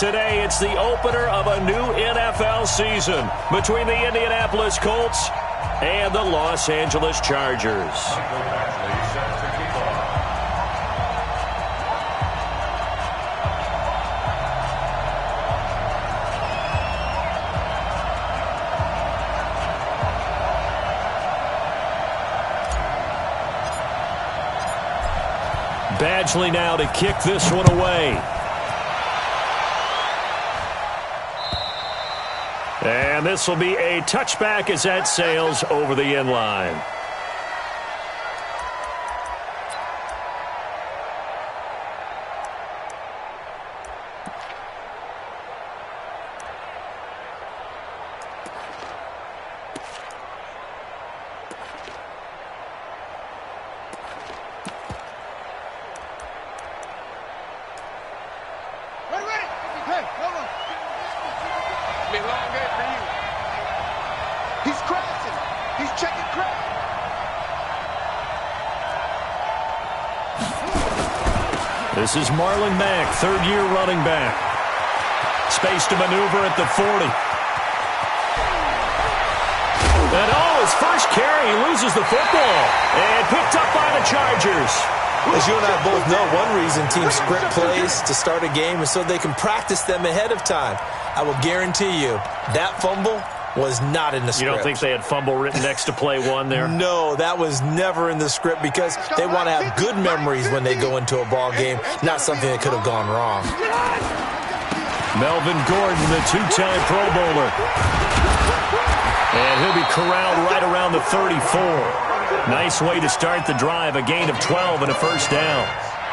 today, it's the opener of a new NFL season between the Indianapolis Colts and the Los Angeles Chargers. Badgley now to kick this one away. And this will be a touchback as that sails over the end line. This is Marlon Mack, third-year running back. Space to maneuver at the 40. And his first carry, he loses the football. And picked up by the Chargers. As you and I both know, one reason teams script plays to start a game is so they can practice them ahead of time. I will guarantee you that fumble was not in the script. You don't think they had fumble written next to play one there? No, that was never in the script because they want to have good memories when they go into a ball game, not something that could have gone wrong. Melvin Gordon, the two-time Pro Bowler. And he'll be corralled right around the 34. Nice way to start the drive, a gain of 12 and a first down.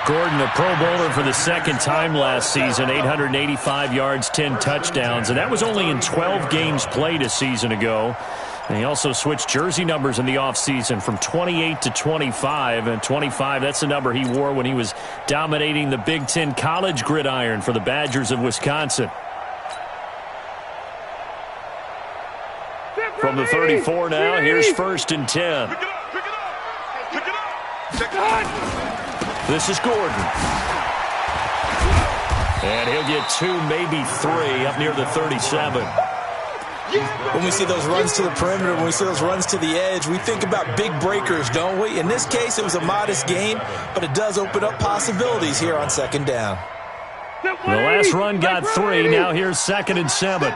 Gordon, a Pro Bowler for the second time last season, 885 yards, 10 touchdowns, and that was only in 12 games played a season ago. And he also switched jersey numbers in the offseason from 28 to 25, and 25, that's the number he wore when he was dominating the Big Ten college gridiron for the Badgers of Wisconsin. From the 34 now, here's 1st and 10. This is Gordon. And he'll get 2, maybe 3 up near the 37. When we see those runs to the perimeter, when we see those runs to the edge, we think about big breakers, don't we? In this case, it was a modest gain, but it does open up possibilities here on second down. The last run got 3. Now here's 2nd and 7.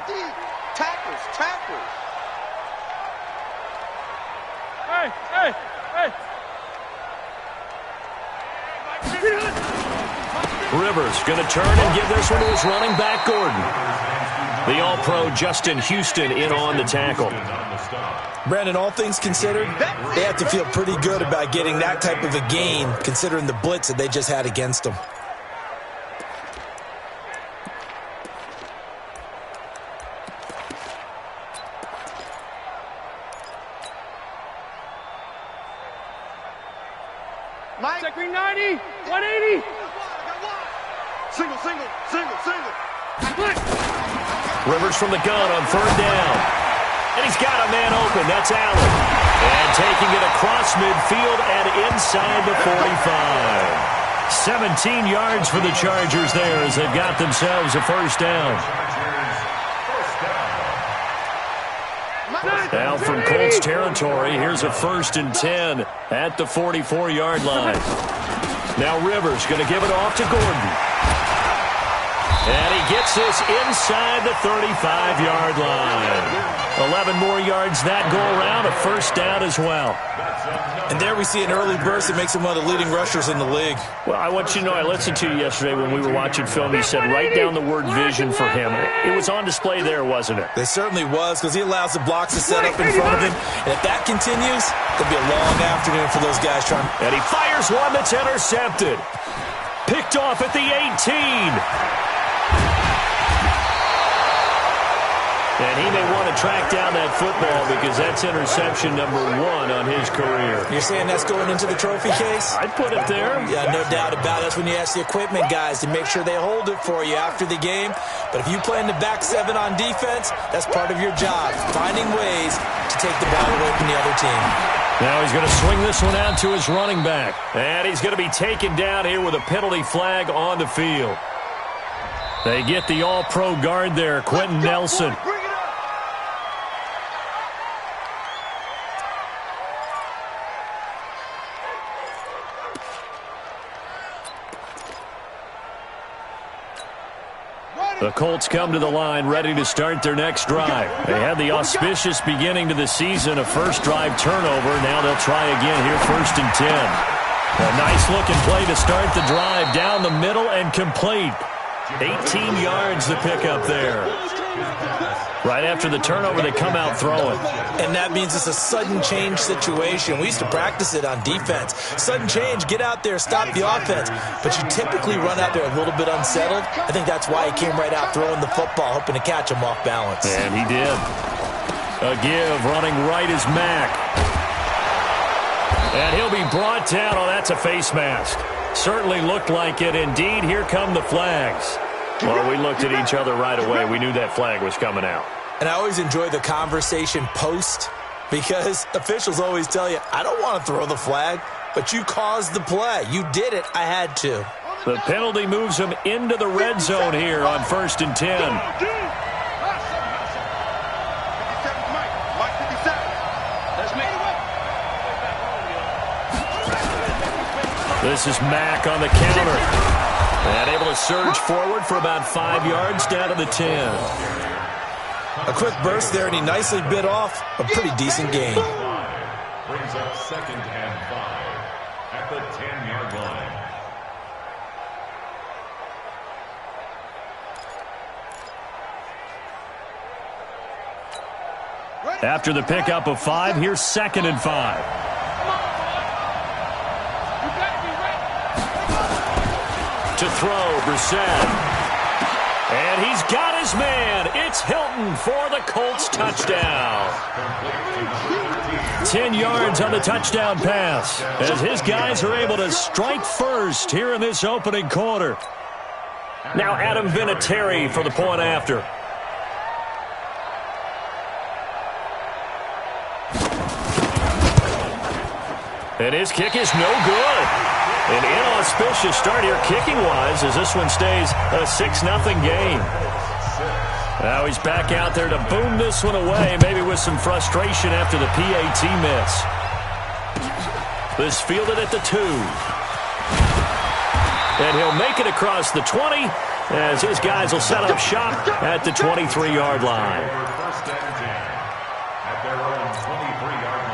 Rivers going to turn and give this one to his running back, Gordon. The All-Pro Justin Houston in on the tackle. Brandon, all things considered, they have to feel pretty good about getting that type of a gain, considering the blitz that they just had against them. Check ring 90, 180. Single. Rivers from the gun on 3rd down. And he's got a man open. That's Allen. And taking it across midfield and inside the 45. 17 yards for the Chargers there as they've got themselves a first down. Now from Colts territory, here's a 1st and 10 at the 44-yard line. Now Rivers going to give it off to Gordon. And he gets this inside the 35-yard line. 11 more yards that go around, a first down as well. And there we see an early burst that makes him one of the leading rushers in the league. Well, I want you to know, I listened to you yesterday when we were watching film. You said write down the word vision for him. It was on display there, wasn't it? It certainly was, because he allows the blocks to set up in front of him. And if that continues, it'll be a long afternoon for those guys trying. And he fires one that's intercepted. Picked off at the 18. And he may want to track down that football because that's interception number 1 on his career. You're saying that's going into the trophy case? I'd put it there. Yeah, no doubt about it. That's when you ask the equipment guys to make sure they hold it for you after the game. But if you play in the back 7 on defense, that's part of your job, finding ways to take the ball away from the other team. Now he's going to swing this one out to his running back. And he's going to be taken down here with a penalty flag on the field. They get the all-pro guard there, Quentin Nelson. The Colts come to the line ready to start their next drive. They had the auspicious beginning to the season, a first drive turnover. Now they'll try again here, 1st and 10. A nice-looking play to start the drive down the middle and complete. 18 yards to pick up there. Right after the turnover, they come out throwing. And that means it's a sudden change situation. We used to practice it on defense. Sudden change, get out there, stop the offense. But you typically run out there a little bit unsettled. I think that's why he came right out throwing the football, hoping to catch him off balance. And he did. A give, running right is Mack. And he'll be brought down. Oh, that's a face mask. Certainly looked like it. Indeed, here come the flags. Well, we looked at each other right away. We knew that flag was coming out. And I always enjoy the conversation post because officials always tell you, I don't want to throw the flag, but you caused the play. You did it. I had to. The penalty moves him into the red zone here on 1st and 10. This is Mack on the counter. And able to surge forward for about 5 yards down to the 10. A quick burst there, and he nicely bit off a pretty decent gain. Brings up 2nd and 5 at the 10-yard line. After the pickup of 5, here's 2nd and 5. To throw, Brissett. And he's got his man. It's Hilton for the Colts touchdown. 10 yards on the touchdown pass as his guys are able to strike first here in this opening quarter. Now Adam Vinatieri for the point after. And his kick is no good. An inauspicious start here kicking-wise as this one stays a 6-0 game. Now he's back out there to boom this one away, maybe with some frustration after the PAT miss. This fielded at the 2. And he'll make it across the 20 as his guys will set up shop at the 23-yard line. First and 10 at their own 23-yard line.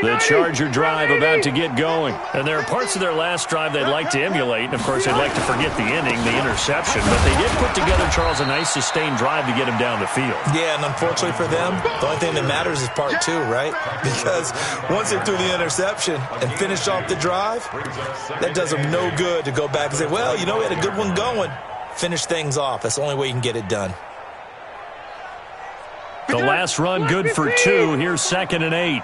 The Charger drive about to get going. And there are parts of their last drive they'd like to emulate. And, of course, they'd like to forget the inning, the interception. But they did put together, Charles, a nice sustained drive to get him down the field. Yeah, and unfortunately for them, the only thing that matters is part 2, right? Because once they threw the interception and finished off the drive, that does them no good to go back and say, well, you know, we had a good one going. Finish things off. That's the only way you can get it done. The last run good for 2. Here's 2nd and 8.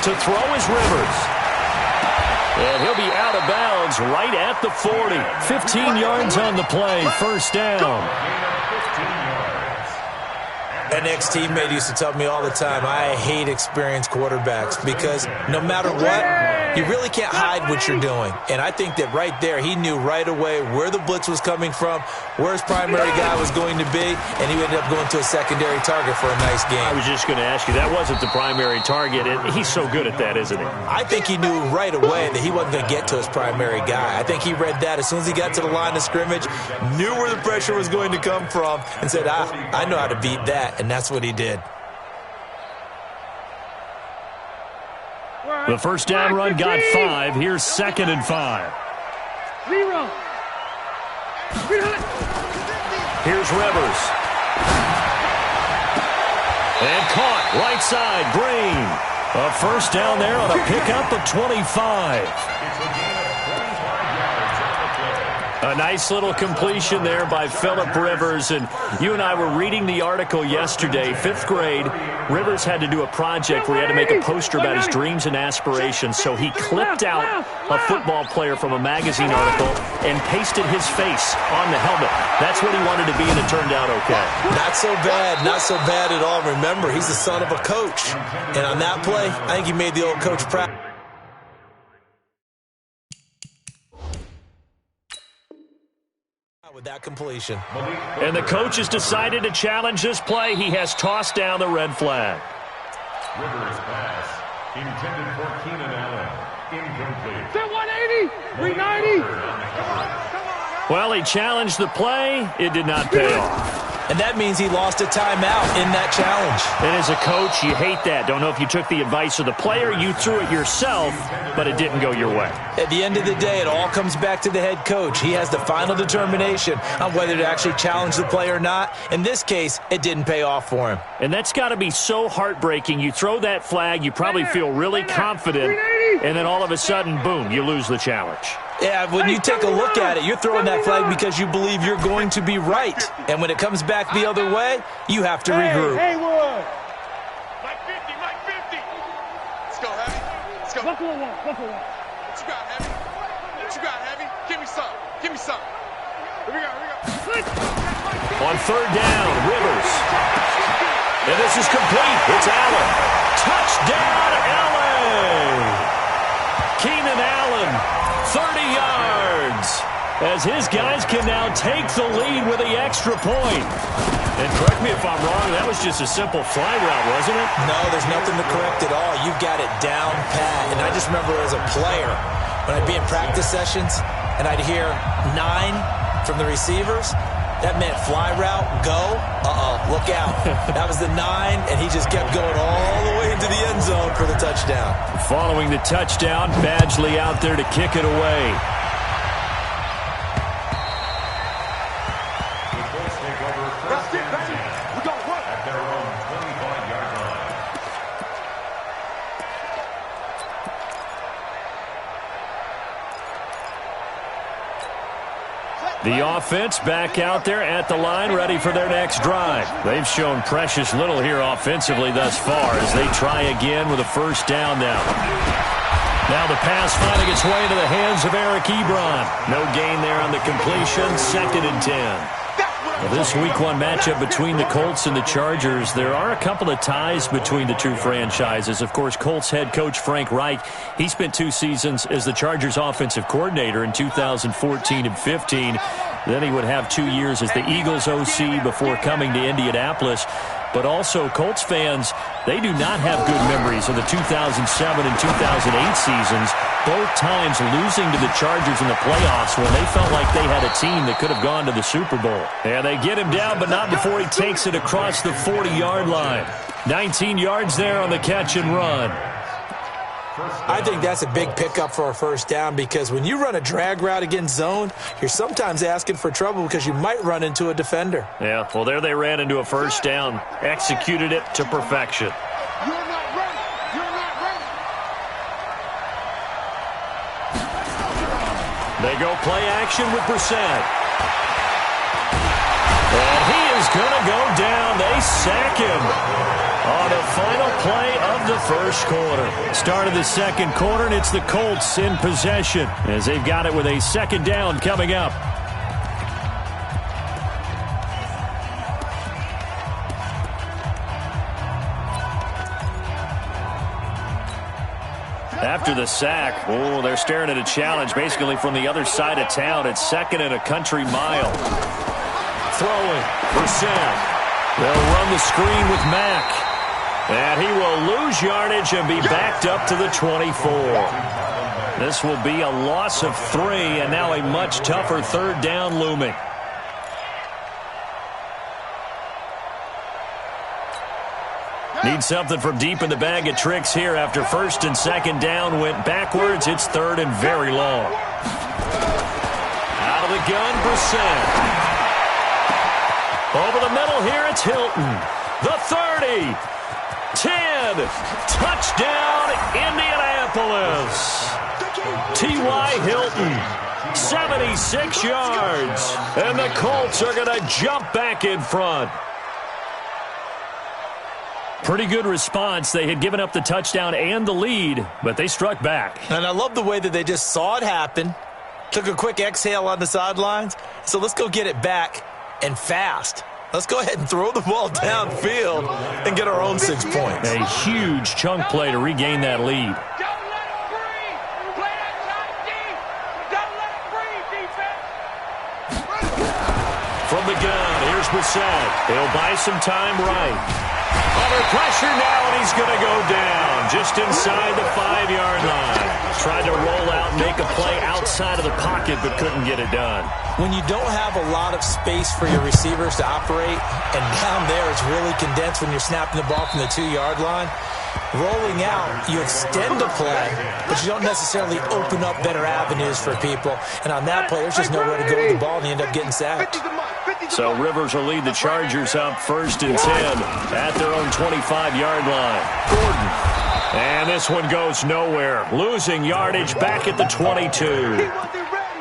To throw is Rivers. And he'll be out of bounds right at the 40. 15 yards on the play. First down. An ex-teammate used to tell me all the time, I hate experienced quarterbacks because no matter what, you really can't hide what you're doing. And I think that right there, he knew right away where the blitz was coming from, where his primary guy was going to be, and he ended up going to a secondary target for a nice game. I was just going to ask you, that wasn't the primary target. He's so good at that, isn't he? I think he knew right away that he wasn't going to get to his primary guy. I think he read that as soon as he got to the line of scrimmage, knew where the pressure was going to come from, and said, I know how to beat that. And that's what he did. The first down run got 5. Here's 2nd and 5. Here's Rivers. And caught right side, Green. A first down there on a pickup of 25. A nice little completion there by Phillip Rivers. And you and I were reading the article yesterday, 5th grade. Rivers had to do a project where he had to make a poster about his dreams and aspirations. So he clipped out a football player from a magazine article and pasted his face on the helmet. That's what he wanted to be, and it turned out okay. Not so bad. Not so bad at all. Remember, he's the son of a coach. And on that play, I think he made the old coach proud. With that completion. And the coach has decided to challenge this play. He has tossed down the red flag. Rivers pass intended for Keenan Allen. Incomplete. To 180. 390. Well, he challenged the play. It did not pay off. And that means he lost a timeout in that challenge. And as a coach, you hate that. Don't know if you took the advice of the player. You threw it yourself, but it didn't go your way. At the end of the day, it all comes back to the head coach. He has the final determination on whether to actually challenge the play or not. In this case, it didn't pay off for him. And that's got to be so heartbreaking. You throw that flag, you probably feel really confident, and then all of a sudden, boom, you lose the challenge. Yeah, when you take a look at it, you're throwing that flag because you believe you're going to be right. And when it comes back the other way, you have to regroup. Haywood. Mike 50, Mike 50. Let's go, Heavy. Let's go. What you got, Heavy? What you got, Heavy? Give me some. Give me some. Here we go, here we go. On 3rd down, Rivers. And this is complete. It's Allen. Touchdown, LA! Keenan Allen, 30 yards. As his guys can now take the lead with the extra point. And correct me if I'm wrong, that was just a simple fly route, wasn't it? No, there's nothing to correct at all. You've got it down pat. And I just remember as a player, when I'd be in practice sessions and I'd hear 9 from the receivers, that meant fly route, go, look out. That was the 9, and he just kept going all the way into the end zone for the touchdown. Following the touchdown, Badgley out there to kick it away. The Colts take over first and 10 We got work. at their own 25-yard line. The offense back out there at the line, ready for their next drive. They've shown precious little here offensively thus far as they try again with a 1st down now. Now the pass finding its way into the hands of Eric Ebron. No gain there on the completion, 2nd and 10. Well, this Week 1 matchup between the Colts and the Chargers, there are a couple of ties between the two franchises. Of course, Colts head coach Frank Reich, he spent 2 seasons as the Chargers offensive coordinator in 2014 and 15. Then he would have 2 years as the Eagles OC before coming to Indianapolis. But also, Colts fans, they do not have good memories of the 2007 and 2008 seasons, both times losing to the Chargers in the playoffs when they felt like they had a team that could have gone to the Super Bowl. And they get him down, but not before he takes it across the 40-yard line. 19 yards there on the catch and run. I think that's a big pickup for a 1st down because when you run a drag route against zone, you're sometimes asking for trouble because you might run into a defender. Yeah, well, there they ran into a 1st down, executed it to perfection. You're not ready. You're not ready. They go play action with Brissett. And he is going to go down. They sack him on the final play of the 1st quarter. Start of the 2nd quarter, and it's the Colts in possession as they've got it with a 2nd down coming up. After the sack, they're staring at a challenge basically from the other side of town. It's 2nd and a country mile. Throwing, Brissett. They'll run the screen with Mack. And he will lose yardage and be backed up to the 24. This will be a loss of 3, and now a much tougher 3rd down looming. Need something from deep in the bag of tricks here after 1st and 2nd down went backwards. It's 3rd and very long. Out of the gun, Brissett. Over the middle here, it's Hilton. The 30. 10. Touchdown, Indianapolis. T.Y. Hilton, 76 yards. And the Colts are going to jump back in front. Pretty good response. They had given up the touchdown and the lead, but they struck back. And I love the way that they just saw it happen, took a quick exhale on the sidelines. So let's go get it back and fast. Let's go ahead and throw the ball downfield and get our own 6 points. A huge chunk play to regain that lead. Don't let it breathe. Play that tight deep. Don't let it breathe, defense. From the gun, here's Brissett. He'll buy some time right. Under pressure now, and he's going to go down just inside the 5-yard line. Tried to roll out and make a play outside of the pocket, but couldn't get it done. When you don't have a lot of space for your receivers to operate, and down there it's really condensed when you're snapping the ball from the 2-yard line, rolling out, you extend the play, but you don't necessarily open up better avenues for people. And on that play, there's just nowhere to go with the ball, and you end up getting sacked. So Rivers will lead the Chargers up 1st and 10 at their own 25-yard line. Gordon. And this one goes nowhere. Losing yardage back at the 22.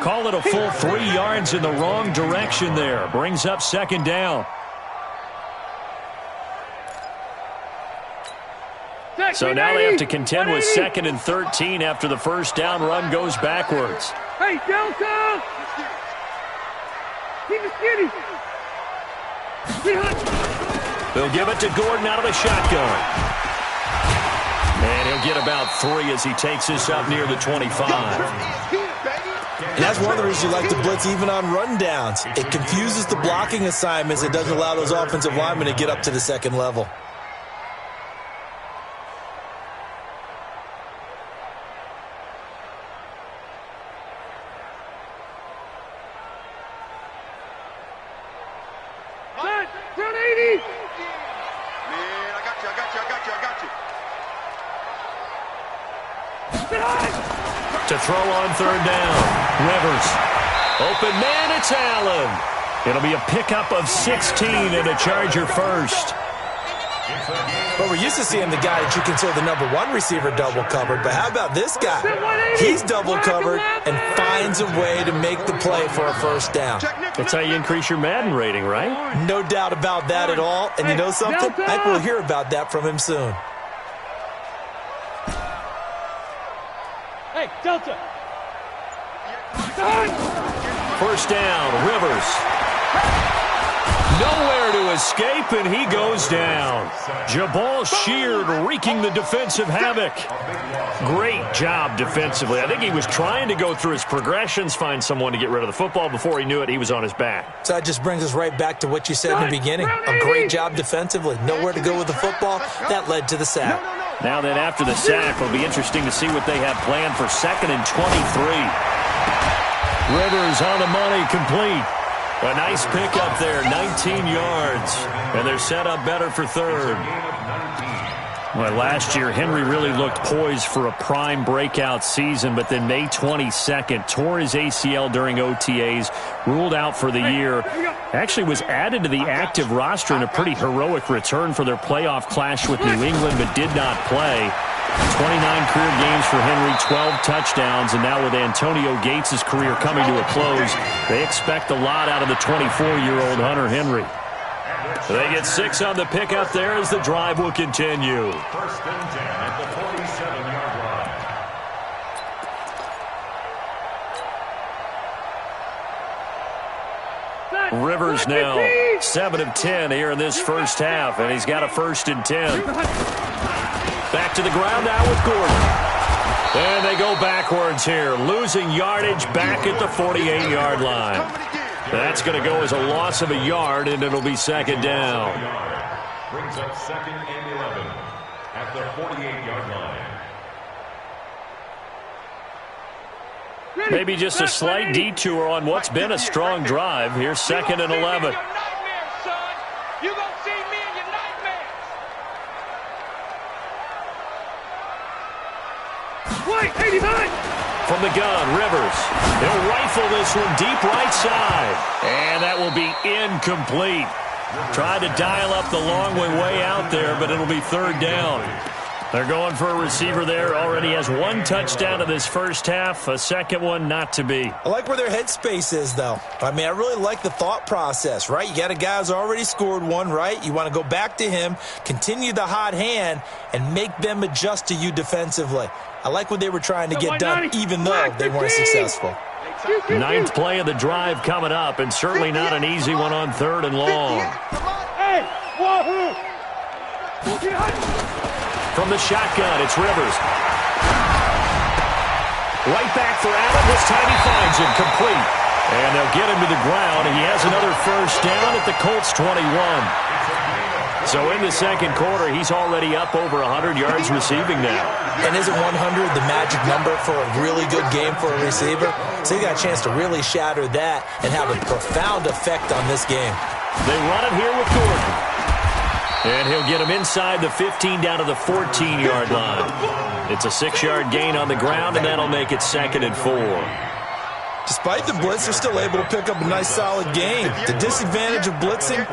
Call it a full 3 yards in the wrong direction there. Brings up 2nd down. So now they have to contend with 2nd and 13 after the 1st down run goes backwards. Hey, Delta! Keep it skinny. They'll give it to Gordon out of the shotgun. And he'll get about 3 as he takes this up near the 25. And that's one of the reasons you like to blitz even on rundowns. It confuses the blocking assignments. It doesn't allow those offensive linemen to get up to the 2nd level. To throw on 3rd down. Rivers. Open man, it's Allen. It'll be a pickup of 16 and a Charger first. Well, we're used to seeing the guy that you consider the number 1 receiver double covered, but how about this guy? He's double covered and finds a way to make the play for a 1st down. That's how you increase your Madden rating, right? No doubt about that at all. And you know something? I think we'll hear about that from him soon. Hey, Delta! 1st down, Rivers. Nowhere to escape, and he goes down. Jabal Sheard wreaking the defensive havoc. Great job defensively. I think he was trying to go through his progressions, find someone to get rid of the football. Before he knew it, he was on his back. So that just brings us right back to what you said in the beginning. A great job defensively. Nowhere to go with the football. That led to the sack. Now then, after the sack, it'll be interesting to see what they have planned for 2nd and 23. Rivers on the money, complete. A nice pickup there, 19 yards. And they're set up better for 3rd. Well, last year, Henry really looked poised for a prime breakout season, but then May 22nd, tore his ACL during OTAs, ruled out for the year. Actually was added to the active roster in a pretty heroic return for their playoff clash with New England, but did not play. 29 career games for Henry, 12 touchdowns, and now with Antonio Gates' career coming to a close, they expect a lot out of the 24-year-old Hunter Henry. They get 6 on the pickup there as the drive will continue. 1st and 10 at the 47-yard line. Rivers now 7 of 10 here in this 1st half, and he's got a 1st and 10. Back to the ground now with Gordon. And they go backwards here, losing yardage back at the 48-yard line. That's going to go as a loss of a yard, and it'll be 2nd down. Brings up 2nd and 11 at the 48-yard line. Maybe just a slight detour on what's been a strong drive. Here's 2nd and 11. You gonna see me in your nightmares. Wait, 89! From the gun, Rivers. He'll rifle this one deep right side. And that will be incomplete. Tried to dial up the long way out there, but it'll be 3rd down. They're going for a receiver there. Already has one touchdown in this first half. A second one not to be. I like where their headspace is, though. I mean, I really like the thought process, right? You got a guy who's already scored one, right? You want to go back to him, continue the hot hand, and make them adjust to you defensively. I like what they were trying to get done, even though they weren't successful. Ninth play of the drive coming up, and certainly not an easy one on 3rd and long. Hey, whoa! From the shotgun, it's Rivers. Right back for Allen. This time he finds him complete. And they'll get him to the ground. He has another first down at the Colts 21. So in the second quarter, he's already up over 100 yards receiving now. And isn't 100 the magic number for a really good game for a receiver? So you got a chance to really shatter that and have a profound effect on this game. They run it here with Gordon. And he'll get him inside the 15 down to the 14-yard line. It's a 6-yard gain on the ground, and that'll make it 2nd and 4. Despite the blitz, they're still able to pick up a nice, solid gain. The disadvantage of blitzing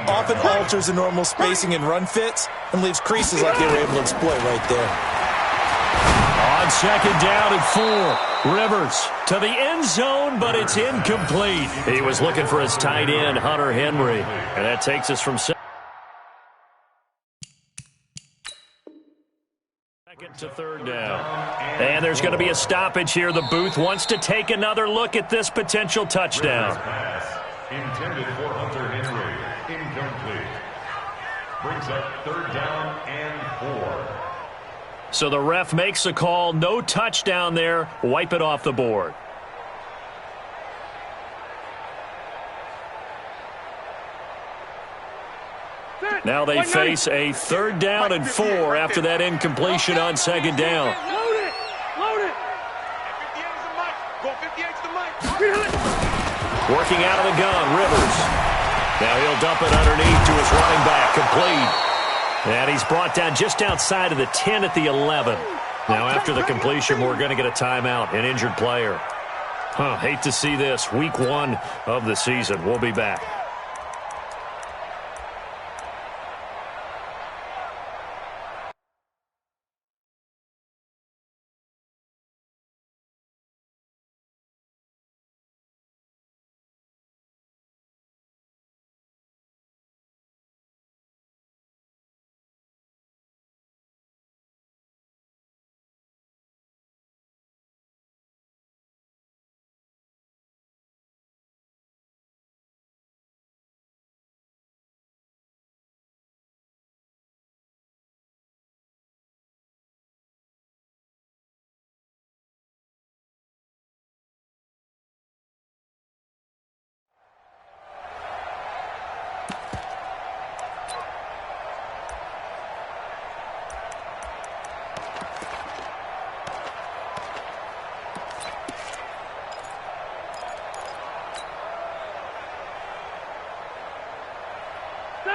often alters the normal spacing and run fits and leaves creases like they were able to exploit right there. On 2nd down and 4, Rivers to the end zone, but it's incomplete. He was looking for his tight end, Hunter Henry, and that takes us from 2nd to 3rd down. And there's going to be a stoppage here. The booth wants to take another look at this potential touchdown. Intended for Hunter Henry. Incomplete. Brings up 3rd down and 4. So the ref makes a call. No touchdown there. Wipe it off the board. Now they face a 3rd down and 4 after that incompletion on 2nd down. Load it! Load it! 58's the mic. Go 58's the mic. Working out of the gun, Rivers. Now he'll dump it underneath to his running back, complete. And he's brought down just outside of the 10 at the 11. Now after the completion, we're going to get a timeout, an injured player. Hate to see this. Week 1 of the season. We'll be back.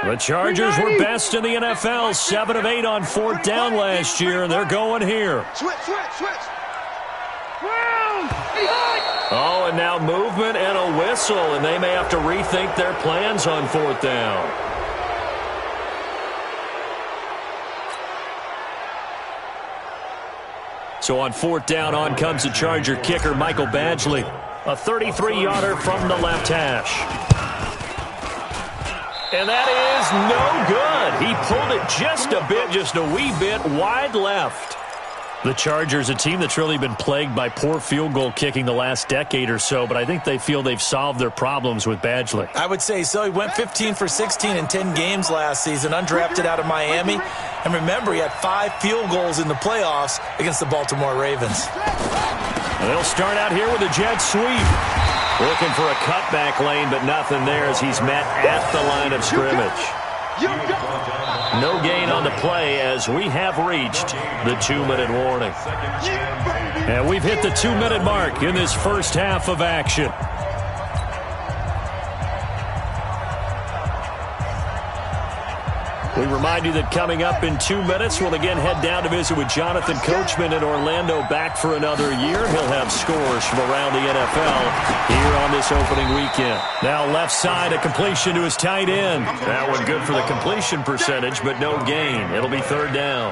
The Chargers were best in the NFL, 7 of 8 on 4th down last year, and they're going here. Switch. Oh, and now movement and a whistle, and they may have to rethink their plans on 4th down. So on 4th down, on comes the Charger kicker, Michael Badgley. A 33-yarder from the left hash. And that is no good. He pulled it just a bit, just a wee bit wide left. The Chargers, a team that's really been plagued by poor field goal kicking the last decade or so, but I think they feel they've solved their problems with Badgley. I would say so. He went 15 for 16 in 10 games last season, undrafted out of Miami. And remember, he had 5 field goals in the playoffs against the Baltimore Ravens. And they'll start out here with a jet sweep. Looking for a cutback lane, but nothing there as he's met at the line of scrimmage. No gain on the play as we have reached the 2-minute warning. And we've hit the 2-minute mark in this first half of action. We remind you that coming up in 2 minutes, we'll again head down to visit with Jonathan Coachman in Orlando, back for another year. He'll have scores from around the NFL here on this opening weekend. Now left side, a completion to his tight end. That one good for the completion percentage, but no gain. It'll be 3rd down.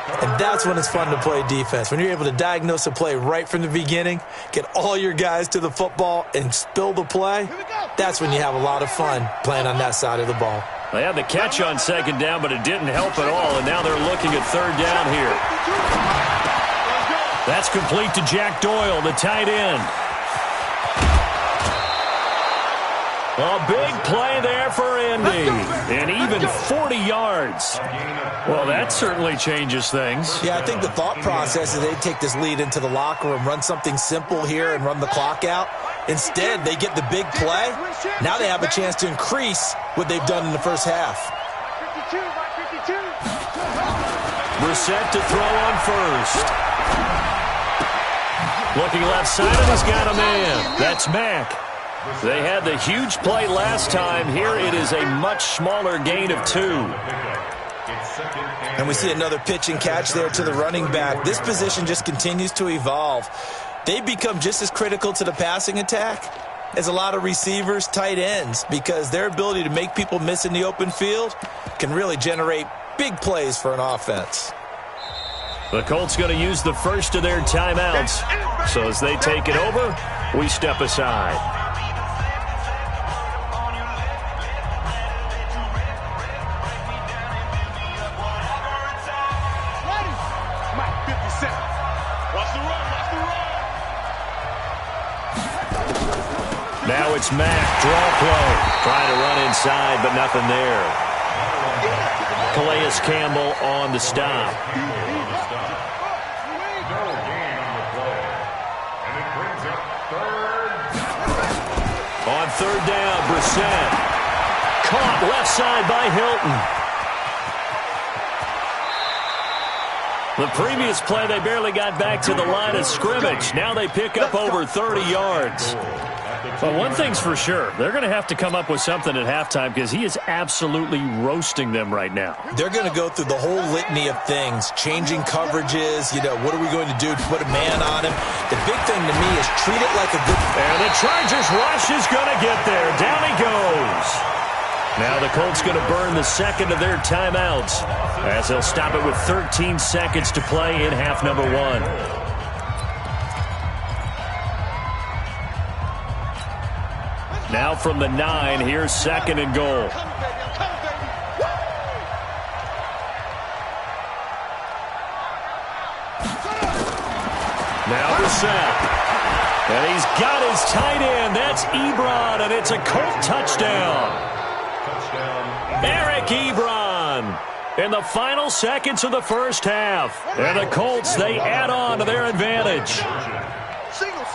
And that's when it's fun to play defense. When you're able to diagnose a play right from the beginning, get all your guys to the football, and spill the play, that's when you have a lot of fun playing on that side of the ball. They had the catch on second down, but it didn't help at all, and now they're looking at third down here. That's complete to Jack Doyle, the tight end. A big play there for Indy, and even 40 yards. Well, that certainly changes things. Yeah, I think the thought process is they take this lead into the locker room, run something simple here, and run the clock out. Instead, they get the big play. Now they have a chance to increase what they've done in the first half. Brissett to throw on first. Looking left side, and he's got a man. That's Mack. They had the huge play last time. Here it is a much smaller gain of 2. And we see another pitch and catch there to the running back. This position just continues to evolve. They become just as critical to the passing attack as a lot of receivers, tight ends, because their ability to make people miss in the open field can really generate big plays for an offense. The Colts going to use the first of their timeouts. So as they take it over, we step aside. Now it's Mack, draw play. Trying to run inside, but nothing there. Calais Campbell on the stop. On third down, Brissett. Caught left side by Hilton. The previous play, they barely got back to the line of scrimmage. Now they pick up over 30 yards. But one thing's for sure, they're going to have to come up with something at halftime because he is absolutely roasting them right now. They're going to go through the whole litany of things, changing coverages, what are we going to do to put a man on him? The big thing to me is treat it like a good... And the Chargers rush is going to get there. Down he goes. Now the Colts going to burn the second of their timeouts as they'll stop it with 13 seconds to play in half number 1. Now from the 9, here's second and goal. Now Brissett. And he's got his tight end. That's Ebron, and it's a Colt touchdown. Eric Ebron in the final seconds of the first half. And the Colts, they add on to their advantage. Single.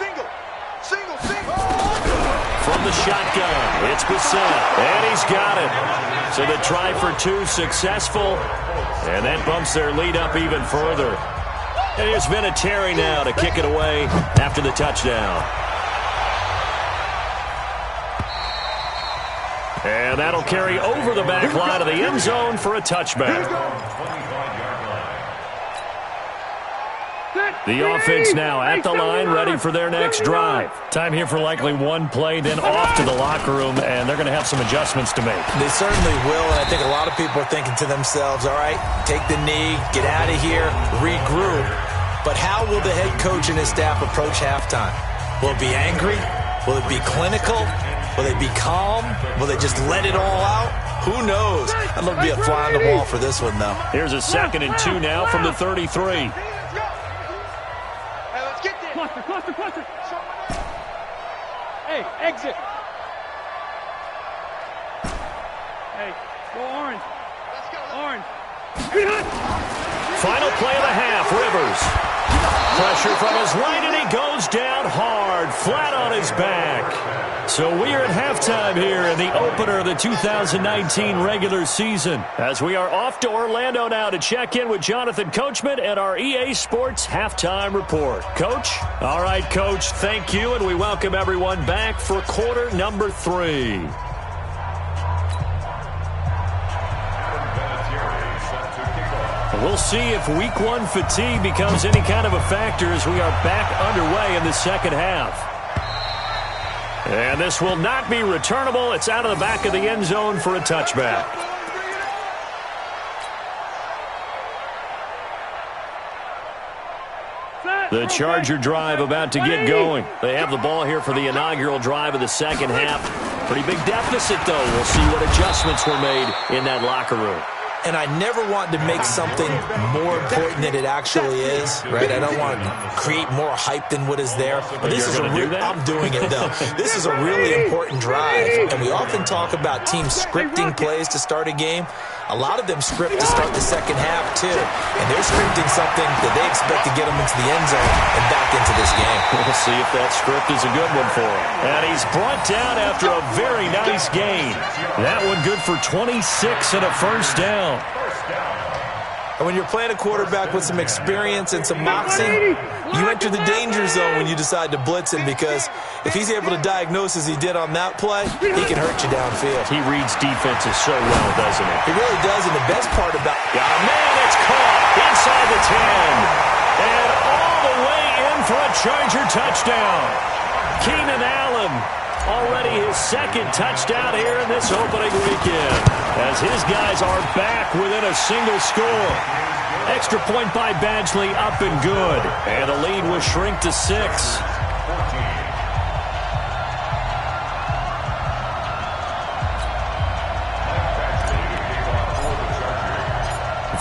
From the shotgun, it's Brissett, and he's got it. So the try for 2 successful, and that bumps their lead up even further. And here's Vinatieri now to kick it away after the touchdown. And that'll carry over the back line of the end zone for a touchback. The offense now at the line, ready for their next drive. Time here for likely one play, then off to the locker room, and they're going to have some adjustments to make. They certainly will, and I think a lot of people are thinking to themselves, all right, take the knee, get out of here, regroup. But how will the head coach and his staff approach halftime? Will it be angry? Will it be clinical? Will they be calm? Will they just let it all out? Who knows? I'd love to be a fly on the wall for this one, though. Here's a 2nd and 2 now from the 33. Cluster. Hey, exit. Hey, go orange. Orange. Final play of the half, Rivers. Pressure from his right, and he goes down hard, flat on his back. So we are at halftime here in the opener of the 2019 regular season, as we are off to Orlando now to check in with Jonathan Coachman and our EA Sports halftime report. Coach? All right, Coach, thank you, and we welcome everyone back for quarter number 3. We'll see if week 1 fatigue becomes any kind of a factor as we are back underway in the second half. And this will not be returnable. It's out of the back of the end zone for a touchback. The Charger drive about to get going. They have the ball here for the inaugural drive of the second half. Pretty big deficit, though. We'll see what adjustments were made in that locker room. And I never want to make something more important than it actually is, right? I don't want to create more hype than what is there. But this is I'm doing it, though. This is a really important drive. And we often talk about teams scripting plays to start a game. A lot of them script to start the second half, too. And they're scripting something that they expect to get them into the end zone and back into this game. We'll see if that script is a good one for him. And he's brought down after a very nice gain. That one good for 26 and a first down. And when you're playing a quarterback with some experience and some moxie, you enter the danger zone when you decide to blitz him, because if he's able to diagnose as he did on that play, he can hurt you downfield. He reads defenses so well, doesn't he? He really does, and the best part about it. Got a man that's caught inside the 10. And all the way in for a Charger touchdown. Keenan Allen, already his second touchdown here in this opening weekend, as his guys are back within a single score. Extra point by Badgley, up and good. And the lead will shrink to 6.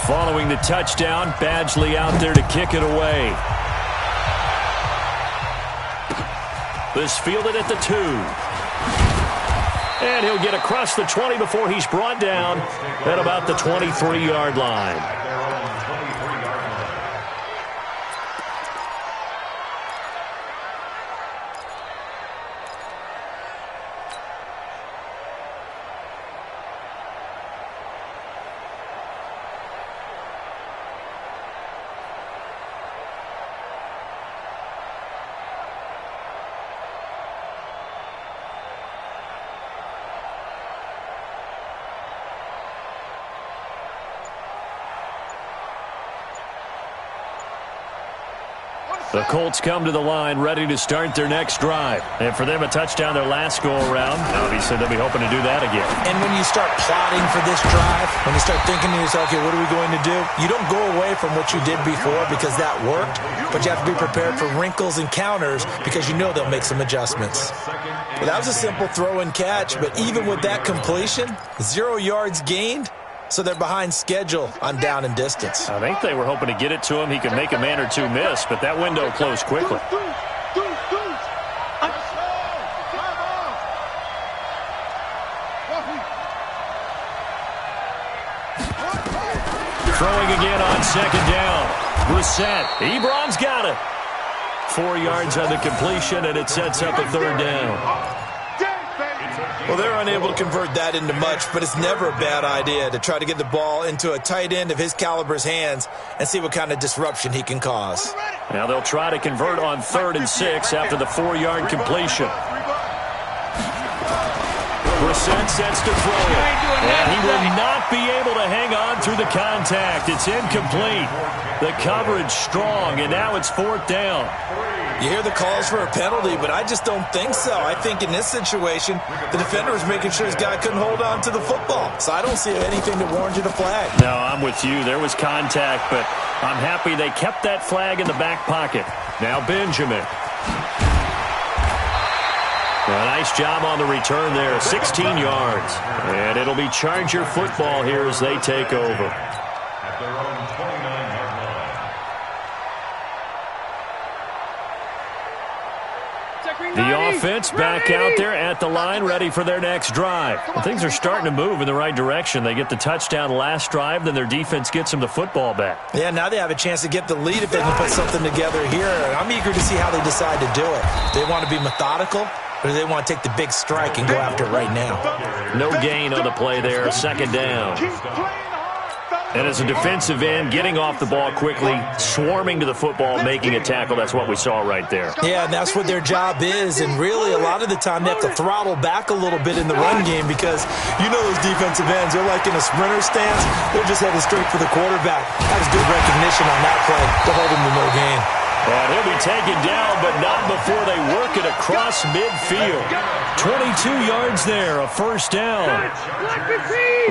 Following the touchdown, Badgley out there to kick it away. This fielded at the 2. And he'll get across the 20 before he's brought down at about the 23-yard line. The Colts come to the line ready to start their next drive. And for them, a touchdown their last go-around. Obviously, they'll be hoping to do that again. And when you start plotting for this drive, when you start thinking to yourself, okay, what are we going to do? You don't go away from what you did before because that worked, but you have to be prepared for wrinkles and counters because you know they'll make some adjustments. Well, that was a simple throw and catch, but even with that completion, 0 yards gained. So they're behind schedule on down and distance. I think they were hoping to get it to him. He could make a man or two miss, but that window closed quickly. Throwing again on second down. Brissett. Ebron's got it. 4 yards on the completion, and it sets up a third down. Well, they're unable to convert that into much, but it's never a bad idea to try to get the ball into a tight end of his caliber's hands and see what kind of disruption he can cause. Now they'll try to convert on 3rd and 6 after the 4-yard completion. Brissett sets to throw it, and he will not be able to hang on through the contact. It's incomplete. The coverage strong, and now it's 4th down. You hear the calls for a penalty, but I just don't think so. I think in this situation, the defender was making sure his guy couldn't hold on to the football. So I don't see anything that warranted a flag. No, I'm with you. There was contact, but I'm happy they kept that flag in the back pocket. Now Benjamin. A nice job on the return there, 16 yards. And it'll be Charger football here as they take over. At their own 29-yard line. The offense back out there at the line, ready for their next drive. Well, things are starting to move in the right direction. They get the touchdown last drive, then their defense gets them the football back. Yeah, now they have a chance to get the lead if they can put something together here. I'm eager to see how they decide to do it. They want to be methodical, or do they want to take the big strike and go after it right now? No gain on the play there, 2nd down. And as a defensive end, getting off the ball quickly, swarming to the football, making a tackle, that's what we saw right there. Yeah, and that's what their job is. And really, a lot of the time, they have to throttle back a little bit in the run game because you know those defensive ends, they're like in a sprinter stance. They're just headed straight for the quarterback. That was good recognition on that play to hold him to no gain. And he'll be taken down, but not before they work it across midfield. 22 yards there, a 1st down.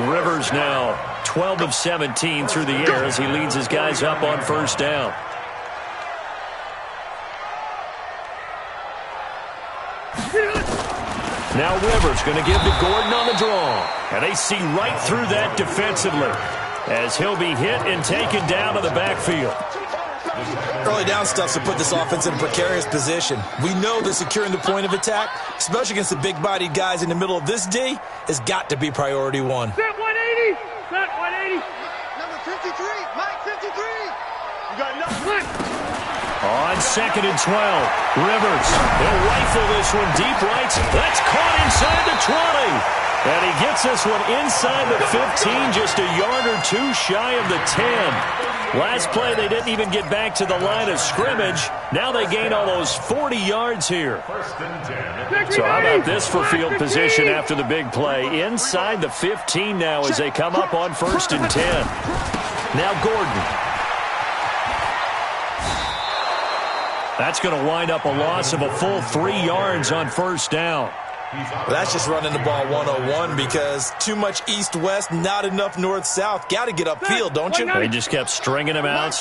Rivers now 12 of 17 through the air as he leads his guys up on 1st down. Now Rivers going to give to Gordon on the draw. And they see right through that defensively as he'll be hit and taken down to the backfield. Early down stuff to put this offense in a precarious position. We know that securing the point of attack, especially against the big-bodied guys in the middle of this D, has got to be priority one. Set 180. Set 180. Number 53, Mike 53. You got nothing. On 2nd and 12, Rivers. He'll rifle this one deep right. That's caught inside the 20. And he gets this one inside the 15, just a yard or two shy of the 10. Last play, they didn't even get back to the line of scrimmage. Now they gain almost 40 yards here. So how about this for field position after the big play? Inside the 15 now as they come up on 1st and 10. Now Gordon. That's going to wind up a loss of a full 3 yards on 1st down. Well, that's just running the ball 101 because too much east-west, not enough north-south. Got to get upfield, don't you? They just kept stringing him out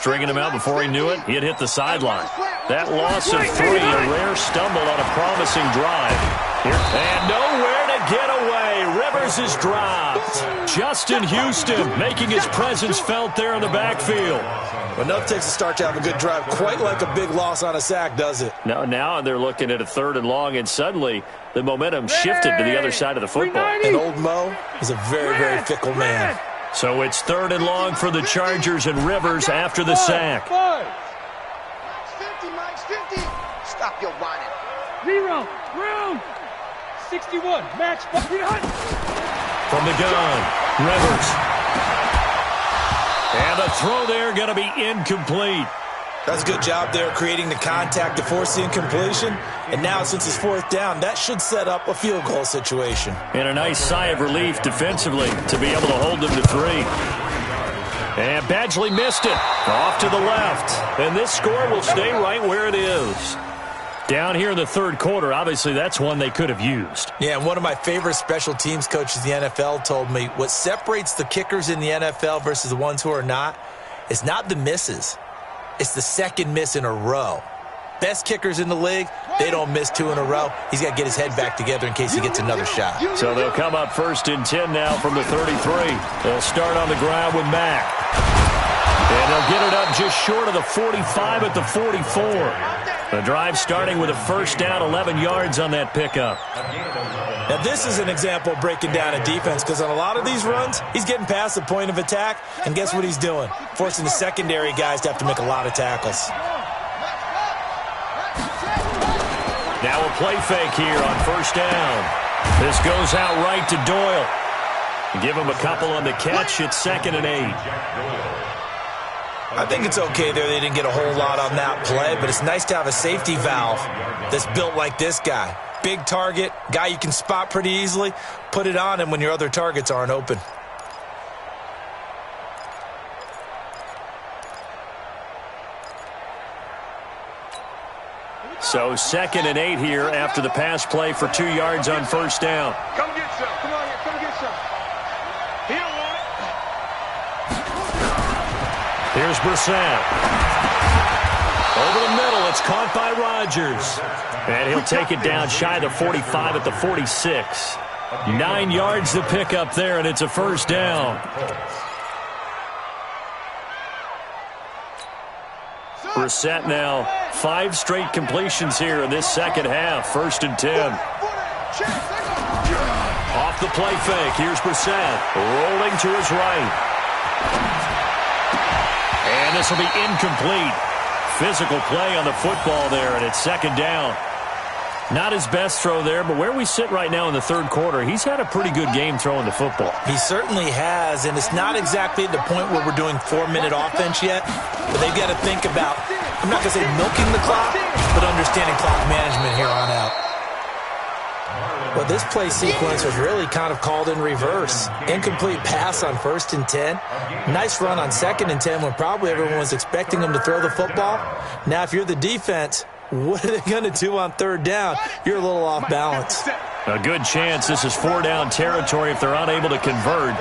before he knew it. He had hit the sideline. That loss of 3, a rare stumble on a promising drive. And nowhere to get away. Rivers is dropped. Justin Houston making his presence felt there in the backfield. Enough takes a start to have a good drive. Quite like a big loss on a sack, does it? Now they're looking at a 3rd and long, and suddenly the momentum shifted to the other side of the football. And old Mo is a very, very fickle man. So it's 3rd and long for the Chargers and Rivers after the sack. Mike's 50, Mike's 50. Stop your whining. 0. Room. 61. Match. From the gun, Rivers. And the throw there going to be incomplete. That's a good job there creating the contact to force the incompletion. And now since it's 4th down, that should set up a field goal situation. And a nice sigh of relief defensively to be able to hold them to 3. And Badgley missed it. Off to the left. And this score will stay right where it is. Down here in the 3rd quarter, obviously that's one they could have used. Yeah, and one of my favorite special teams coaches in the NFL told me what separates the kickers in the NFL versus the ones who are not is not the misses. It's the 2nd miss in a row. Best kickers in the league, they don't miss 2 in a row. He's got to get his head back together in case he gets another shot. So they'll come up 1st and 10 now from the 33. They'll start on the ground with Mack. And they'll get it up just short of the 45 at the 44. The drive starting with a 1st down, 11 yards on that pickup. Now, this is an example of breaking down a defense because on a lot of these runs, he's getting past the point of attack, and guess what he's doing? Forcing the secondary guys to have to make a lot of tackles. Now a play fake here on 1st down. This goes out right to Doyle. Give him a couple on the catch. It's 2nd and 8. I think it's okay there they didn't get a whole lot on that play, but it's nice to have a safety valve that's built like this guy. Big target, guy you can spot pretty easily. Put it on him when your other targets aren't open. So 2nd and 8 here after the pass play for 2 yards on 1st down. Come get some. Come on here. Come get some. He don't want it. Here's Brissett. Over the middle, it's caught by Rodgers. And he'll take it down shy of the 45 at the 46. 9 yards to pick up there, and it's a 1st down. Brissett now 5 straight completions here in this 2nd half. 1st and 10. Off the play fake. Here's Brissett rolling to his right. And this will be incomplete. Physical play on the football there, and it's 2nd down. Not his best throw there, but where we sit right now in the 3rd quarter, he's had a pretty good game throwing the football. He certainly has, and it's not exactly at the point where we're doing 4-minute offense yet, but they've got to think about, I'm not going to say milking the clock, but understanding clock management here on out. Well, this play sequence was really kind of called in reverse. Incomplete pass on 1st and 10. Nice run on 2nd and 10 when probably everyone was expecting him to throw the football. Now, if you're the defense, what are they going to do on 3rd down? You're a little off balance. A good chance this is 4-down territory if they're unable to convert.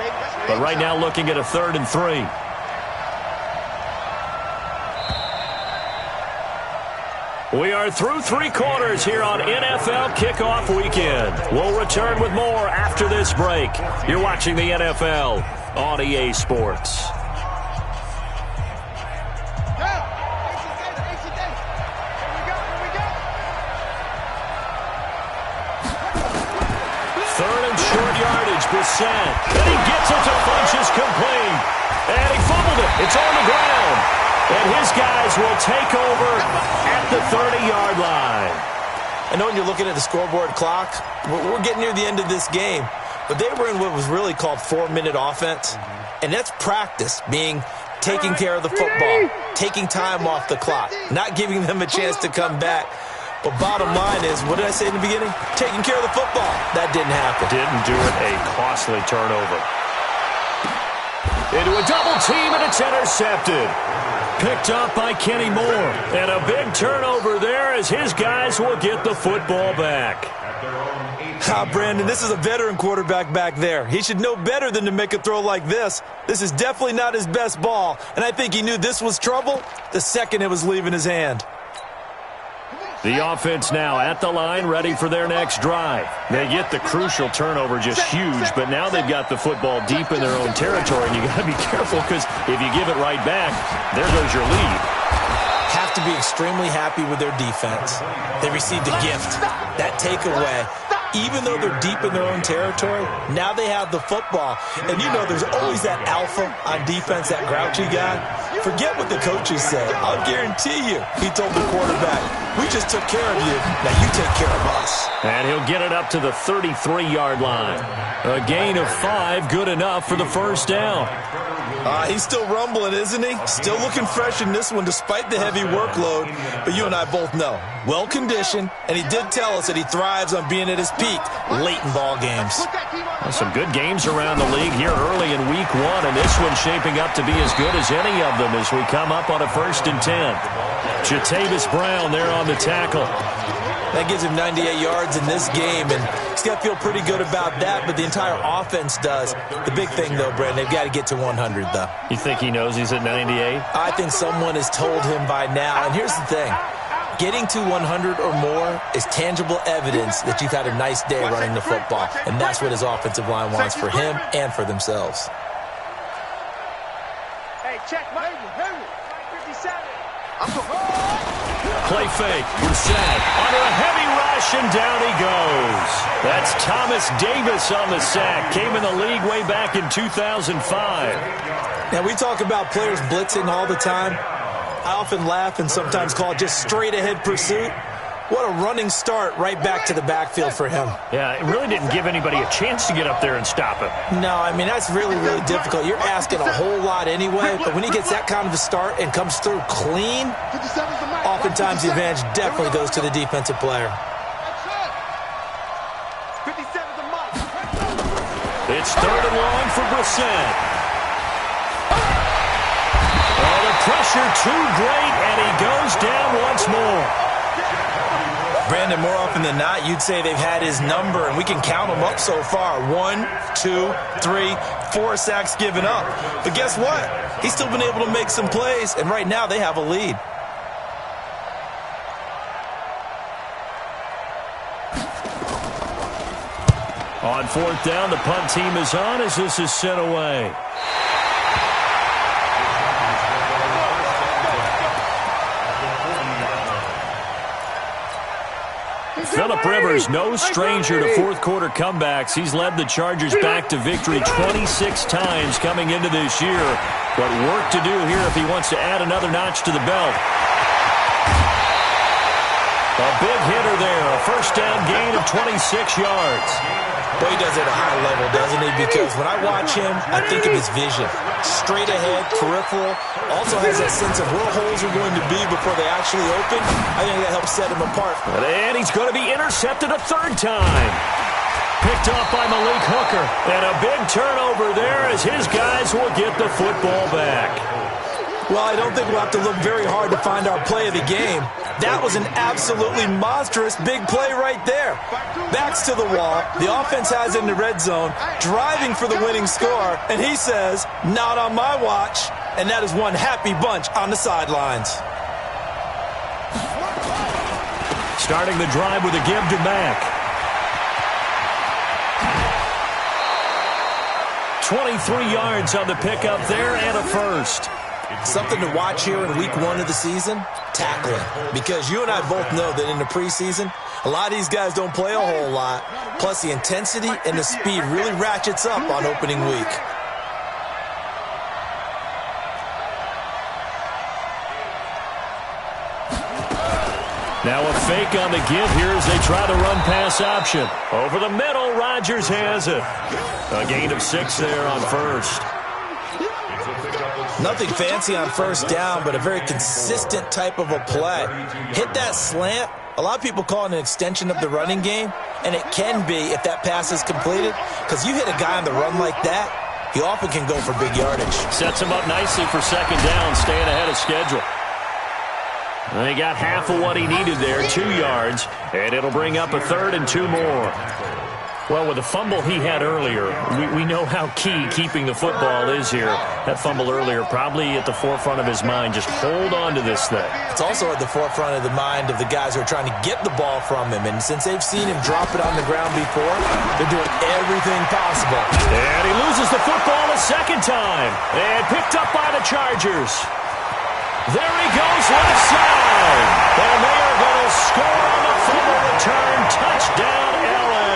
But right now looking at a 3rd and 3. We are through 3 quarters here on NFL Kickoff Weekend. We'll return with more after this break. You're watching the NFL on EA Sports. Third and short yardage, Brissett. And he gets it to Funchess complete. And he fumbled it. It's on the ground. And his guys will take over at the 30-yard line. I know when you're looking at the scoreboard clock, we're getting near the end of this game. But they were in what was really called 4-minute offense. And that's practice, being taking care of the football, taking time off the clock, not giving them a chance to come back. But bottom line is, what did I say in the beginning? Taking care of the football. That didn't happen. Didn't do it. A costly turnover. Into a double team, and it's intercepted. Picked up by Kenny Moore. And a big turnover there as his guys will get the football back. Brandon, this is a veteran quarterback back there. He should know better than to make a throw like this. This is definitely not his best ball. And I think he knew this was trouble the second it was leaving his hand. The offense now at the line, ready for their next drive. They get the crucial turnover, just huge, but now they've got the football deep in their own territory, and you got to be careful because if you give it right back, there goes your lead. Have to be extremely happy with their defense. They received a gift. That takeaway, even though they're deep in their own territory, now they have the football. And you know there's always that alpha on defense, that grouchy guy. Forget what the coaches say. I'll guarantee you, he told the quarterback, we just took care of you, now you take care of us. And he'll get it up to the 33-yard line. A gain of 5, good enough for the first down. He's still rumbling, isn't he? Still looking fresh in this one despite the heavy workload. But you and I both know, well-conditioned, and he did tell us that he thrives on being at his peak late in ball games. Well, some good games around the league here early in week 1, and this one's shaping up to be as good as any of them as we come up on a 1st and 10. Jatavis Brown there on the tackle. That gives him 98 yards in this game, and he's got to feel pretty good about that, but the entire offense does. The big thing, though, Brandon, they've got to get to 100, though. You think he knows he's at 98? I think someone has told him by now, and here's the thing. Getting to 100 or more is tangible evidence that you've had a nice day running the football, and that's what his offensive line wants for him and for themselves. Hey, check, Mike 57. Play fake, Brissett under a heavy rush, and down he goes. That's Thomas Davis on the sack. Came in the league way back in 2005. Now, we talk about players blitzing all the time. I often laugh and sometimes call it just straight-ahead pursuit. What a running start right back to the backfield for him. Yeah, it really didn't give anybody a chance to get up there and stop him. No, I mean, that's really, really difficult. You're asking a whole lot anyway, but when he gets that kind of a start and comes through clean, oftentimes the advantage definitely goes to the defensive player. It's 3rd and long for Brissett. Oh, the pressure too great, and he goes down once more. Brandon, more often than not, you'd say they've had his number, and we can count them up so far. 1, 2, 3, 4 sacks given up. But guess what? He's still been able to make some plays, and right now they have a lead. On 4th down, the punt team is on as this is sent away. Phillip Rivers, no stranger to fourth-quarter comebacks. He's led the Chargers back to victory 26 times coming into this year. But work to do here if he wants to add another notch to the belt. A big hitter there, a first down gain of 26 yards. Well, he does it at a high level, doesn't he? Because when I watch him, I think of his vision. Straight ahead, peripheral. Also has that sense of where holes are going to be before they actually open. I think that helps set him apart. And he's going to be intercepted a 3rd time. Picked off by Malik Hooker. And a big turnover there as his guys will get the football back. Well, I don't think we'll have to look very hard to find our play of the game. That was an absolutely monstrous big play right there. Backs to the wall. The offense has it in the red zone, driving for the winning score. And he says, not on my watch. And that is one happy bunch on the sidelines. starting the drive with a give to Mack. 23 yards on the pickup there and a first. Something to watch here in week 1 of the season, tackling. Because you and I both know that in the preseason, a lot of these guys don't play a whole lot. Plus, the intensity and the speed really ratchets up on opening week. Now a fake on the give here as they try the run pass option. Over the middle, Rodgers has it. A gain of 6 there on first. Nothing fancy on first down, but a very consistent type of a play. Hit that slant. A lot of people call it an extension of the running game, and it can be if that pass is completed, because you hit a guy on the run like that, he often can go for big yardage. Sets him up nicely for second down, staying ahead of schedule. They got half of what he needed there, 2 yards, and it'll bring up a 3rd and 2 more. Well, with the fumble he had earlier, we know how key keeping the football is here. That fumble earlier probably at the forefront of his mind. Just hold on to this thing. It's also at the forefront of the mind of the guys who are trying to get the ball from him. And since they've seen him drop it on the ground before, they're doing everything possible. And he loses the football a second time. And picked up by the Chargers. There he goes, left side. And they are going to score on the fumble return. Touchdown, L.A.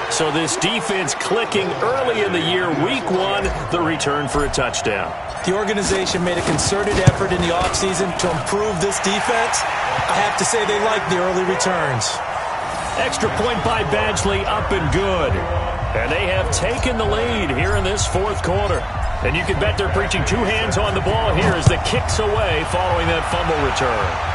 So this defense clicking early in the year. Week 1, the return for a touchdown. The organization made a concerted effort in the offseason to improve this defense. I have to say they like the early returns. Extra point by Badgley, up and good. And they have taken the lead here in this 4th quarter. And you can bet they're preaching 2 hands on the ball here as the kick's away following that fumble return.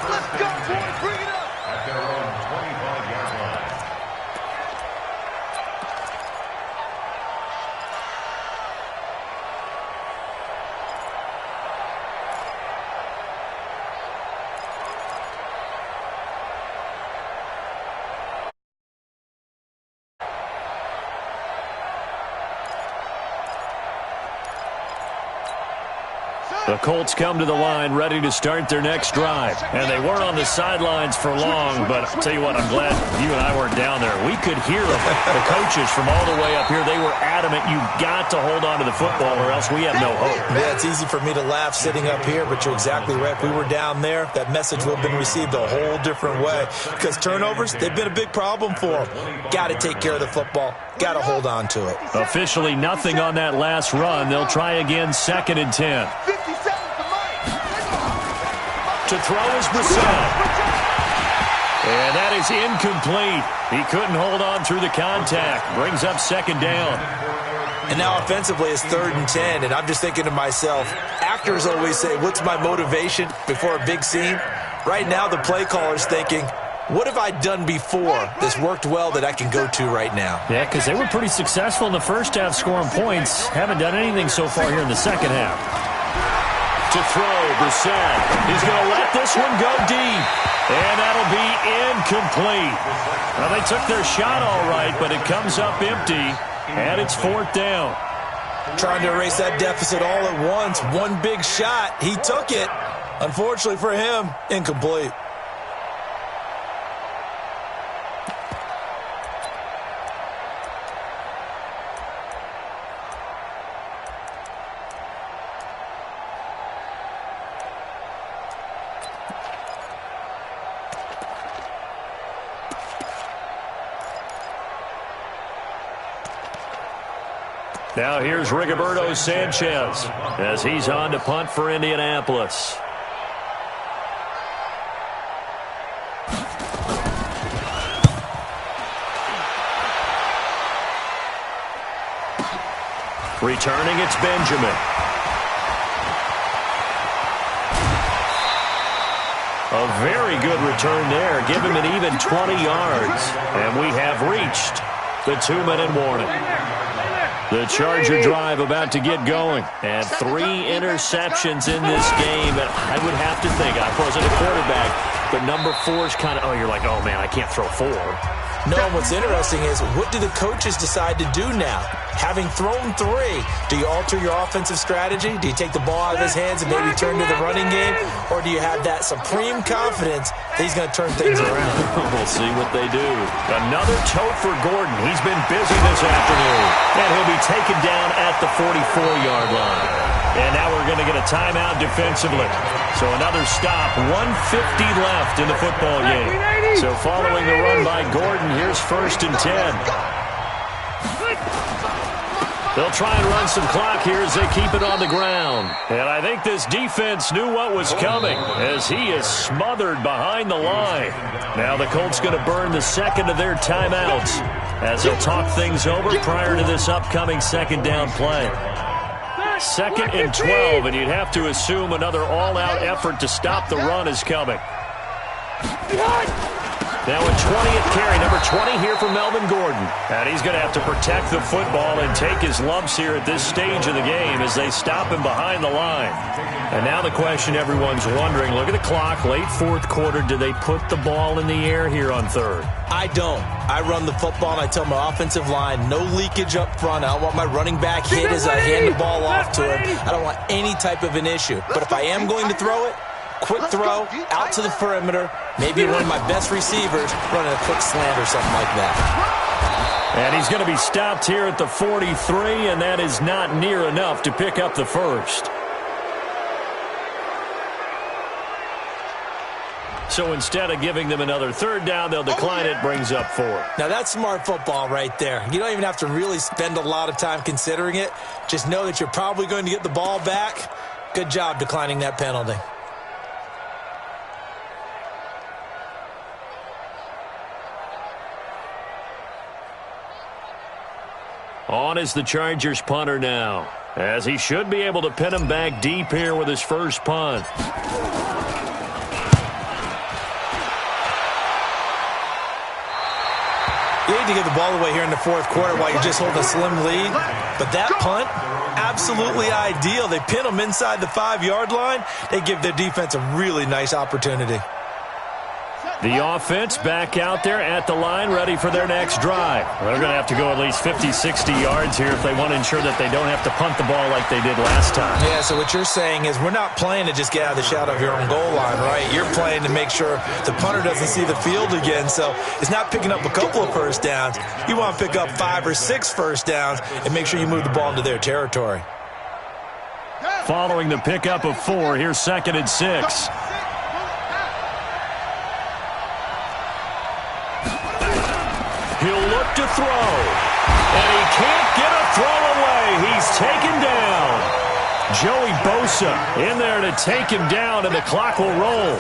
Let's go, boys. Bring it up. At their own 25-yard line. The Colts come to the line ready to start their next drive. And they weren't on the sidelines for long, but I'll tell you what, I'm glad you and I weren't down there. We could hear them. The coaches from all the way up here, they were adamant, you've got to hold on to the football or else we have no hope. Yeah, it's easy for me to laugh sitting up here, but you're exactly right. If we were down there, that message would have been received a whole different way. Because turnovers, they've been a big problem for them. Got to take care of the football. Got to hold on to it. Officially nothing on that last run. They'll try again, 2nd and 10. 57 for Mike. To throw is Brissett. And that is incomplete. He couldn't hold on through the contact. Brings up 2nd down. And now offensively it's 3rd and 10, and I'm just thinking to myself, actors always say, what's my motivation before a big scene? Right now the play caller's thinking, what have I done before that's worked well that I can go to right now? Yeah, because they were pretty successful in the first half scoring points. Haven't done anything so far here in the second half. To throw, Brissett. He's going to let this one go deep. And that'll be incomplete. Well, they took their shot all right, but it comes up empty. And it's 4th down. Trying to erase that deficit all at once. One big shot. He took it. Unfortunately for him, incomplete. Now here's Rigoberto Sanchez as he's on to punt for Indianapolis. Returning, it's Benjamin. A very good return there. Give him an even 20 yards. And we have reached the 2-minute warning. The Charger drive about to get going. And 3 interceptions in this game. And I would have to think, I wasn't a quarterback, but number 4 is kind of, you're like, oh, man, I can't throw 4. No, what's interesting is, what do the coaches decide to do now? Having thrown 3, do you alter your offensive strategy? Do you take the ball out of his hands and maybe turn to the running game? Or do you have that supreme confidence that he's going to turn things around? We'll see what they do. Another tote for Gordon. He's been busy this afternoon. And he'll be taken down at the 44-yard line. And now we're going to get a timeout defensively. So another stop, 1:50 left in the football game. So following the run by Gordon, here's 1st and 10. They'll try and run some clock here as they keep it on the ground. And I think this defense knew what was coming as he is smothered behind the line. Now the Colts going to burn the second of their timeouts as they'll talk things over prior to this upcoming second down play. 2nd and 12, and you'd have to assume another all-out effort to stop the run is coming. Now a 20th carry, number 20 here for Melvin Gordon. And he's going to have to protect the football and take his lumps here at this stage of the game as they stop him behind the line. And now the question everyone's wondering, look at the clock, late 4th quarter, do they put the ball in the air here on 3rd? I don't. I run the football and I tell my offensive line, no leakage up front. I don't want my running back hit as I hand the ball off to him. I don't want any type of an issue. But if I am going to throw it, quick throw, out to the perimeter, maybe one of my best receivers running a quick slant or something like that. And he's going to be stopped here at the 43, and that is not near enough to pick up the 1st. So instead of giving them another 3rd down, they'll decline it, brings up 4. Now that's smart football right there. You don't even have to really spend a lot of time considering it. Just know that you're probably going to get the ball back. Good job declining that penalty. On is the Chargers punter now, as he should be able to pin him back deep here with his first punt. You need to get the ball away here in the 4th quarter while you're just holding a slim lead. But that punt, absolutely ideal. They pin them inside the 5-yard line. They give their defense a really nice opportunity. The offense back out there at the line, ready for their next drive. They're going to have to go at least 50, 60 yards here if they want to ensure that they don't have to punt the ball like they did last time. Yeah, so what you're saying is we're not playing to just get out of the shadow of your own goal line, right? You're playing to make sure the punter doesn't see the field again. So it's not picking up a couple of first downs. You want to pick up 5 or 6 first downs and make sure you move the ball into their territory. Following the pickup of 4, here's 2nd and 6. He'll look to throw, and he can't get a throw away. He's taken down. Joey Bosa in there to take him down, and the clock will roll.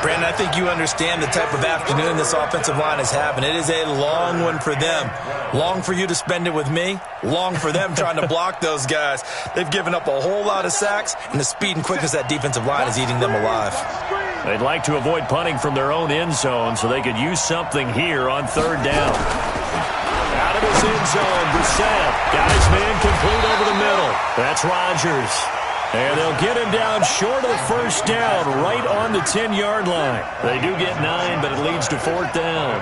Brandon, I think you understand the type of afternoon this offensive line is having. It is a long one for them. Long for you to spend it with me. Long for them trying to block those guys. They've given up a whole lot of sacks, and the speed and quickness of that defensive line is eating them alive. They'd like to avoid punting from their own end zone so they could use something here on 3rd down. Out of his end zone, Brissett. Got his man complete over the middle. That's Rodgers. And they'll get him down short of the first down, right on the 10-yard line. They do get 9, but it leads to 4th down.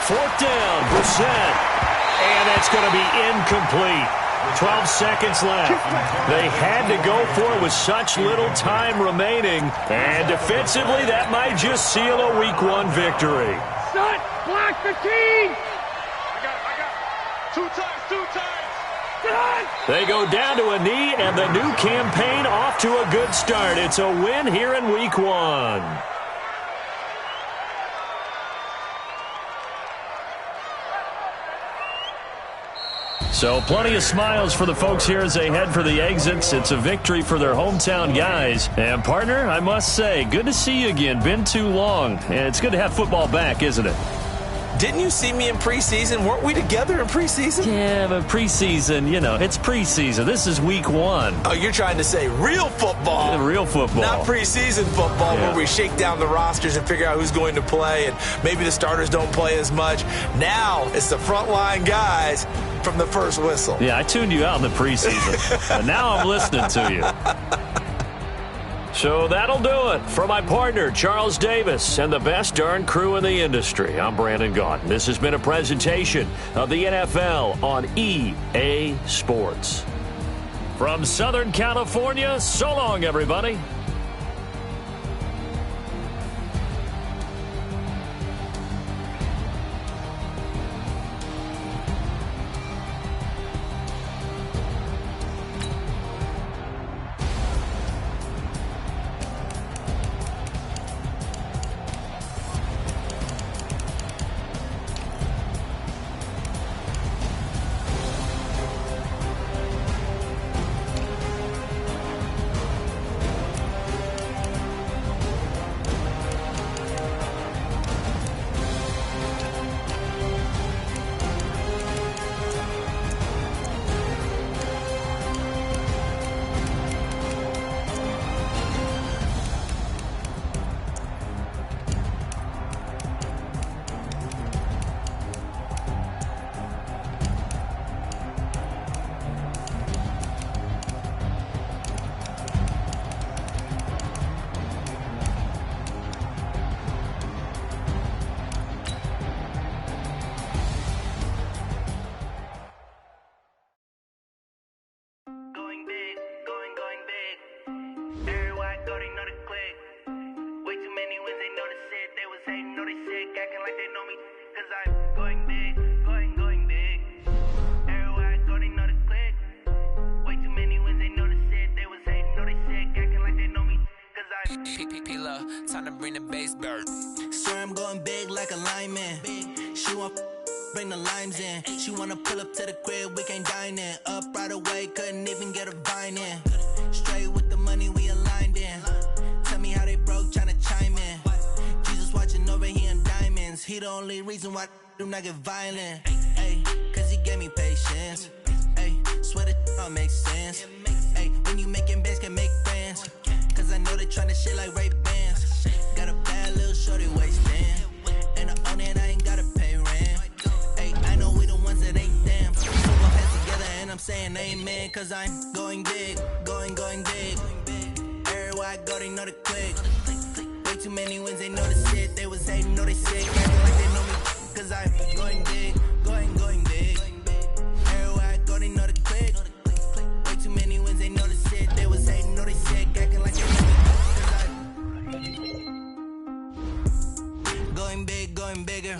4th down, Brissett. And that's going to be incomplete. 12 seconds left. They had to go for it with such little time remaining. And defensively, that might just seal a Week 1 victory. Set, block 15. I got it. 2 times. They go down to a knee, and the new campaign off to a good start. It's a win here in Week 1. So plenty of smiles for the folks here as they head for the exits. It's a victory for their hometown guys. And, partner, I must say, good to see you again. Been too long. And it's good to have football back, isn't it? Didn't you see me in preseason? Weren't we together in preseason? Yeah, but preseason, it's preseason. This is week 1. Oh, you're trying to say real football. Real football. Not preseason football where we shake down the rosters and figure out who's going to play, and maybe the starters don't play as much. Now it's the frontline guys from the first whistle. Yeah, I tuned you out in the preseason. And now I'm listening to you. So that'll do it for my partner, Charles Davis, and the best darn crew in the industry. I'm Brandon Gaudin. This has been a presentation of the NFL on EA Sports. From Southern California, so long, everybody. Time to bring the bass bird. Swear I'm going big like a lineman. She want bring the limes in. She wanna pull up to the crib, we can't dine in. Up right away, couldn't even get a vine in. Straight with the money we aligned in. Tell me how they broke, tryna chime in. Jesus watching over here in diamonds. He the only reason why I do not get violent. Ay, cause he gave me patience. Ay, swear that all makes sense. Ay, when you making bands, can make friends. Cause I know they tryna shit like Ray Bans. Got a bad little shorty wasting. And I own it, I ain't gotta pay rent. Ay, I know we the ones that ain't them. Put my hands together and I'm saying amen. Cause I'm going big, going big. Everywhere I go, they know the click. Way too many wins, they know the shit. They was hating, know they sick. Acting like they know me. Cause I'm going big, going big. Everywhere I go, they know the click. Way too many wins, they know the shit. They was hating, know they sick. Acting like they know me. Going bigger.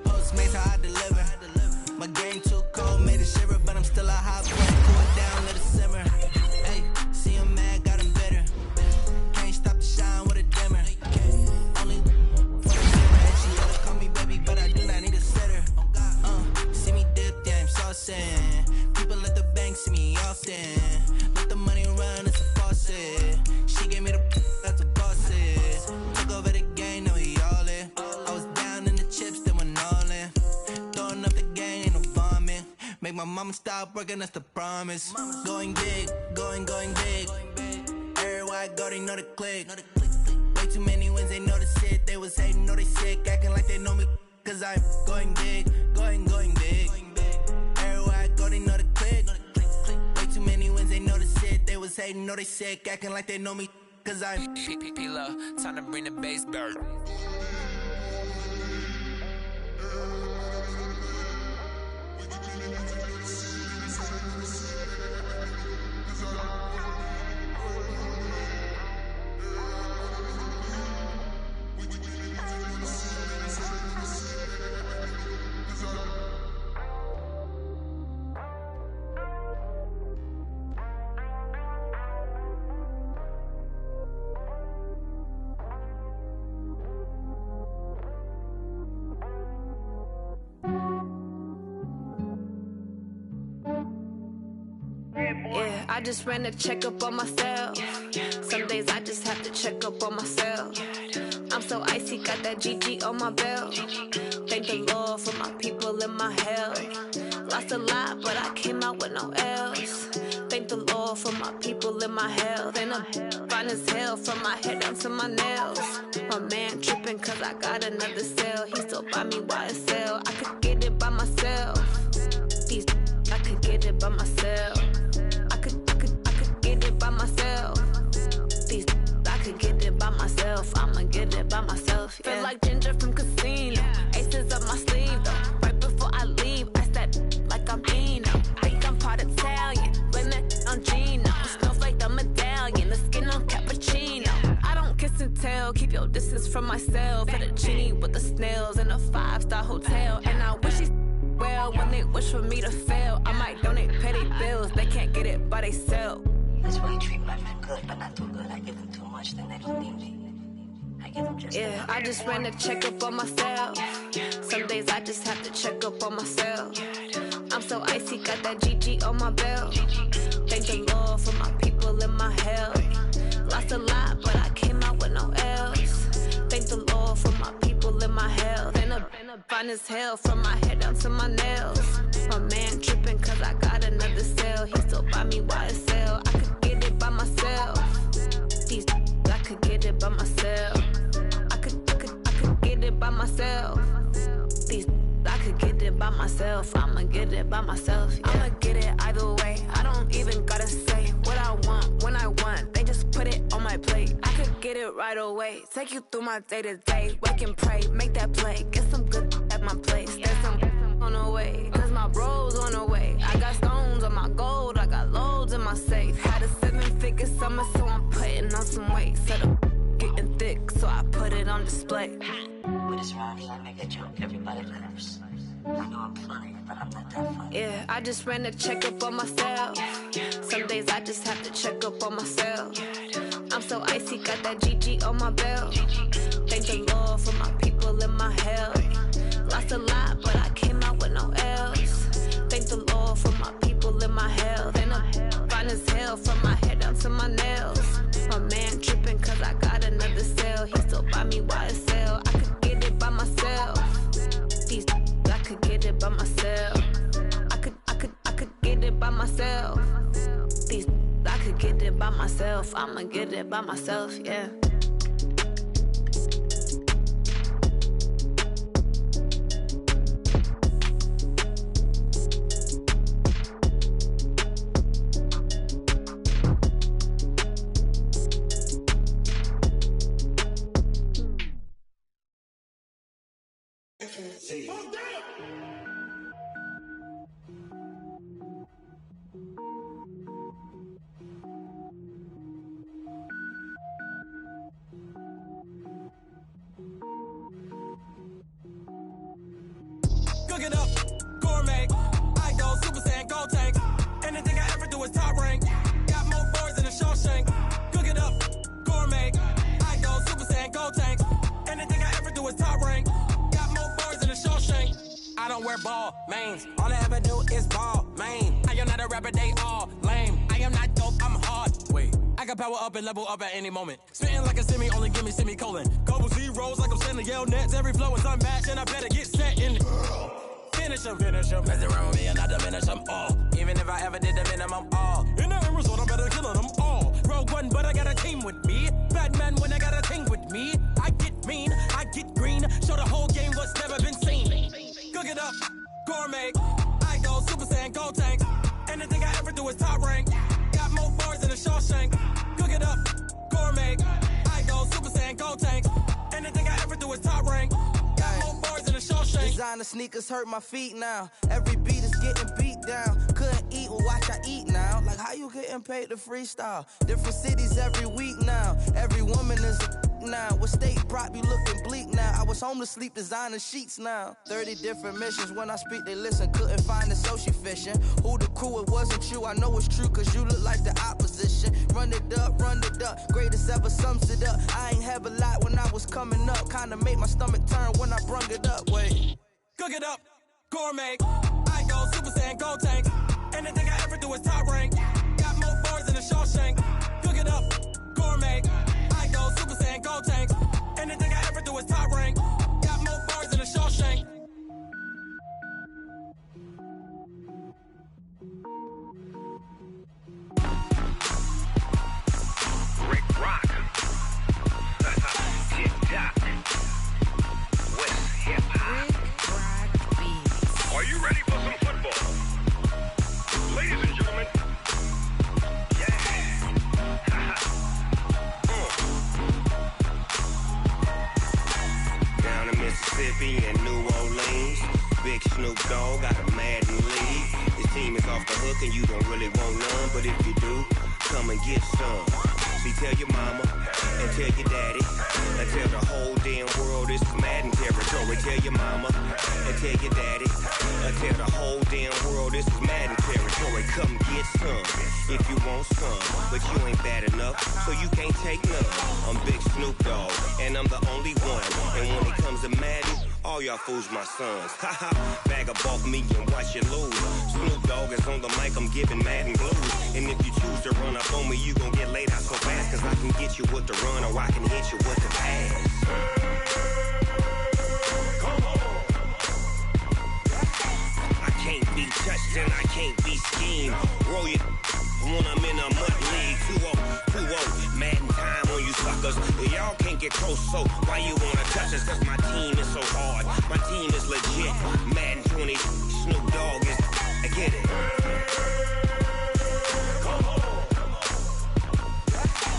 Postmates how I deliver. My game too cold, made it shiver, but I'm still a hot boy. Cool it down, let it simmer. Hey, see him mad, got him bitter. Can't stop the shine with a dimmer. Only for the mirror, and she love to call me baby, but I do not need a sitter. See me dip, yeah, I'm saucing. People at the bank see me often. Let the money run, it's a faucet. She gave me the that's a boss it. Took over the game, now we all in. I was down in the chips, then went all in. Throwing up the game, ain't no vomit. Make my mama stop working, that's the promise. Going big, going big. Everywhere I go, they know the click. Way too many wins, they know the shit. They was hating, know they sick, acting like they know me. Cause I'm going big, going big. Everywhere I go, they know the click. Way too many wins, they know the shit. They was hating, know they sick, acting like they know me. Cause I'm P-P-P-Love, time to bring the bass bird. I just ran a checkup on myself. Some days I just have to check up on myself. I'm so icy, got that GG on my belt. Thank the Lord for my people and my health. Lost a lot, but I came out with no L's. Thank the Lord for my people and my health. And I'm fine as hell from my head down to my nails. My man tripping cause I got another cell. He still buy me YSL. I could get it by myself. These I could get it by myself. I could get it by myself. These I could get it by myself. I'ma get it by myself. Yeah. Feel like Ginger from Casino. Aces up my sleeve though. Right before I leave, I step like I'm Dino. Think I'm part Italian. Blame that on Gino. Smells like the medallion. The skin on cappuccino. I don't kiss and tell. Keep your distance from myself. At a genie with the snails in a 5-star hotel. And I wish he well when they wish for me to fail. I might donate petty bills. They can't get it by themselves. That's why you treat my men good, but not too good. I give them too much, then they don't need me. I give them just yeah, I just ran a checkup on myself. Some days I just have to check up on myself. I'm so icy, got that GG on my belt. Thank the Lord for my people and my health. Lost a lot, but I came out with no L's. Thank the Lord for my people and my health. And I'm fine as hell from my head down to my nails. My man tripping cause I got another cell. He still buy me YSL. I could get it by myself. These I could get it by myself. I could get it by myself. These I could get it by myself. I'ma get it by myself. Yeah. I'ma get it either way. I don't even gotta say what I want when I want. They just put it on my plate. I could get it right away. Take you through my day to day. Wake and pray, make that play. Get some good at my place. There's some on the way. Cause my bro's on the way. I got stones on my gold. I got loads in my safe. Had a 7-figure summer, so I'm putting on some weight. Set up getting thick, so I put it on display. With this round, I make a joke, everybody laughs. I know I'm funny, but I'm not that funny. Yeah, I just ran a checkup on myself. Some days I just have to check up on myself. I'm so icy, got that GG on my belt. Thank the Lord for my people and my health. Lost a lot, but I came out with no L's. Thank the Lord for my people and my health. And I'm fine as hell from my head down to my nails. My man tripping cause I got another cell. He still buy me YSL. I could get it by myself. These I could get it by myself. I could get it by myself. These I could get it by myself. I'ma get it by myself, yeah. Cook it up, gourmet. I go Super Saiyan, go tank. Anything I ever do is top rank. Got more boys than a Shawshank. Cook it up, gourmet. I go Super Saiyan, go tank. Anything I ever do is top rank. Got more boys than a Shawshank. I don't wear ball mains. All I ever do is ball main. I am not a rapper, they all lame. I am not dope, I'm hard. Wait, I can power up and level up at any moment. Spitting like a semi, only give me semicolon. Couple zeros like I'm sending yell nets. Every flow is unmatched and I better get set in. Finish them. Mess around with me and I diminish them all. Even if I ever did the minimum all. In the end result, I'm better killing them all. Rogue One, but I got a team with me. Batman when I got a team with me. I get mean, I get green. Show the whole game what's never been seen. Cook it up, gourmet. I go Super Saiyan, go tank. Anything I ever do is top rank. Got more boys than a Shawshank. Cook it up, gourmet. I go Super Saiyan, go tank. Anything I ever do is top rank. Got more boys than a Shawshank. Designer sneakers hurt my feet now. Every beat is getting beat down. Couldn't eat, well watch I eat now. Like how you getting paid to freestyle? Different cities every week now. Every woman is a now. What state brought you looking bleak now? I was home to sleep designing sheets now. 30 different missions. When I speak they listen. Couldn't find the social fishing. Who the crew? It wasn't you. I know it's true cause you look like the opposition. Run it up. Greatest ever sums it up. I ain't have a lot when I was coming up. Kinda made my stomach turn when I brung it up. Wait. Cook it up, gourmet. I go Super Saiyan, go tank. Anything I ever do is top rank. Got more a Shawshank. Cook it up, gourmet. I go Super Saiyan, go tank. Anything I ever do is top rank. Got more bars than a Shawshank. Rick Rock. Tip-top. West hip-hop. Are you ready for some football? Ladies and gentlemen. Yeah. Down in Mississippi and New Orleans, Big Snoop Dogg got a Madden league. His team is off the hook and you don't really want none, but if you do, come and get some. See, tell your mama and tell your daddy and tell the whole damn world this is Madden territory. Tell your mama and tell your daddy and tell the whole damn world this is Madden territory. Come get some if you want some, but you ain't bad enough, so you can't take none. I'm Big Snoop Dogg and I'm the only one. And when it comes to Madden, all y'all fools my sons. Haha, bag up off me and watch you lose. Snoop Dogg is on the mic, I'm giving Madden blues. And if you choose to run up on me, you gon' get laid out so fast, cause I can get you with the run or I can hit you with the pass. Come on. I can't be touched and I can't be schemed. Roll it when I'm in a mud league. 2-0, Madden time on you suckers. Y'all can't get close, so why you wanna touch us? Cause my team is so hard, my team is legit. Madden 20, Snoop Dogg is, I get it. Come on.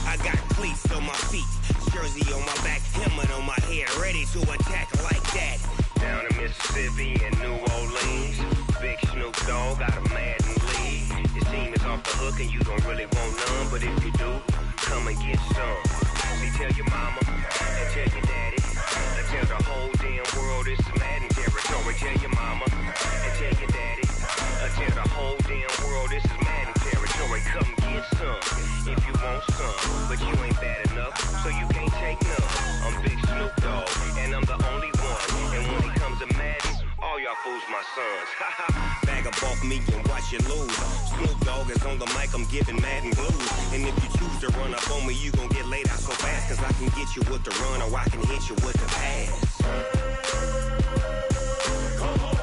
I got cleats on my feet, jersey on my back, helmet on my head, ready to attack like that. Down in Mississippi and New Orleans, Big Snoop Dogg got a Madden league. His team is off the hook and you don't really want none, but if you do, come and get some. See, tell your mama and tell your daddy and tell the whole damn world this is Madden territory. Tell your mama and tell your daddy and tell the whole damn world this is Madden territory. Come get some if you want some, but you ain't bad enough, so you can't take none. I'm Big Snoop Dogg and I'm the only one. And when it comes to Madden, all y'all fools my sons. Bag up off me and watch you lose. Snoop Dogg is on the mic, I'm giving Madden blues. And if you choose to run up on me, you gon' get laid out so fast, cause I can get you with the run or I can hit you with the pass. Come on.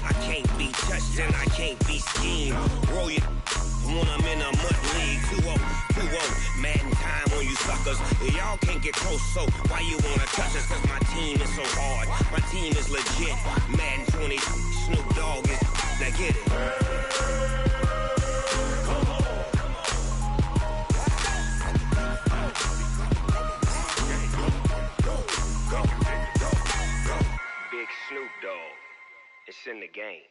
I can't be touched and I can't be schemed. Roll it when I'm in a mud league. 2-0, Madden time on you suckers. Y'all can't get close, so why you wanna touch us? Cause my team is so hard, my team is legit. Madden 20, Snoop Dogg is, now get it. Come on. Go. Big Snoop Dogg, it's in the game.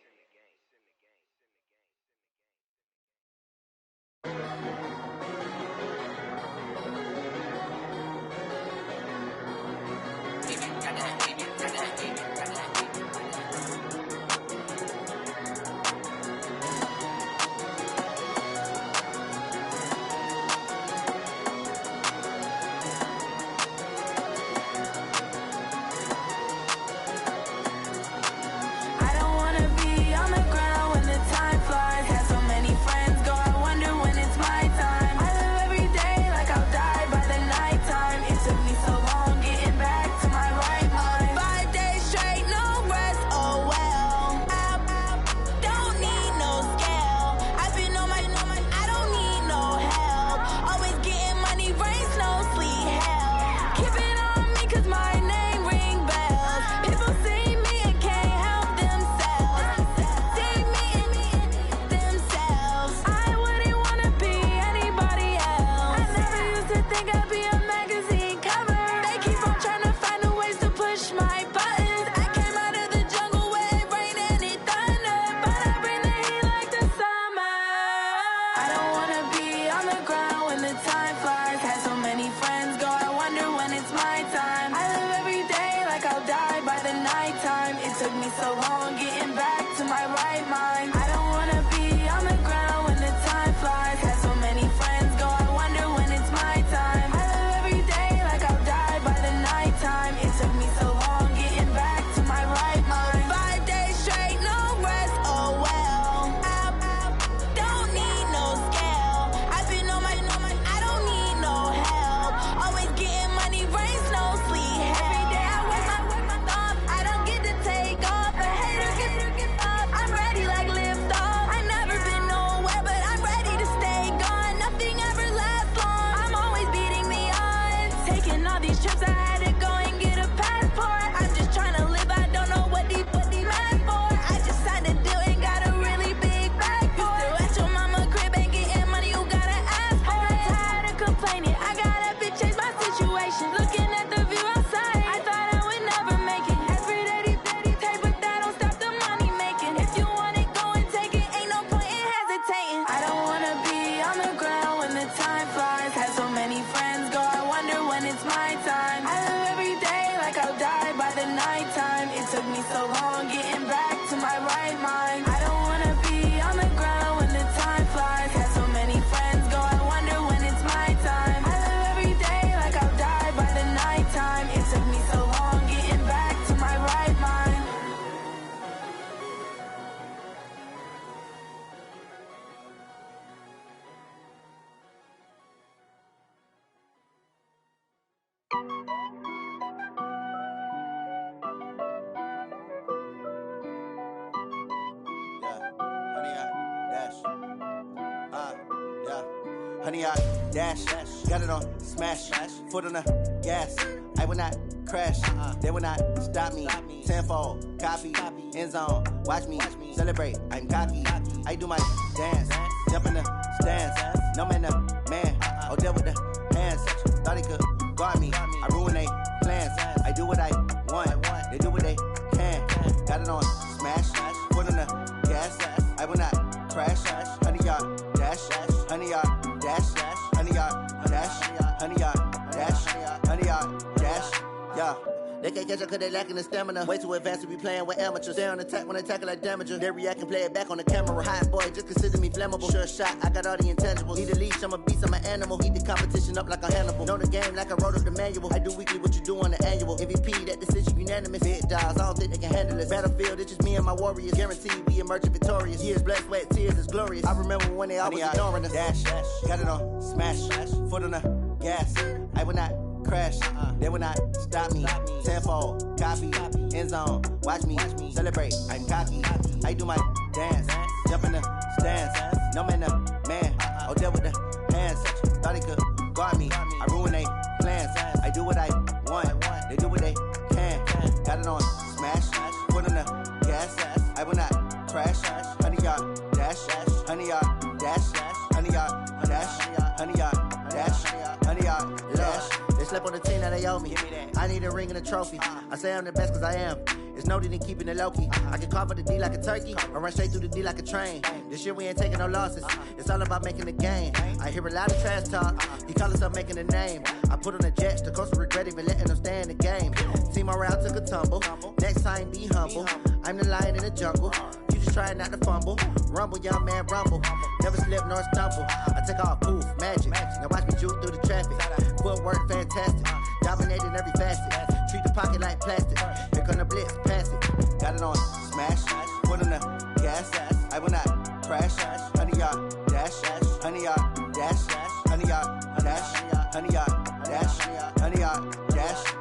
On the ground when the time flies. Had so many friends go, I wonder when it's my vacation. Looking at the view outside, I thought I would never make it. Every day, take, but that don't stop the money making. If you want it, go and take it. Ain't no point in hesitating. I don't wanna be on the ground when the time flies. Had so many friends go, I wonder when it's my time. I live every day like I'll die by the nighttime. It took me so long getting back to my right mind. I don't wanna be on the ground when the time flies. Had so many friends go, I wonder when it's my time. I live every day like I'll die by the nighttime. It took me so long getting back to my right mind. Honey, I dash, got it on smash, foot on the gas. I will not crash, they will not stop me. Tenfold, copy, end zone, watch me celebrate. I'm cocky, I do my dance, jump in the stands. No man, man, oh deal with the hands. Thought he could guard me, I ruin they plans. I do what I want, they do what they can. Got it on smash, foot on the gas. I will not crash, honey, y'all dash, honey, y'all dash, honey, y'all dash, honey, y'all dash, honey, y'all dash, yeah. They can't catch up cause they lacking the stamina. Way too advanced to be playing with amateurs. Stay on attack when they tackle like damager. They react and play it back on the camera. Hot boy, just consider me flammable. Sure shot, I got all the intangibles. Need a leash, I'm a beast, I'm an animal. Heat the competition up like a Hannibal. Know the game like I wrote up the manual. I do weekly what you do on the annual. MVP, that decision unanimous. Big dials, I don't think they can handle this. Battlefield, it's just me and my warriors. Guaranteed we emerging victorious. Years, blood, sweat, tears, it's glorious. I remember when they always ignoring us. Dash, got it on smash, foot on the gas. I will not crash, they will not stop me. Tenfold, copy, end zone, watch me celebrate. I'm cocky, I do my dance, jump in the stands. No man, man, oh deal with the hands. Thought he could guard me, I ruin they plans. I do what I want, they do what they can. Got it on smash, foot on the gas. I will not crash, honey, y'all dash, honey, y'all dash, honey, y'all dash, honey, y'all dash, honey, y'all dash. They slept on the team that they owe me. I need a ring and a trophy. I say I'm the best cause I am. It's no need in keeping it low-key. I can carve up the D like a turkey or run straight through the D like a train. This year we ain't taking no losses. It's all about making the game. I hear a lot of trash talk. He call himself making a name. I put on the Jets. The coach will regret even letting them stay in the game. Team morale took a tumble. Next time be humble. I'm the lion in the jungle. You just try not to fumble. Rumble, young man, rumble. Never slip nor stumble. I take off, poof, magic. Now watch me juke through the traffic. Footwork fantastic. Dominating every facet. Treat the pocket like plastic. Here come the blitz, pass it. Got it on smash. Foot on the gas. I will not crash. Honey, y'all dash. Honey, y'all dash. Honey, y'all dash. Honey, y'all dash. Honey, y'all dash.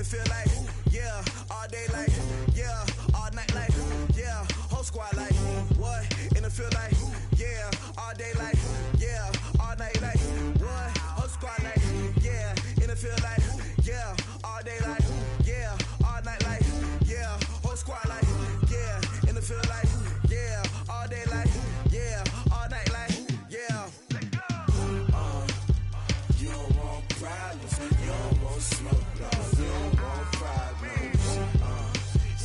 Feel like, yeah, all day like, yeah, all night like, yeah, whole squad like, what, in the field like, yeah, all day like, yeah, all night like, what, whole squad like, yeah, in the field like, yeah, all day like, yeah, all night like, yeah, whole squad like, yeah, in the field like, yeah, all day like, yeah, all night like, yeah. You don't want problems, you don't want smoke, dog. You don't want problems,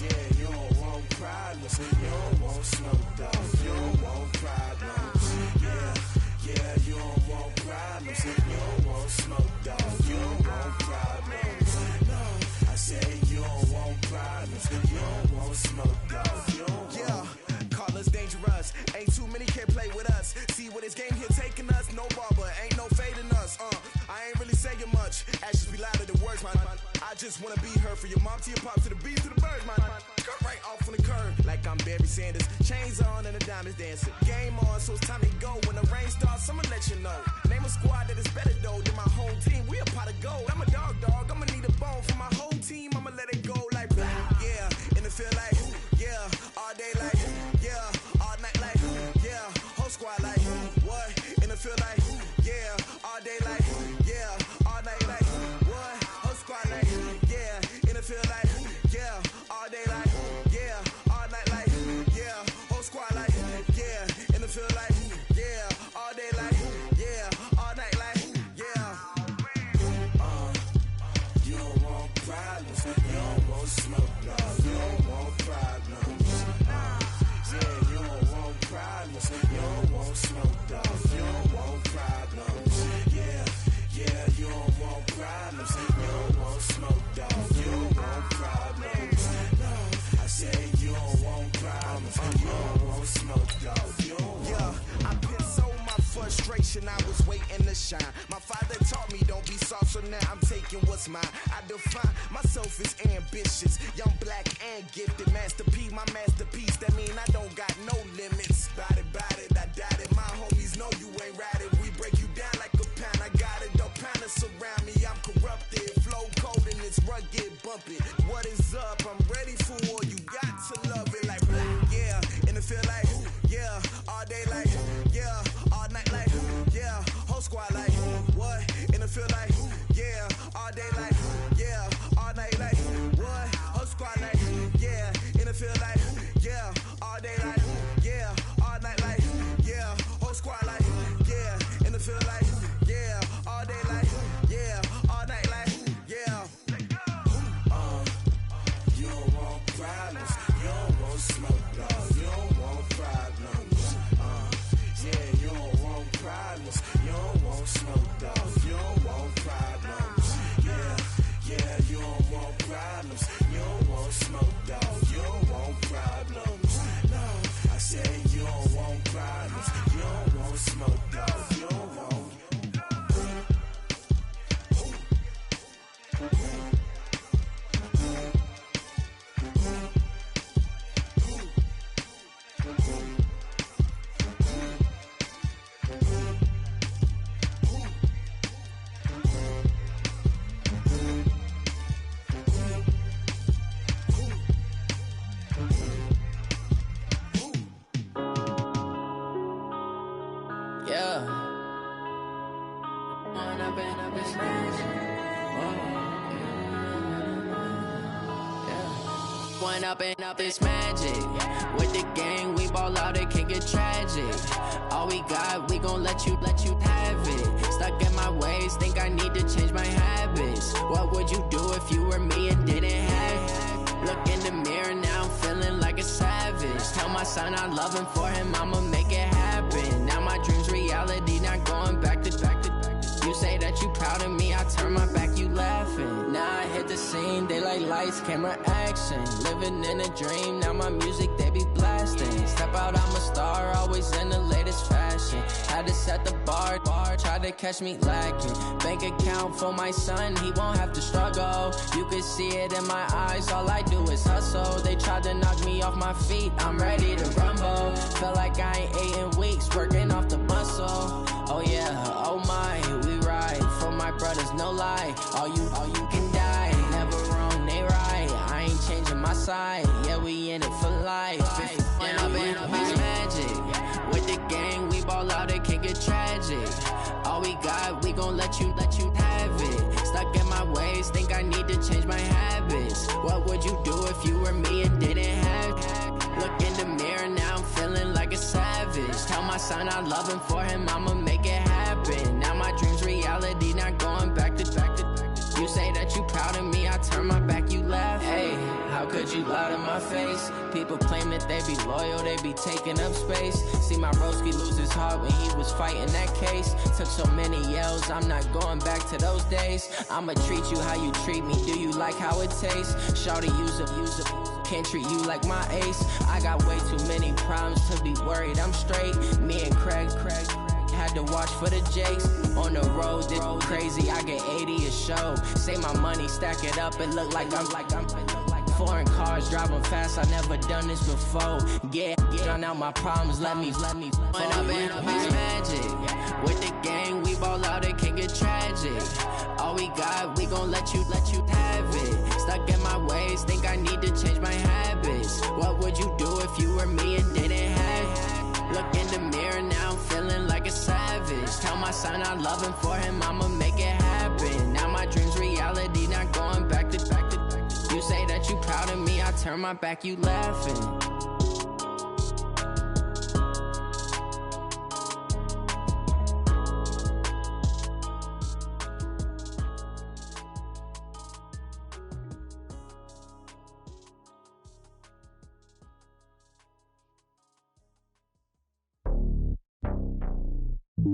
yeah, you don't want problems, you don't want smoke, dog. You don't want problems, yeah, you don't want problems, you don't want smoke, dog. You don't want problems, no, I say you don't want problems, you don't want smoke, dog. You don't want. Yeah, call us dangerous, ain't too many can play with us. See where this game here taking us, no barber, ain't no fading us. I ain't really saying much, actions be louder than words, man. I just wanna be heard from your mom to your pop to the beat to the birds, man. Cut right off on the curve, like I'm Barry Sanders. Chains on and the diamonds dancing. Game on, so it's time to go. When the rain starts, I'ma let you know. Name a squad that is better though than my home team. We a pot of gold. I'm a dog, I'ma need a bone for my whole team. I'ma let it go like, yeah, in the field like, yeah, all day like, yeah, all night like, yeah, whole squad like, what, in the field like, yeah, all day like, yeah, all night like, what, whole squad like, yeah, in the field like. smoke, dog. You don't want problems. Yeah, you don't want problems. You don't want smoke, dog. You don't want problems. Yeah, you don't want problems. You don't want smoke, dog. You don't want problems. No, I said you don't want problems. You don't want smoke, dog. You don't want. Yeah, I pissed so my frustration, I was waiting to shine. My father taught me don't be soft, so now I'm taking what's mine. I define myself as ambitious, young, black, and gifted. Master P, my masterpiece, that mean I don't got no limits. Bout it, I doubt it. My homies know you ain't ratted. We break you down like a pound. I got it, don't pound us around me. I'm corrupted, flow cold and it's rugged, bumpy. What is up? I'm ready for war. You got to love it like yeah, and it feel like yeah, all day like yeah, all night like yeah, whole squad like what? And it feel like yeah, all day like yeah, all night like what? Whole squad like yeah, and it feel like yeah, all day like yeah, all night like yeah, whole squad like yeah, and it feel like yeah, all day like yeah, all night like yeah. You don't want problems. You don't want smoke, dog. You don't want problems. Yeah, you don't want problems. You don't want smoke, dog. You don't want problems. Yeah, you don't want problems. You don't want smoke, dog. You don't want problems. No, I said you don't want problems. You don't want smoke, dog. You don't want. Up this magic. With the gang, we ball out, it can get tragic. All we got, we gon' let you have it. Stuck in my ways, think I need to change my habits. What would you do if you were me and didn't have it? Look in the mirror, now I'm feeling like a savage. Tell my son I love him, for him I'ma make it happen. Now my dream's reality, not going back to. You say that you proud of me, I turn my back, you laughing. Now I hit the scene, they like lights, camera, action. Living in a dream, now my music, they be blasting. Step out, I'm a star, always in the latest fashion. Had to set the bar, try to catch me lacking. Bank account for my son, he won't have to struggle. You can see it in my eyes, all I do is hustle. They tried to knock me off my feet, I'm ready to rumble. Feel like I ain't ate in weeks, working off the muscle. Oh yeah, oh my, we ride for my brothers, no lie. All you can die, never wrong, they right. I ain't changing my side, yeah, we in it for life. When up it's magic. With the gang, we ball out, it can get tragic. All we got, we gon' let you have it. Stuck in my ways, think I need to change my habits. What would you do if you were me and didn't have it? Look in the mirror, now I'm feeling like a savage. Tell my son I love him, for him I'ma make it happen. Now my dream's reality, not going back to. You say that you proud of me, I turn my back, you laugh. Hey, how could you lie to my face? People claim that they be loyal, they be taking up space. See my broski lose his heart when he was fighting that case. Took so many yells, I'm not going back to those days. I'ma treat you how you treat me, do you like how it tastes? Shawty, use it. Can't treat you like my ace. I got way too many problems to be worried, I'm straight. Me and Craig had to watch for the Jakes. On the road, this crazy, I get 80 a show. Say my money, stack it up, it look like I'm foreign cars, driving fast, I never done this before. Get on out my problems, let me When up it's magic. With the gang, we ball out, it can get tragic. All we got, we gon' let you have it. Stuck in my ways, think I need to change my habits. What would you do if you were me and didn't have it? Look in the mirror, now I'm feeling like a savage. Tell my son I love him, for him I'ma make it happen. Now my dream's reality, not going back to. You say that you proud of me, I turn my back, you laughing. It's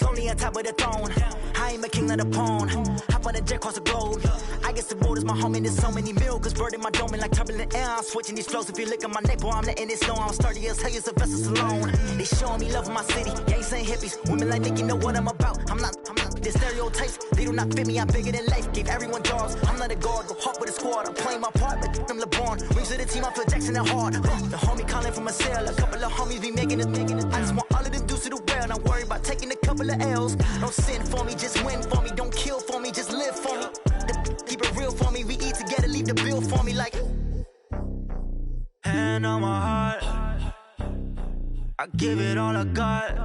lonely on top of the throne. I ain't a king of the pawn. Hop on a jet across the globe. I guess the road is my home and there's so many milkers birding my dome like turbulent air. I'm switching these flows. If you look at my neck, boy, I'm letting it slow. I'm sturdy as hell, Sylvester Stallone. They showing me love in my city. Gangs ain't hippies. Women like Nick, you know what I'm about. I'm not. The stereotypes, they do not fit me. I'm bigger than life. Gave everyone jobs. I'm not a guard. Go hard with a squad. I'm playing my part like them LeBron. Rings to the team. I feel Jackson and hard. The homie calling from a cell. A couple of homies be making it. I just want all of them dudes to the well. Not worry about taking a couple of L's. Don't sin for me, just win for me. Don't kill for me, just live for me. Keep it real for me. We eat together, leave the bill for me like. Hand on my heart, I give it all I got.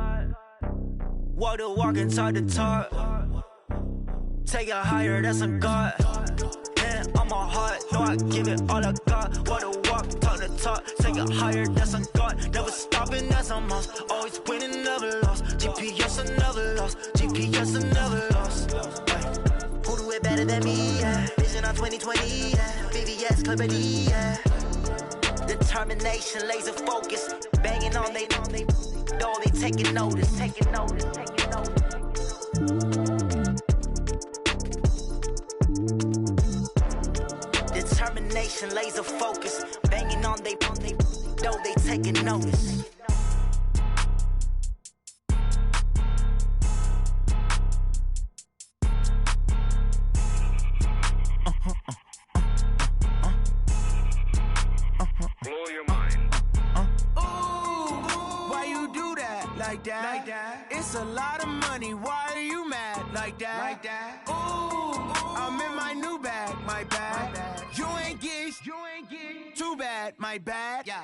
Walk the walk and talk the talk. Take it higher, that's a God. Hand on my heart, no, I give it all I got. Walk the walk, talk the talk. Take it higher, that's a God. Never stopping, that's a must. Always winning, never lost. GPS, I never lost. GPS, I never lost. Who do it better than me? Yeah. Vision on 2020, yeah. VVS, Clipper D, yeah. Determination, laser focus. Banging on they door, they taking notice. Determination, laser focus. Banging on they door, they taking notice. Blow your mind. Why you do that like that? It's a lot of money. Why are you mad like that? Ooh, I'm in my new bag, my bad. You ain't get too bad, my bad. Yeah.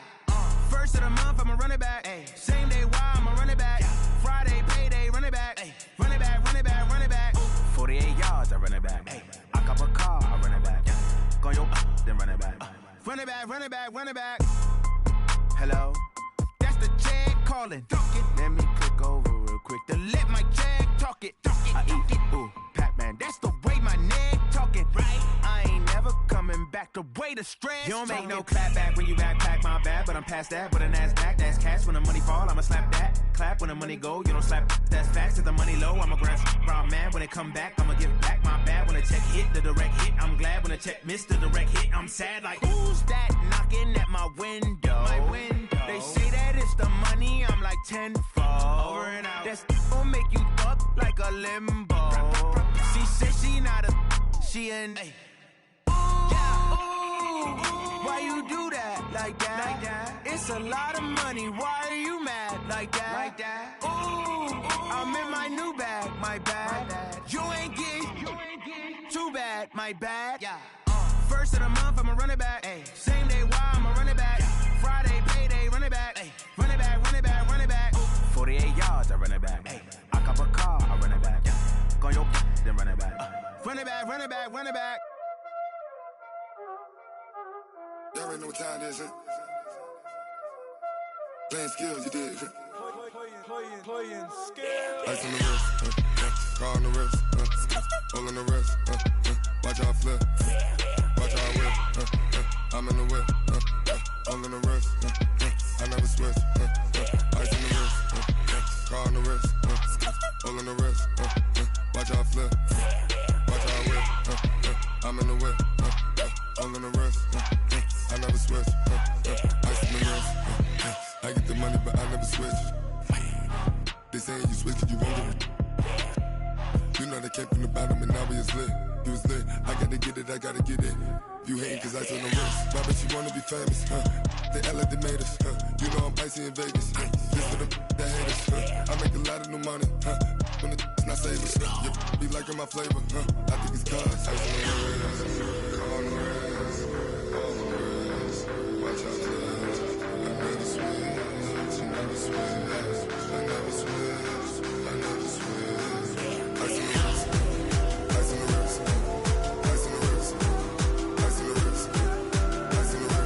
First of the month, I'ma run it back. Ay. Same day, why I'ma run it back. Friday, payday, run it back. Ay. Run it back. 48 yards, I run it back. Ay. I cop a car, I run it back. Go your then run it back. Run it back. Hello? That's the Jag calling. Let me click over real quick to let my Jag talk it. I eat it, ooh, Pac-Man. That's the way my neck talking. Right? I ain't never coming back the way the stress. You don't make no clap back when you backpack, my bad. But I'm past that with a NASDAQ. That's cash when the money fall, I'ma slap that. Clap when the money go, you don't slap. That's facts. If the money low, I'ma grab brown man. When it come back, I'ma give back my bad. When the check hit, the direct hit. I'm glad when the check missed the direct hit. I'm sad like, who's that knocking at my window? They say that it's the money, I'm like tenfold. Over and out. That's gon' make you up like a limbo. She said she not a, she an. Why you do that like that? It's a lot of money. Why are you mad like that? Ooh, I'm in my new bag, my bad. You ain't get too bad, my bad. Yeah. First of the month, I'ma run it back. Ay. Same day, why I'ma run it back. Friday, payday, run it back. Ay. Run it back. 48 yards, I run it back. Ay. I cop a car, I run it back. Go your then run it back. Run it back. Y'all already know what time it is, huh? Playing skills, you did. Playing skills. Ice on the wrist, car on the wrist, hole in the wrist, watch how I flip, watch how I whip, I'm in the whip, hole in the wrist, I never switch, ice on the wrist, car on the wrist, hole in the wrist, watch how I flip, watch how I whip, I'm in the whip, hole in the wrist, I never switch, ice on the wrist, I get the money but I never switch. They saying you switch, you won't get it. You know they came from the bottom and now we is lit. You was lit, I gotta get it, I gotta get it. You hating cause I on the wrist. Why bet you wanna be famous, They act like they made us, You know I'm icy in Vegas, Just for them that hate us, I make a lot of new money, When it's not savings, You be liking my flavor, I think it's cause I on the wrist, on the wrist, on the wrist. Watch out, I never switch, I never switch. I never switch. Ice in the wrist, ice in the wrist, ice in the wrist, ice in the wrist, ice in the wrist,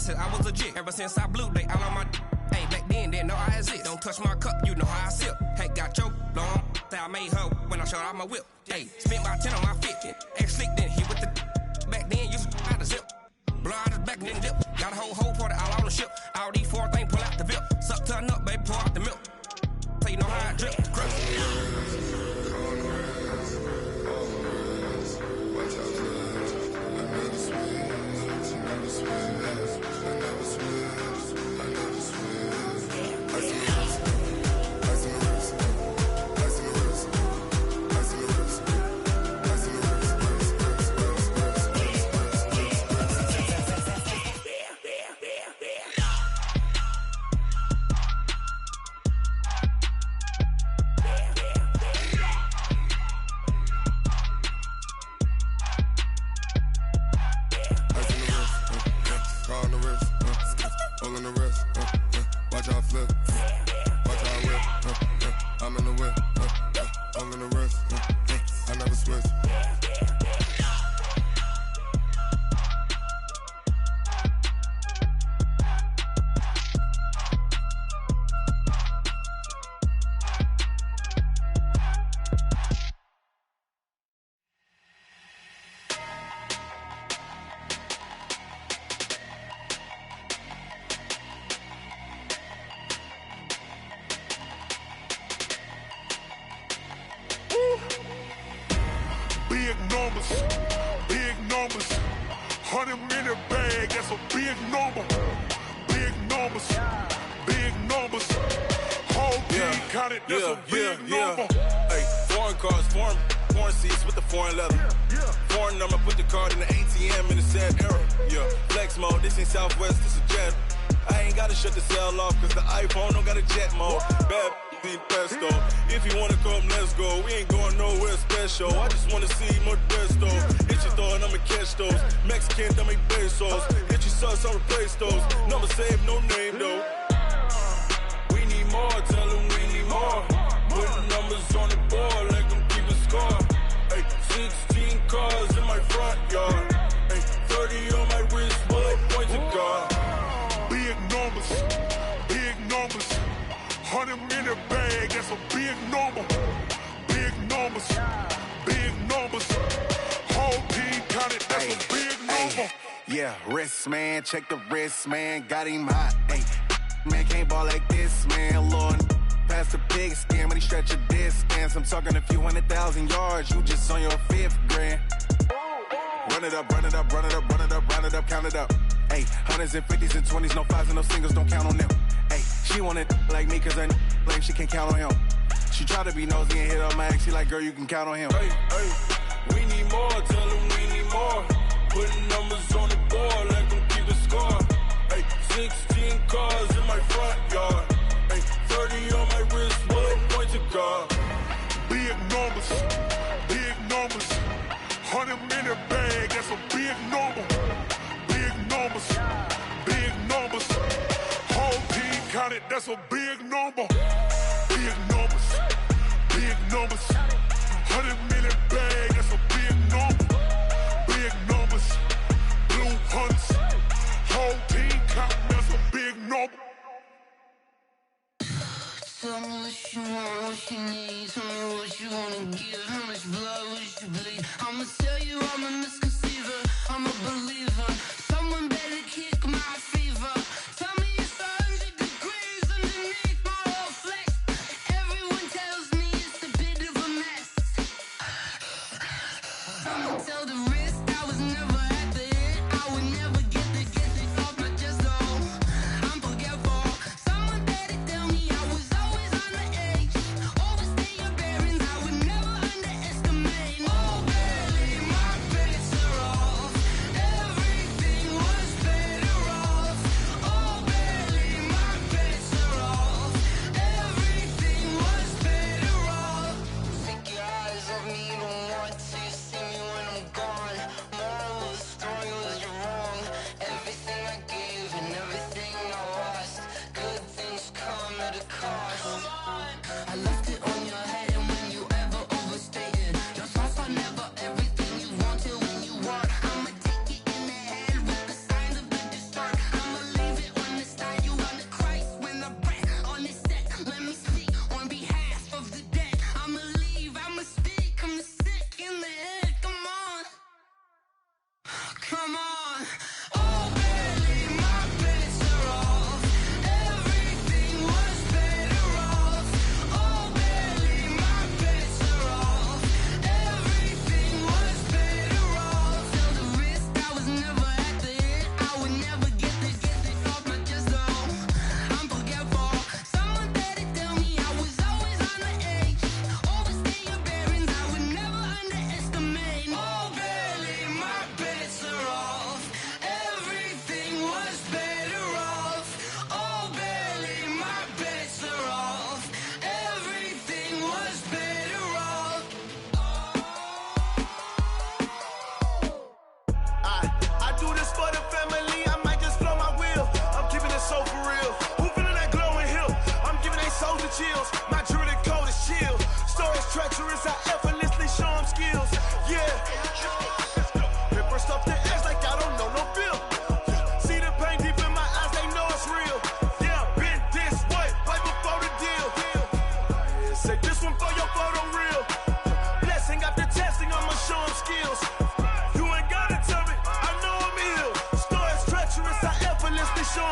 since I was legit. Ever since I blew, they all on my hey, back then, didn't know I exist. Don't touch my cup, you know how I sip. Hey, got your long, that I made her when I showed out my whip. Hey, spent about 10 on my fit, then X-Slick, then hit with the back then, used to out the zip. Blow out his back, then dip. Got a whole party all on the ship. All these four things, pull out the VIP. Suck to a nut, baby, pour out the milk. So you know how I drip. Big numbers, 100-minute bag, that's a big number. Big numbers, whole team counted, that's a big number. Hey, foreign cars, foreign seats with the foreign leather. Foreign number, put the card in the ATM in the sad era. Yeah, flex mode, this ain't Southwest, this a jet. I ain't gotta shut the cell off, cause the iPhone don't got a jet mode. Bad pesto. If you wanna come, let's go. We ain't going nowhere special. I just wanna see Modesto. Hit your throw and I'ma catch those. Mexican, dummy pesos. Hit your sauce, I'll replace those. Number save, no name though. We need more, tell them we need more. Putting numbers on the board, let them keep a score. Hey, 16 cars in my front yard. Hey, 30 on my wrist, bullet points of God. Big numbers, 100-minute bag, that's a big number. Big numbers, whole team counted, that's a big number. Yeah, wrist man, check the wrist man, got him hot. Ay, man can't ball like this, man. Lord, past the big skin, when he stretch a distance. I'm talking a few 100,000 yards, you just on your 5th grand. Run it up, count it up. Ay, hundreds and 50s and 20s, no 5s and no singles, don't count on them. Ay, she want it like me, cause her lame, she can't count on him. She try to be nosy and hit up my ex, she like, girl, you can count on him. Hey, we need more, tell them we need more. Putting numbers on the board, let them keep a score. Hey, 16 cars in my front yard. Hey, 30 on my wrist, bullet points of God. Big numbers, 100-minute bag, that's a big number. Big numbers, whole team counted, that's a big number. Big numbers, 100-minute bag, that's a big number. Big numbers, blue hunts, whole team counting, that's a big number. Tell me what you want, what you need. Tell me what you wanna give. How much blood would you bleed? I'ma tell you I'm a misconceiver. I'm a believer. Someone better kick my fever. Tell me it's 100 degrees underneath my whole flesh. Everyone tells me it's a bit of a mess. I'ma tell the risk I was never at the end. I would never get this off my chest though. I'm forgetful. Someone better tell me I was always on the edge. Overstay your bearings, I would never underestimate.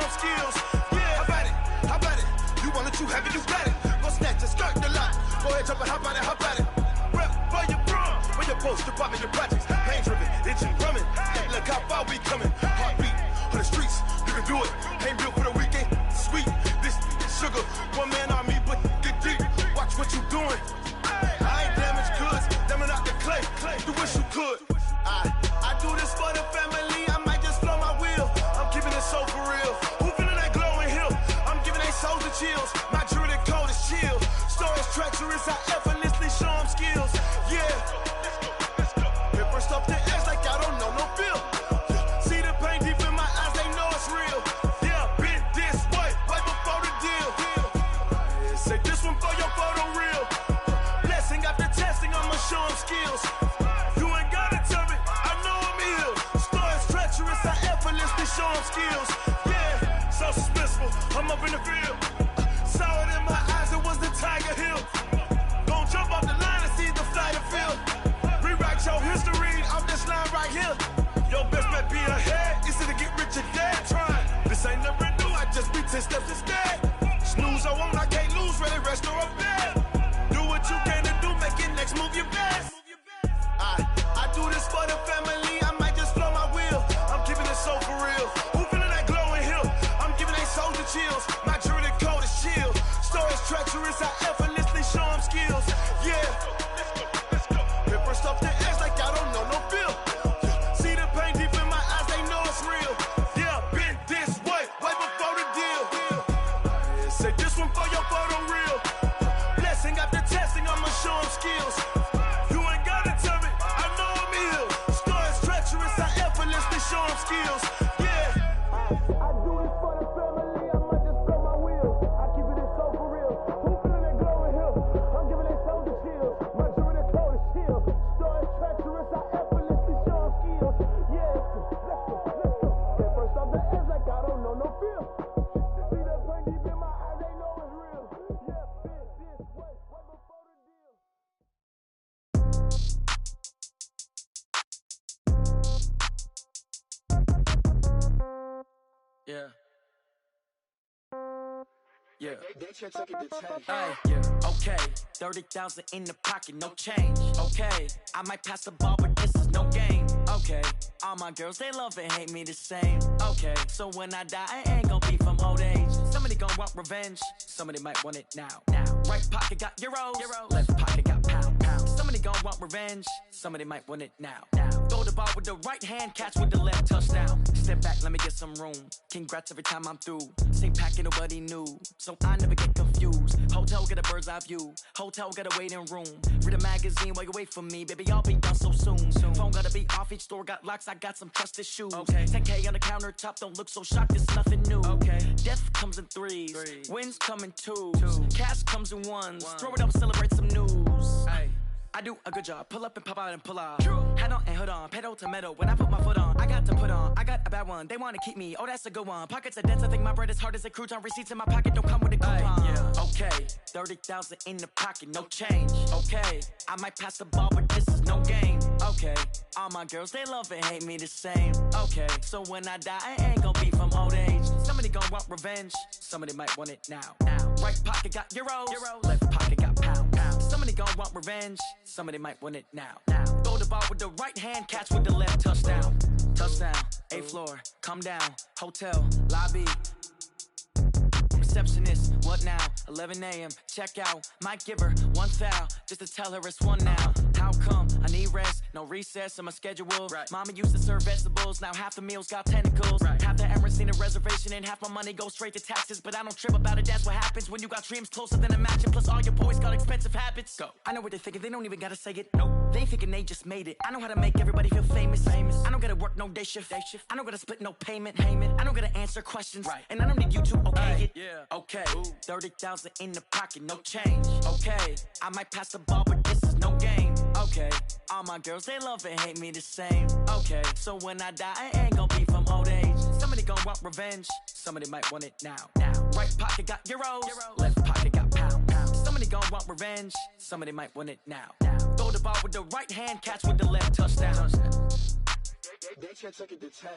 on skills. Yeah, how about it? You want it, you have it, you got it. Go snatch it, skirt the lot. Go ahead, jump it, how about it? Rep for your brum, for your post, department, your projects. Pain driven, engine drumming. Look how far we coming. Heartbeat on the streets, you can do it. Ain't built for the weekend, sweet. This sugar, one man army, but get deep. Watch what you doing. I ain't damaged goods, damn out the clay. You wish you could. I do this for the family. I might just flow my wheel. I'm keeping it so for real. Who feeling that glowing hill? I'm giving they souls the chills. My jewelry code is chill. Stories treacherous, I effortlessly show them skills. Yeah. Paper stuff to edge like I don't know no feel. See the pain deep in my eyes, they know it's real. Yeah, been this way, right before the deal. Say this one for your photo reel. Blessing after testing, I'ma show them skills. You ain't gotta tell me, I know I'm ill. Stories treacherous, I effortlessly show them skills. Yeah, so suspenseful, I'm up in the field. Saw it in my eyes, it was the Tiger Hill. Gon' jump off the line and see the flight of field. Rewrite your history off this line right here. Your best bet be ahead, easy to get rich or dead. Trying, this ain't never new, I just be 10 steps instead. Snooze I won't, I can't lose, ready, rest or a bed. Do what you can to do, make it next move your best. I do this for the family, I might just flow my wheel. I'm keeping it so for real. Who feeling that glowing hill? I'm giving they souls the chills. My jewelry code is chill. Stories treacherous, I effortlessly show them skills. Yeah. Paper stuff to edge like I don't know no feel. See the pain deep in my eyes, they know it's real. Yeah, been this way, way before the deal. Say this one for your photo reel. Blessing after testing, I'ma show them skills. You ain't gotta tell me, I know I'm ill. Stories treacherous, I effortlessly show them skills. Yeah. I do this for the family, I might just blow my wheel. I keep it so for real. Who feeling that glowing hill? I'm giving they souls the chills. My jewelry code is chill. Stories treacherous, I effortlessly show them skills. Yeah, let's go. That first off the edge like I don't know no feel. See that pain deep in my eyes, they know it's real. Yeah, been this way, right before the deal. Yeah. Yeah. Hey, yeah. Okay. 30,000 in the pocket, no change. Okay. I might pass the ball, but this is no game. Okay. All my girls, they love and hate me the same. Okay. So when I die, I ain't gon' be from old age. Somebody gon' want revenge. Somebody might want it now. Right pocket got euros. Left pocket got pound. Somebody gon' want revenge. Somebody might want it now. Throw the ball with the right hand, catch with the left, touchdown. Step back, let me get some room. Congrats every time I'm through. Same packet, nobody knew. So I never get confused. Hotel get a bird's eye view. Hotel got a waiting room. Read a magazine while you wait for me. Baby, I'll be done so soon. Phone gotta be off, each store got locks. I got some trusted shoes. 10K on the countertop, don't look so shocked, it's nothing new. Death comes in threes. Wins come in twos. Cash comes in ones. Throw it up, celebrate some news. I do a good job. Pull up and pop out and pull out. Head on and hood on. Pedal to metal. When I put my foot on, I got to put on. I got a bad one. They want to keep me. Oh, that's a good one. Pockets are dense. I think my bread is hard as a crouton. Receipts in my pocket don't come with a coupon. Yeah. Okay. 30,000 in the pocket. No change. Okay. I might pass the ball, but this is no game. Okay. All my girls, they love and hate me the same. Okay. So when I die, I ain't gon' be from old age. Somebody gon' want revenge. Somebody might want it now. Right pocket got euros. Left pocket got pound. Somebody gon' want revenge. Somebody might want it now. Throw the ball with the right hand, catch with the left, touchdown. Touchdown, 8th floor, come down, hotel, lobby. Receptionist, what now? 11 a.m., check out. Might give her one foul, just to tell her it's one now. How come? I need rest, no recess in my schedule. Mama used to serve vegetables, now half the meals got tentacles. Half the Emirates need a reservation and half my money goes straight to taxes. But I don't trip about it, that's what happens when you got dreams closer than a mansion. Plus all your boys got expensive habits. Go. I know what they're thinking, they don't even gotta say it. Nope. They ain't thinking they just made it. I know how to make everybody feel famous. I don't gotta work no day shift. I don't gotta split no payment. I don't gotta answer questions. And I don't need you to okay it. Okay, 30,000 in the pocket, no change. Okay, I might pass the ball, but this is no game. Okay, all my girls, they love and hate me the same. Okay, so when I die, I ain't gon' be from old age. Somebody gon' want revenge. Somebody might want it now. Right pocket got euros. Left pocket got pound. Somebody gon' want revenge. Somebody might want it now. Throw the ball with the right hand, catch with the left, touchdown. They can't take it to 10.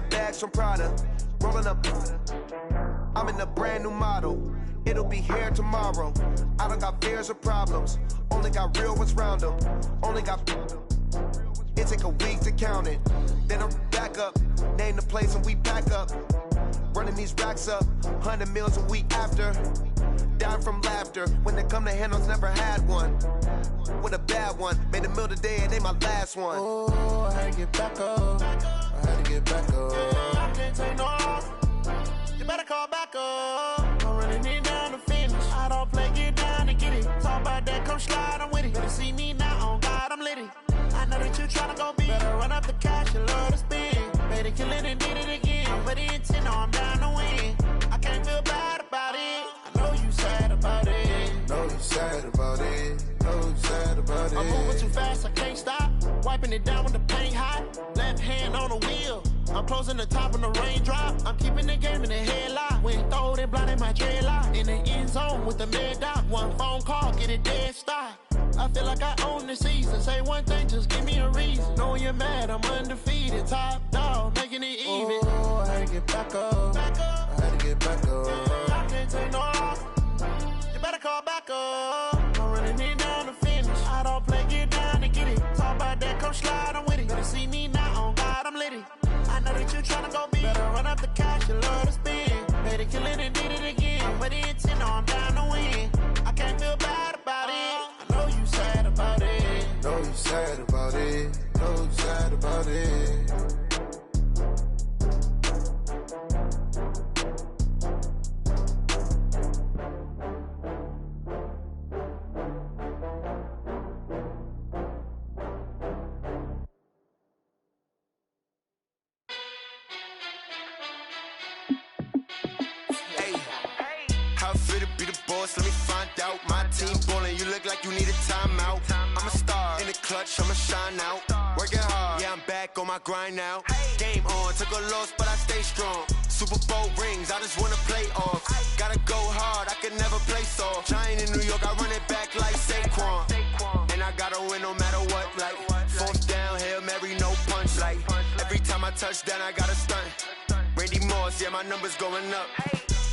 bags from Prada, rolling up. I'm in a brand new model. It'll be here tomorrow. I don't got fears or problems. Only got real ones round them. Only got. It take a week to count it. Then I'm back up. Name the place and we pack up. Running these racks up. 100 meals a week after. Dying from laughter. When they come to handles, never had one. With a bad one. Made a meal today and they my last one. Oh, I had to get back up. I had to get back up. I can't take no off. You better call back up. I'm running it down to finish. I don't play, get down and get it. Talk about that, come slide, I'm with it. Better see me now, on God, I'm litty. I know that you tryna go big. Better run up the cash, you love to spend. Better kill it and did it again. I'm put in 10, I'm down to win. I can't feel bad about it. I know you sad about it. Know you sad about it. Know you sad about it. I'm moving too fast, I can't stop. Wiping it down with the paint hot. Left hand on the wheel. I'm closing the top on the raindrop. I'm keeping the game in the headlock. When throwed and blinded my dreadlock. In the end zone with the mad dot. One phone call, get it dead stop. I feel like I own the season. Say one thing, just give me a reason. Knowing you're mad, I'm undefeated. Top dog, making it even. Oh, I had to get back up. I had to get back up. I can't take no off. You better call back up. I'm running it down to finish. I don't play, get down to get it. Talk about that, come slide, I'm with it. Better see me now, on God, I'm litty. I know that you tryna go big. Better run up the cash, you love to spend. Better kill it and did it again. But in 10, I'm down to win. I can't feel bad about it. I know you sad about it. Know you sad about it. Know you sad about it. Let me find out. My team ballin', you look like you need a timeout. I'm a star in the clutch, I'ma shine out. Working hard, yeah, I'm back on my grind now. Game on, took a loss, but I stay strong. Super Bowl rings, I just wanna play off. Gotta go hard, I can never play soft. Giant in New York, I run it back like Saquon. And I gotta win no matter what, like fourth down, Hail Mary, no punch. Like every time I touch down, I gotta stunt. Randy Moss, yeah, my numbers going up.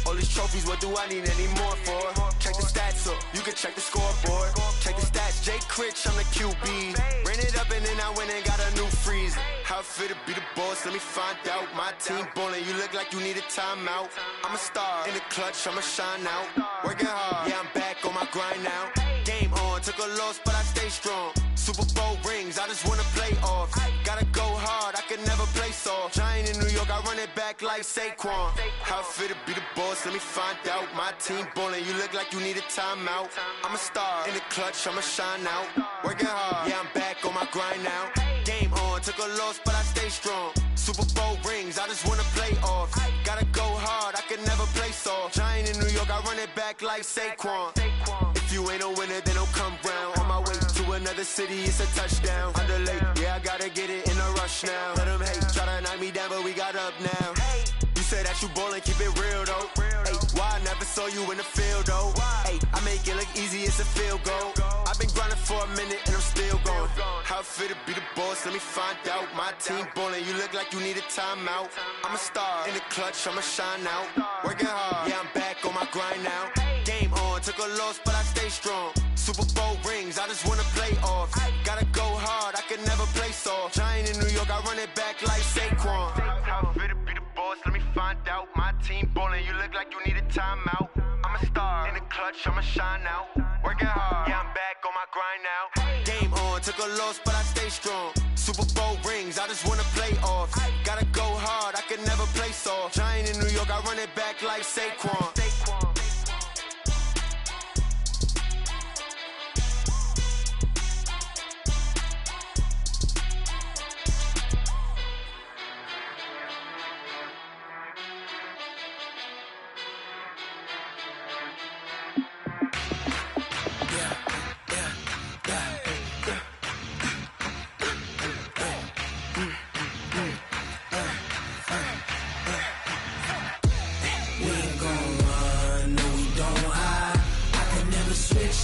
All these trophies, what do I need any more for? Check the stats up, you can check the scoreboard. Check the stats, Jake Critch, I'm the QB. Ran it up and then I went and got a new freeze. How it feel to be the boss, let me find out. My team ballin', you look like you need a timeout. I'm a star in the clutch, I'ma shine out. Working hard, yeah, I'm back on my grind now. Game on, took a loss, but I stay strong. Super Bowl rings, I just wanna play off. Gotta go hard, I can never play soft. Giant in New York, I run it back like Saquon. How it feel to be the boss, let me find out. My team ballin', you look like you need a timeout. I'm a star in the clutch, I'ma shine out. Working hard, yeah, I'm back on my grind now. Game on, took a loss, but I stay strong. Super Bowl rings, I just wanna play off. Gotta go hard, I can never play soft. Giant in New York, I run it back like Saquon. If you ain't a winner, then don't come round. On my way to another city, it's a touchdown. Underlay, yeah, I gotta get it in a rush now. Let them hate, try to knock me down, but we got up now. You say that you ballin', keep it real though. Hey, why I never saw you in the field though? Hey, I make it look easy, it's a field goal. I've been grinding for a minute and I'm still going. How it feel to be the boss, let me find out. My team ballin', you look like you need a timeout. I'm a star in the clutch, I'ma shine out. Working hard, yeah, I'm back on my grind now. Game on, took a loss, but I stay strong. Super Bowl rings, I just wanna play off. Gotta go hard, I can never play soft. Giant in New York, I run it back like Saquon. How it feel to be the boss, let me find out. My team ballin', you look like you need a timeout. I'm a star in the clutch, I'ma shine out. Working hard, yeah, I'm back on my grind now. Game on, took a loss, but I stay strong. Super Bowl rings, I just wanna play off. Gotta go hard, I can never play soft. Giant in New York, I run it back like Saquon.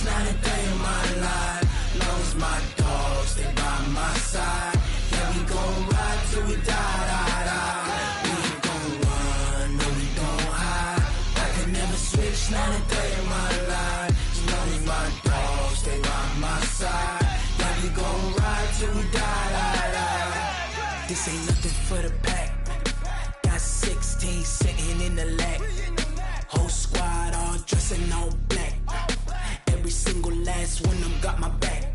Not a day in my life. Long as my dogs, they by my side. Yeah, we gon' ride till we die, die, die. This ain't nothing for the pack. Got 16 sitting in the lap. Whole squad all dressing all black. Every single last one of them got my back.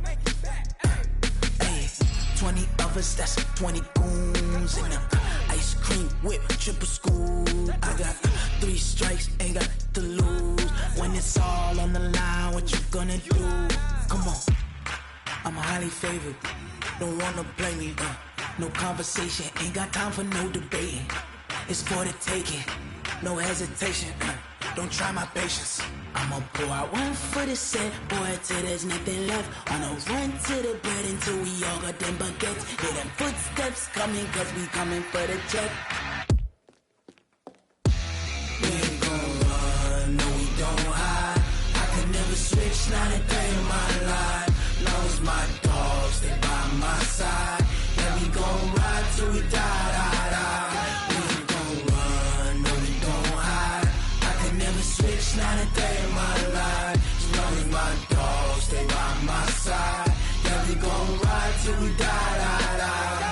Hey, 20 of us, that's 20 goons in the ice cream whip, triple scoop. I got 3 strikes, ain't got to lose. When it's all on the line, what you gonna do? Come on, I'm highly favored. Don't wanna blame me. No conversation, ain't got time for no debating. It's for the taking, no hesitation. Don't try my patience. I'ma pour out one for the set, boy, till there's nothing left. On a run to the bread until we all got them baguettes. Hear them footsteps coming, cause we coming for the check. We ain't gon' run, no we don't hide. I could never switch, not a day in my life. Long as my dogs, they by my side. Yeah, we gon' ride till we die, die, die. We ain't gon' run, no we don't hide. I could never switch, not a day in my life. As long as my dogs, stay by my side. Yeah, we gon' ride till we die, die, die.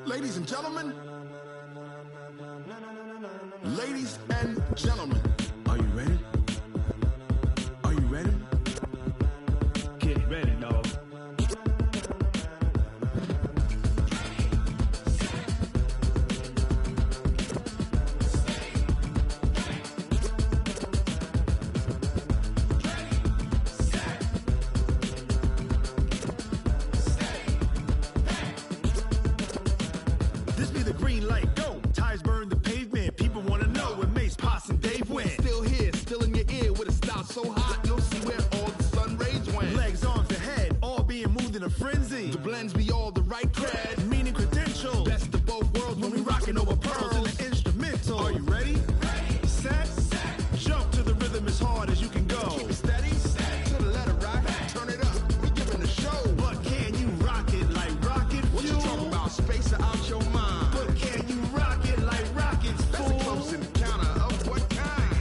Ladies and gentlemen, ladies and gentlemen, are you ready? Are you ready? Get ready, dog. This be the green light, go. Tires burn the pavement. People wanna know where Mace, Potts, and Dave went. Still here, still in your ear with a style so hot, you'll see where all the sun rays went. Legs, arms, and head, all being moved in a frenzy. The blends be all the right cred, meaning credentials. Best of both worlds when we rockin' over pearls in the instrumental. Are you ready? Set, jump to the rhythm as hard as you can go. Keep it steady, to the letter right. Turn it up, we giving the show. But can you rock it like rocket fuel? What you talking about? Space out your mind. But can you rock it like rockets, fool? That's a close encounter of what kind?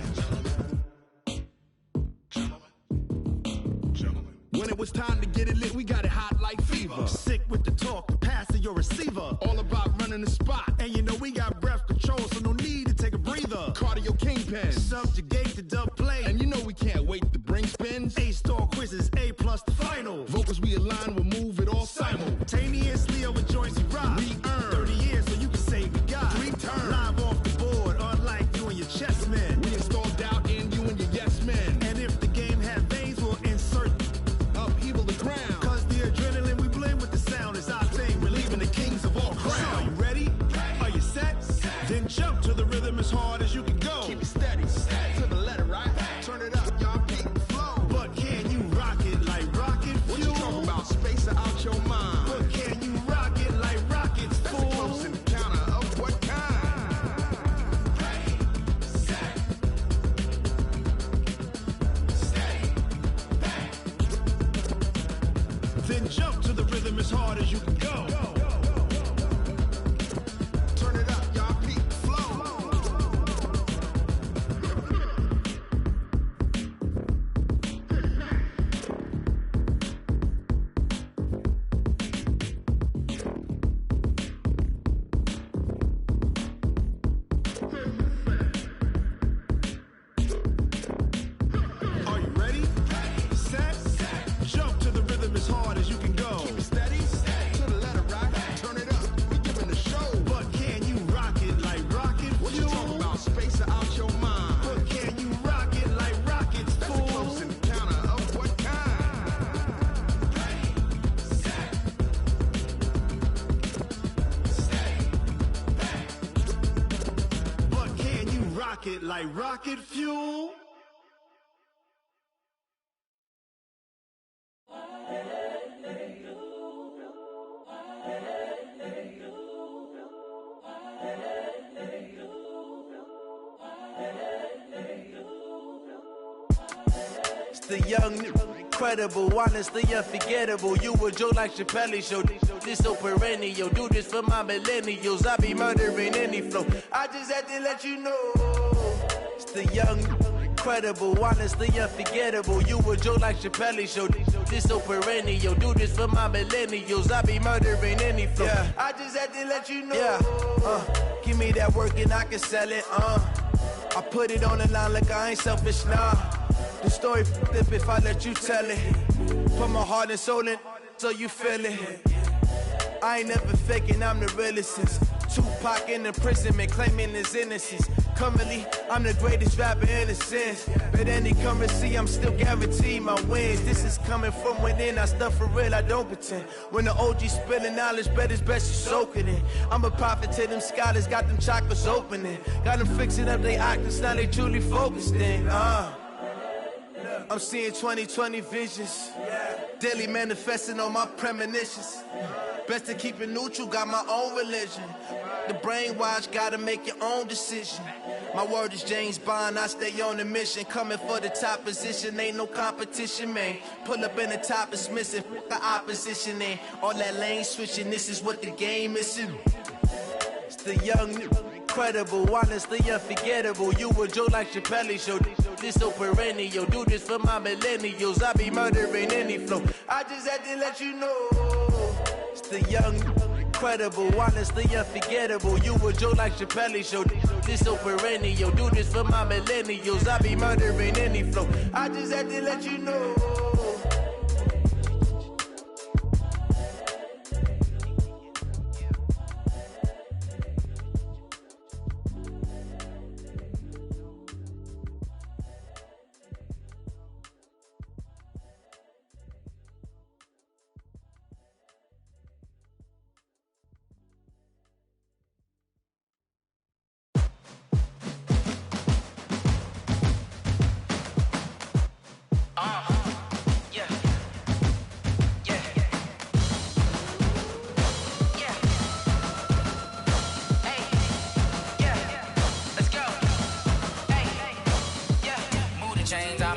When it was time to get it lit, we got it hot like fever. Sick with the talk, the pass to your receiver. All about running the spot. And you know we got breath control, so no need to take a breather. Cardio kingpin, subjugate the dub play. And you know we can't wait to bring spins. A-star quizzes, A+ the final. Vocals we align, we'll move it all simultaneously over joints we rock. We earn 30 years so you can say we got 3 turns. Live off the board, unlike you and your chess men. We install doubt in you and your yes men. And if the game had veins, we'll insert upheaval the ground. Cause the adrenaline we blend with the sound is our thing. Relieving the kings of all crowns. So are you ready? Are you set? Then jump to the rhythm as hard as you can go. Keep it steady, to the letter right. Turn it up, y'all beat the flow. But can you rock it like rocket fuel? What you talking about? Space out your mind. But can you rock it like rockets, fool? That's a close encounter of what kind? Then jump to the rhythm as hard as you can go. Turn it up, y'all beat the flow. Are you ready? Set, jump to the rhythm as hard as you can go. Keep it steady, to the letter right. Turn it up, we giving the show. But can you rock it like rocket fuel? What you talking about? Space out your mind. But can you rock it like rockets, fool? That's a close encounter of what kind? But can you rock it like rocket fuel? It's the young, incredible, honestly unforgettable. You a joke like Chappelle Show. this so perennial. Do this for my millennials. I be murdering any flow. I just had to let you know. It's the young, incredible, honestly unforgettable. You a Joe like Chappelle show. This so perennial. Do this for my millennials. I be murdering any flow. Yeah. I just had to let you know. Yeah. Give me that work and I can sell it. I put it on the line like I ain't selfish, nah. The story flip if I let you tell it. Put my heart and soul in so you feel it. I ain't never faking, I'm the realest since Tupac in imprisonment, claiming his innocence. Currently, I'm the greatest rapper in a sense. But any currency, I'm still guaranteed my wins. This is coming from within, I stuff for real, I don't pretend. When the OG spilling knowledge, bet it's best you soak it in. I'm a prophet to them scholars, got them chakras opening. Got them fixing up they octaves, now they truly focused in. I'm seeing 2020 visions. Daily manifesting on my premonitions. Best to keep it neutral, got my own religion. The brainwash, gotta make your own decision. My word is James Bond, I stay on the mission. Coming for the top position, ain't no competition, man. Pull up in the top, it's missing, the opposition, ain't all that lane switching, this is what the game is. It's the young, incredible, honestly unforgettable. You a Joe like Chappelle show. This so perennial. Do this for my millennials. I be murdering any flow. I just had to let you know. It's the young, incredible, honestly unforgettable. You a Joe like Chappelle show. This so perennial. Do this for my millennials. I be murdering any flow. I just had to let you know.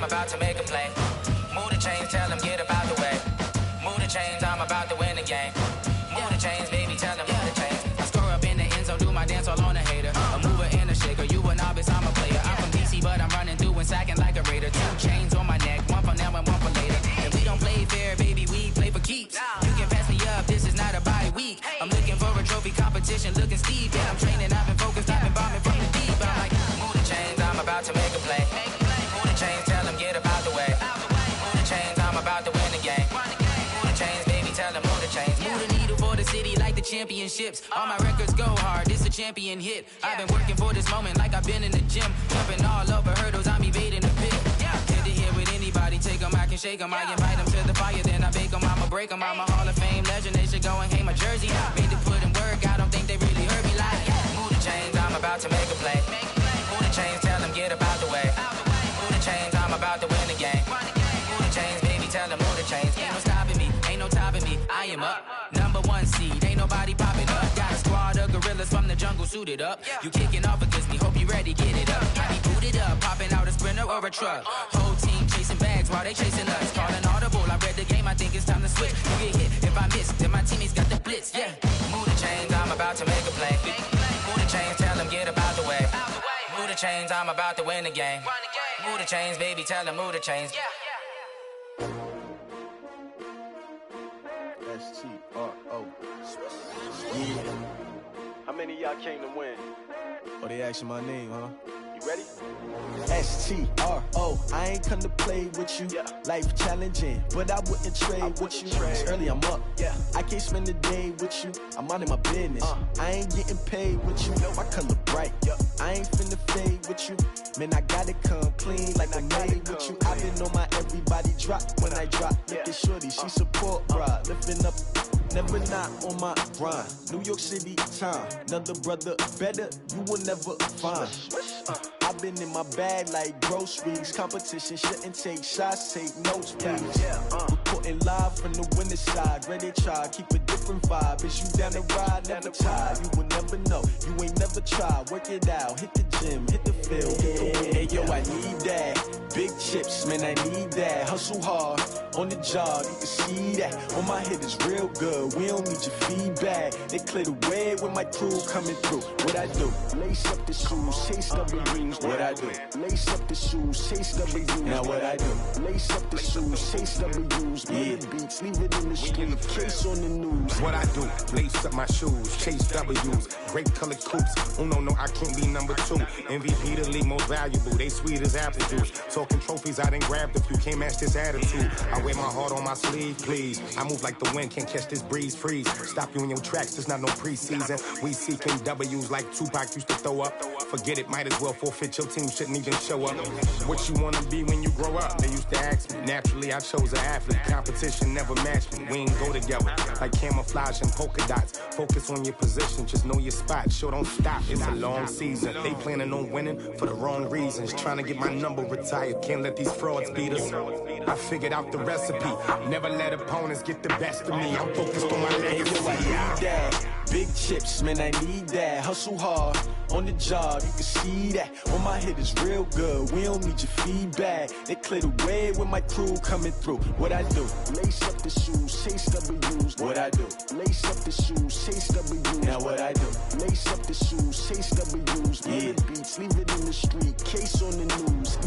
About to make a play. Move the chains, tell them get up out the way. Move the chains, I'm about to win the game. Move the chains, baby, tell them move the chains. I score up in the end zone, do my dance all on a hater. A mover and a shaker, you a novice, I'm a player. I'm from DC, but I'm running through and sacking like a raider. 2 chains on my neck, one for now and one for later. And we don't play fair, baby, we play for keeps. You can pass me up, this is not a bye week. I'm looking for a trophy competition, looking steep. Yeah, I'm training, I've been focused, I've been bombing from the deep. I'm like, move the chains, I'm about to make a play. Move the chains, tell them get up out the way. Move the chains, I'm about to win the game. Move the chains, baby, tell them move the chains. Move the needle for the city like the championships. All my records go hard, this a champion hit. I've been working for this moment like I've been in the gym. Jumping all over hurdles, I'm evading the pit. Hit to here with anybody, take them, I can shake them. I invite them to the fire, then I bake them, I'ma break them. I'm a Hall of Fame legend, they should go and hang my jersey. Made to put in work, I don't think they really heard me like. Move the chains, I'm about to make a play. Move the chains, tell them get up out the way. Move the chains, I'm about to win the game. Move the chains, baby, tell them move the chains. Ain't no stopping me, ain't no topping me. I am up, #1 seed, ain't nobody popping up. Got a squad of gorillas from the jungle suited up. You kicking off against me, hope you ready, get it up. I be booted up, popping out a sprinter or a truck. Whole team chasing bags while they chasing us. Calling audible, I read the game, I think it's time to switch. You get hit, if I miss, then my teammates got the blitz, yeah. Move the chains, I'm about to make a play. Move the chains, tell them get up out the way. Move the chains, I'm about to win the game. Move the chains, baby, tell them move the chains. S-T-R-O. Yeah. How many of y'all came to win? Oh, they asking my name, huh? You ready? S-T-R-O. I ain't come to play with you. Life challenging, but I wouldn't trade with you. It's early, I'm up. I can't spend the day with you. I'm minding my business. I ain't getting paid with you. My color bright. I ain't finna fade with you. Man, I gotta come clean like I'm made with you. I've been on my everybody drop when I drop. Look at shorty, she support ride. Lifting up, never not on my grind. New York City time. Another brother better, you will never find. I've been in my bag like groceries. Competition shouldn't take shots, take notes, please. Reporting live from the winning side. Ready to try, keep a different vibe. Is you down the ride, never tired. You will never know, you ain't never tried. Work it out, hit the gym, hit the field. Hey yo, I need that big chips, man, I need that. Hustle hard on the job, you can see that. On my head is real good, we don't need your feedback. They clear the way with my crew coming through. What I do? Lace up the shoes, chase W's. What I do? Lace up the shoes, chase W's. Now what I do? Lace up the shoes, chase W's. Yeah, beats, leave it in the street, case on the news. What I do? Lace up my shoes, chase W's. Great colored coops. Oh no, I can't be number 2. MVP the league most valuable. They sweet as apple juice. Talking trophies, I didn't grab the few. Can't match this attitude. I wear my heart on my sleeve, please. I move like the wind, can't catch this breeze, freeze. Stop you in your tracks, there's not no preseason. We seeking W's like Tupac used to throw up. Forget it, might as well forfeit. Your team shouldn't even show up. What you wanna be when you grow up? They used to ask me. Naturally, I chose an athlete. Competition never matched me. We ain't go together like camouflage and polka dots. Focus on your position, just know your spot. Show don't stop, it's a long season. They planning on winning for the wrong reasons. Trying to get my number retired, can't let these frauds beat us. I figured out the recipe. Never let opponents get the best of me. I'm focused on my legacy. Big chips, man, I need that. Hustle hard on the job, you can see that. On my head is real good, we don't need your feedback. They clear the way with my crew coming through. What I do? Lace up the shoes, chase W's. What I do? Lace up the shoes, chase W's. Now what I do? Lace up the shoes, chase W's. Yeah, beats, leave it in the street, case on the news.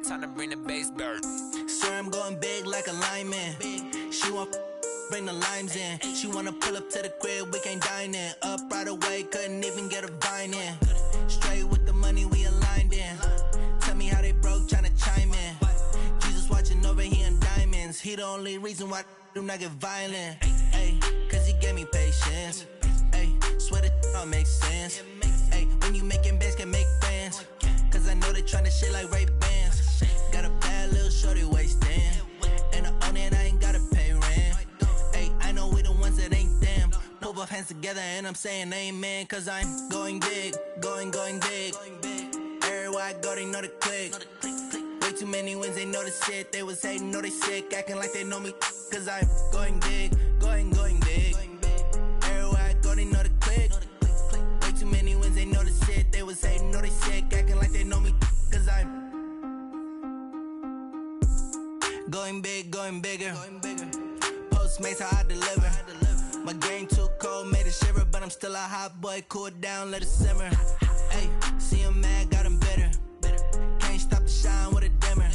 Time to bring the bass bird. Sir, I'm going big like a lineman. She want bring the limes in. She wanna pull up to the crib, we can't dine in. Up right away, couldn't even get a vine in. Straight with the money, we aligned in. Tell me how they broke, tryna chime in. Jesus watching over here in diamonds. He the only reason why I do not get violent. Ay, cause he gave me patience. Ay, swear that all makes sense. Ay, when you making bands, can make friends. Cause I know they tryna shit like Ray-Bans. Got a bad little shorty wasting. And I own it, I ain't gotta pay rent. Ay, I know we the ones that ain't them. Pull both hands together and I'm saying amen. Cause I'm going big, going big. Everywhere I go, they know the click. Way too many wins, they know the shit. They was hating, know they sick, acting like they know me. Cause I'm going big, going big. Everywhere I go, they know the click. Way too many wins, they know the shit. They was hating, know they sick, acting like they know me. Cause I'm going big, going bigger. Postmates, how I deliver. My game too cold, made it shiver. But I'm still a hot boy, cool it down, let it simmer. Hey, see him mad, got him bitter. Can't stop the shine with a dimmer.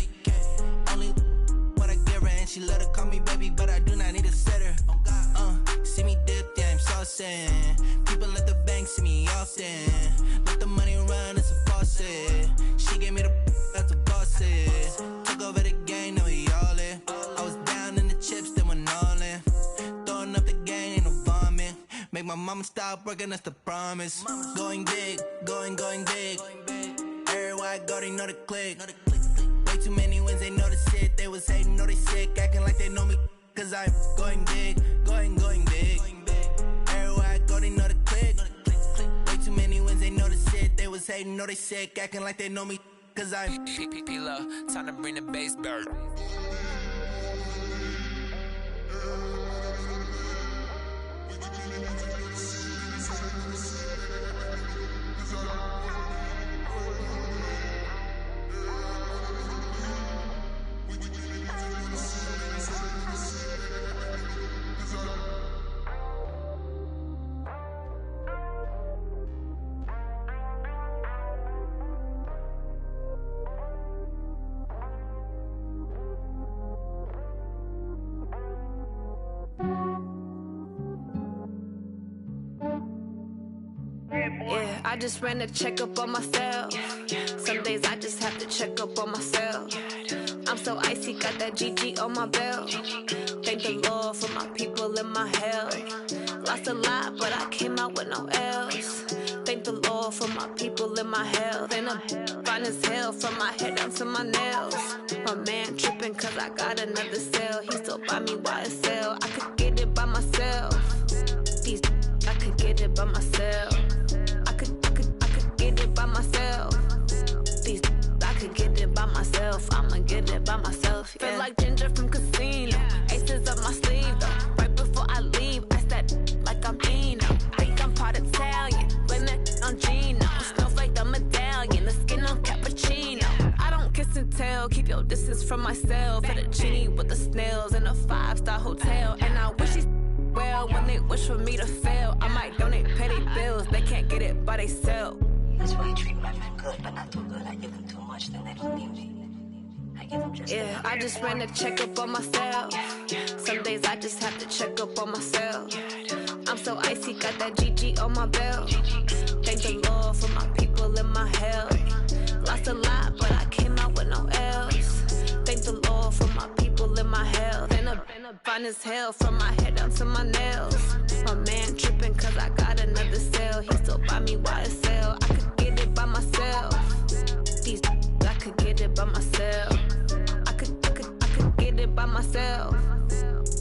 Only what I give her, and she let her call me baby, but I do not need a sitter. See me dip, yeah, I'm saucing. People at the bank see me often. Let the money run, it's a faucet. She gave me the that's a boss is. Took over the game, now we all in. I was down in the chips, then went all in. Throwing up the game, ain't no vomit. Make my mama stop working, that's the promise. Going big, going big. Everywhere I go, they know the click. Way too many wins, they know the shit. They was hating, know they sick, acting like they know me. Cause I'm going big, going big. Everywhere I go, they know the click. Way too many wins, they know the shit. They was hating, know they sick, acting like they know me. Cause I'm P-P-P-Love, time to bring the bass bird. Yeah, I just ran a checkup on myself. Some days I just have to check up on myself. I'm so icy, got that GG on my belt. Thank the Lord for my people in my health. Lost a lot, but I came out with no else. Thank the Lord for my people in my health. And I'm fine as hell from my head down to my nails. My man tripping cause I got another cell. He still buy me YSL. I could get it by myself. These I could get it by myself. I could get it by myself. These I could get it by myself. I'ma get it by myself. Yeah. Feel like Ginger from Casino. Aces up my sleeve though. Right before I leave, I said like I'm Dino. Think I'm part Italian. Blame that on Gino. Smells like the medallion. The skin on cappuccino. I don't kiss and tell. Keep your distance from myself. For the genie with the snails in a 5-star hotel. And I wish he's well when they wish for me to fail. I might donate petty bills. They can't get it by themselves. That's why I treat my men good, but not too good. I give them too much, then they don't need me. I give them just yeah, I just ran a checkup on myself. Some days I just have to check up on myself. I'm so icy, got that GG on my belt. Thank the Lord for my people in my health. Lost a lot, but I came out with no else. Thank the Lord for my people in my health. And I'm fine as hell from my head down to my nails. My man tripping cause I got another cell. He still buy me YSL. I could get it by myself. These I could get it by myself. I could get it by myself.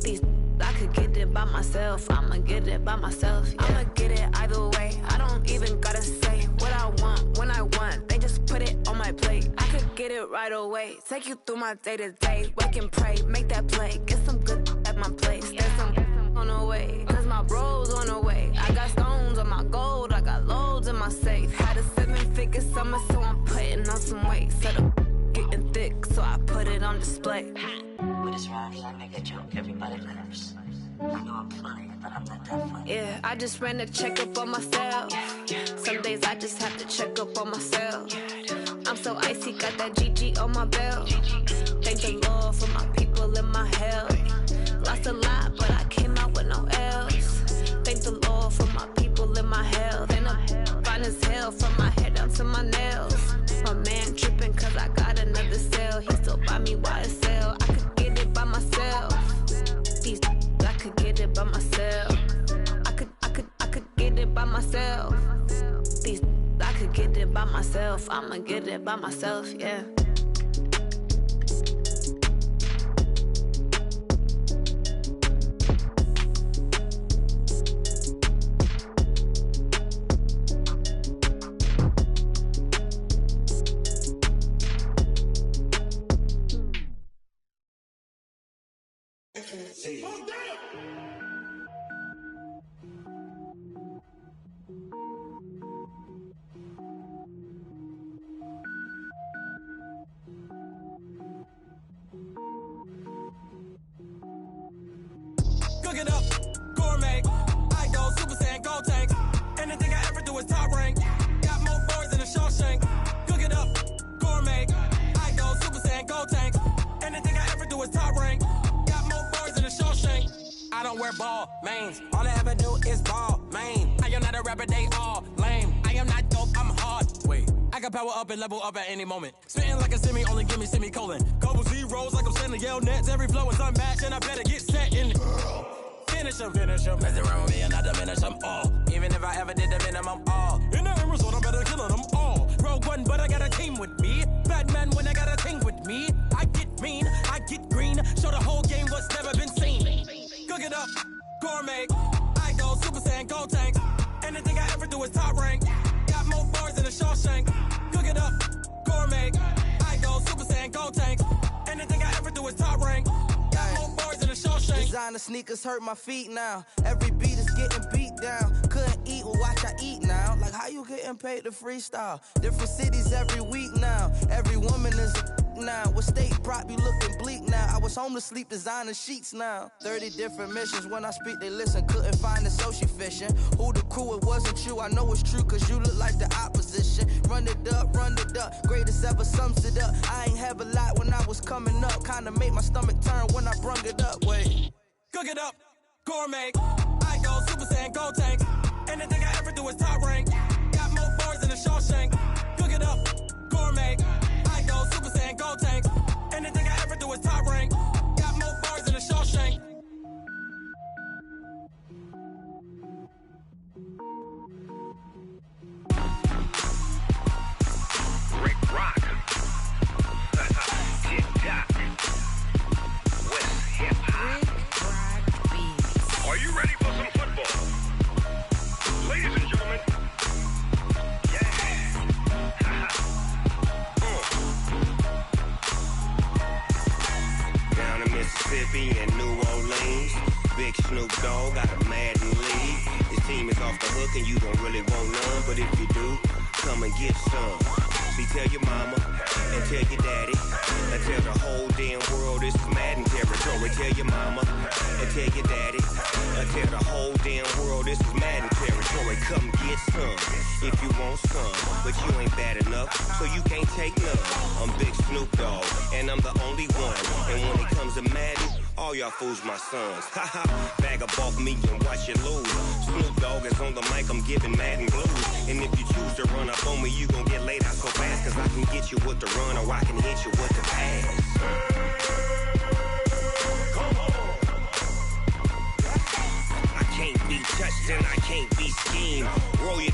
These I could get it by myself. I'ma get it by myself. Yeah. I'ma get it either way. I don't even gotta say what I want when I want. They just put it on my plate. I could get it right away. Take you through my day to day. Wake and pray, make that play. Get some good at my place. There's some on the way. Cause my bro's on the way. I got stones on my gold. I got loads in my safe. Had a 7-figure summer, so I'm putting on some weight. Set up getting thick, so I put it on display. With this rhymes, I make a joke, everybody laughs. I know I'm funny, but I'm not that funny. Yeah, I just ran a checkup on myself. Some days I just have to check up on myself. I'm so icy, got that GG on my belt. Thank the Lord for my people in my health. Lost a lot, but I came out with no else. Thank the Lord for my people in my health. And I'm fine as hell from my head down to my nails. My man tripping cause I got another cell. He still buy me YSL. I could get it by myself. These I could get it by myself. I could get it by myself. These I could get it by myself. I'ma get it by myself, yeah. Cook it up, gourmet. I go Super Saiyan, Gold Tank. Anything I ever do is top rank. Got more boys than a Shawshank. Cook it up, gourmet. I go Super Saiyan, Gold Tank. Anything I ever do is top rank. Got more boys than a Shawshank. I don't wear ball mains. All I ever do is ball main. I am not a rapper, they all lame. I am not dope, I'm hard. Wait, I can power up and level up at any moment. Spitting like a semi, only give me semicolon. Couple zeros like I'm sending yell nets. Every flow is unmatched and I better get set in. Finish them. Mess around with me and I diminish them all. Even if I ever did the minimum all. In the end result, I'm better killing them all. Rogue One, but I got a team with me. Batman when I got a team with me. I get mean, I get green. Show the whole game what's never been seen. Cook it up, gourmet. I go Super Saiyan, Gold Tank. Anything I ever do is top rank. Got more bars than a Shawshank. Cook it up, gourmet. I go Super Saiyan, Gold Tank. Anything I ever do is top rank. Got more bars than a Shawshank. Designer sneakers hurt my feet now. Every beat is getting beat down. Couldn't eat, well watch I eat now. Like how you getting paid to freestyle? Different cities every week now. Every woman is a now. What state prop you looking bleak now? I was homeless, sleep designer sheets now. 30 different missions. When I speak, they listen. Couldn't find the social fishing. Who the crew? It wasn't you. I know it's true, cause you look like the opposition. Run it up. Greatest ever sums it up. I ain't have a lot when I was coming up. Kinda made my stomach turn when I brung it up. Wait. Cook it up, gourmet. I go Super Saiyan, Gold Tank. Anything I ever do is top rank. Got more bars than a Shawshank. Cook it up, gourmet. I go Super Saiyan, Gold Tank. Anything I ever do is top rank. Got more bars than a Shawshank. Mississippi and New Orleans. Big Snoop Dogg got a Madden lead. His team is off the hook and you don't really want none, but if you do, come and get some. See, tell your mama and tell your daddy and tell the whole damn world this is Madden territory. Tell your mama and tell your daddy and tell the whole damn world this is Madden territory. Come get some if you want some, but you ain't bad enough, so you can't take none. I'm Big Snoop Dogg and I'm the only one, and when it comes to Madden, all y'all fools my sons. Haha, bag up off me and watch you lose. Snoop Dogg is on the mic, I'm giving Madden blues. And if you choose to run up on me, you gon' get laid out so fast, cause I can get you with the run or I can hit you with the pass. I can't be touched and I can't be schemed. Roll you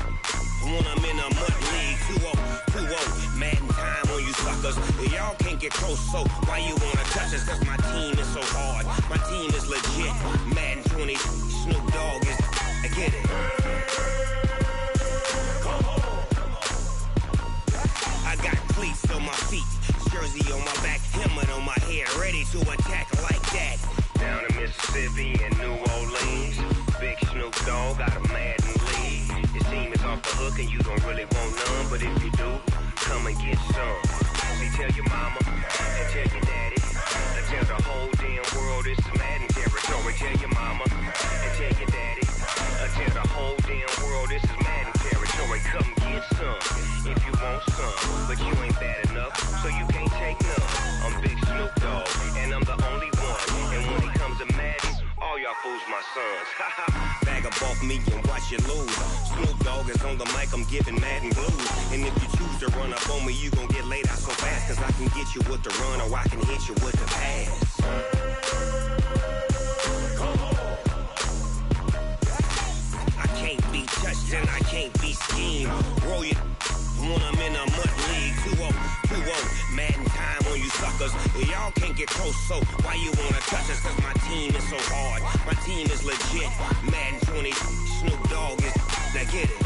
when I'm in a mud league. 2-0, Madden time on you suckers. Y'all can't get close, so why you wanna touch us? Cause my team is so hard, my team is legit. Madden 20, Snoop Dogg is, I get it. I got cleats on my feet, jersey on my back, helmet on my head, ready to attack like that. Down in Mississippi and New Orleans, Big Snoop Dogg got a Madden lead. His team is off the hook and you don't really want none, but if you do, come and get some. See, tell your mama and tell your daddy and tell the whole damn world this is Madden territory. Tell your mama and tell your daddy and tell the whole damn world this is Madden territory. Come get some if you want some, but you ain't bad enough, so you can't take none. I'm Big Snoop Dogg and I'm the only one, and when it comes to Madden, all y'all fools my sons. Bag up off me and watch you lose. Snoop Dogg is on the mic, I'm giving Madden blues. And if you choose to run up on me, you gon' get laid out so fast, cause I can get you with the run or I can hit you with the pass. I can't be touched and I can't be schemed. Roll you when I'm in a mud league. 2-0, Madden time on you suckers. Y'all can't get close, so why you wanna touch us? Cause my team is so hard, my team is legit. Madden 20, Snoop Dogg is, now get it.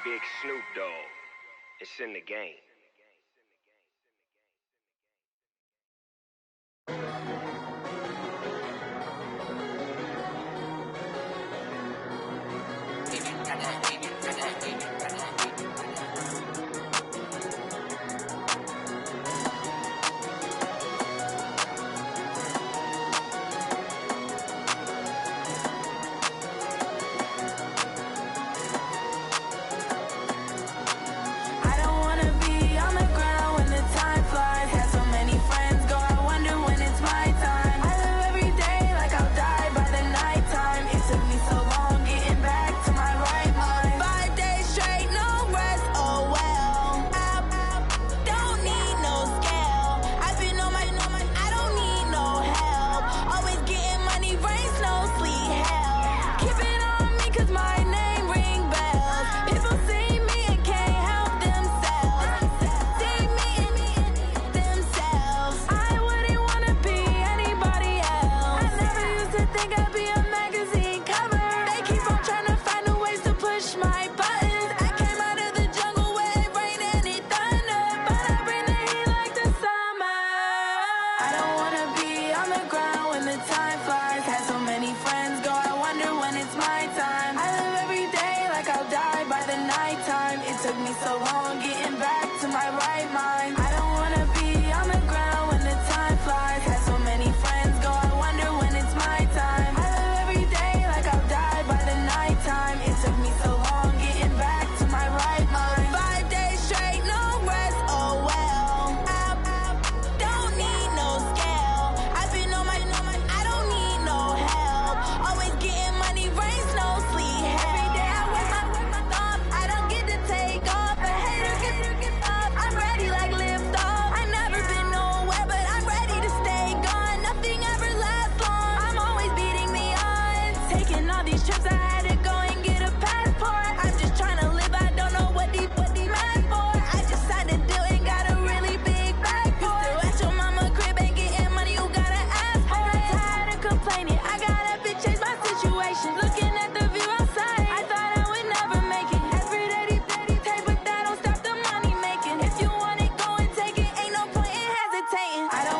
Big Snoop Dogg, it's in the game.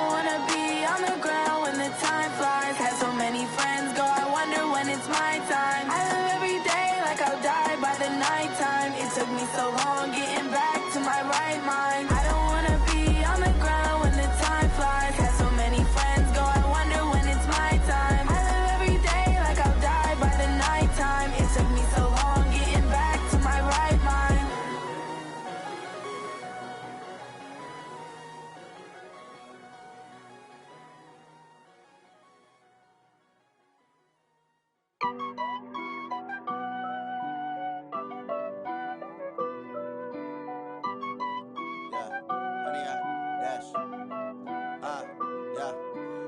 don't wanna be on the ground when the time flies. Had so many friends go, I wonder when it's my time. I live every day like I'll die by the nighttime. It took me so long getting back to my right mind. I don't wanna be on the ground when the time flies. Had so many friends go, I wonder when it's my time. I live every day like I'll die by the nighttime. It took me so long getting back to my right mind.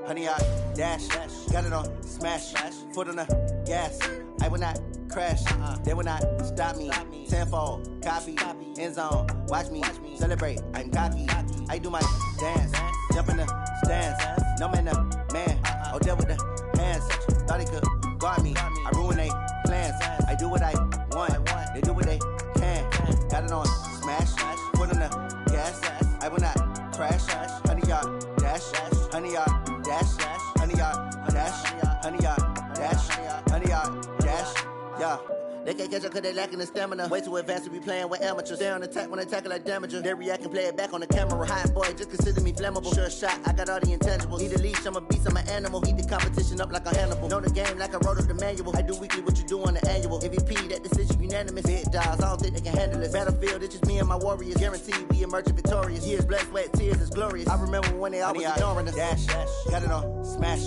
Honey, I dash, got it on smash, foot on the gas. I will not crash, they will not stop me. Tenfold, copy, end zone, watch me celebrate. I'm cocky, I do my dance, jump in the stands. No man, man, oh deal with the hands. Thought he could guard me, I ruin they plans. I do what I want, they do what they can. Got it on smash, foot on the gas. I will not crash, honey, y'all dash, honey, y'all dash, honey, y'all dash, honey, y'all dash, honey, y'all dash, yeah. They can't catch up cause they lacking the stamina. Way too advanced to be playing with amateurs. Stay on attack when they tackle like damager. They react and play it back on the camera. Hot boy, just consider me flammable. Sure shot, I got all the intangibles. Need a leash, I'm a beast, I'm an animal. Eat the competition up like a Hannibal. Know the game like I wrote up the manual. I do weekly what you do on the annual. MVP, that decision unanimous. Big dogs, I don't think they can handle it. Battlefield, it's just me and my warriors. Guaranteed we emerge victorious. Years, blood, sweat, tears, it's glorious. I remember when they always ignoring us. Dash, got it on smash,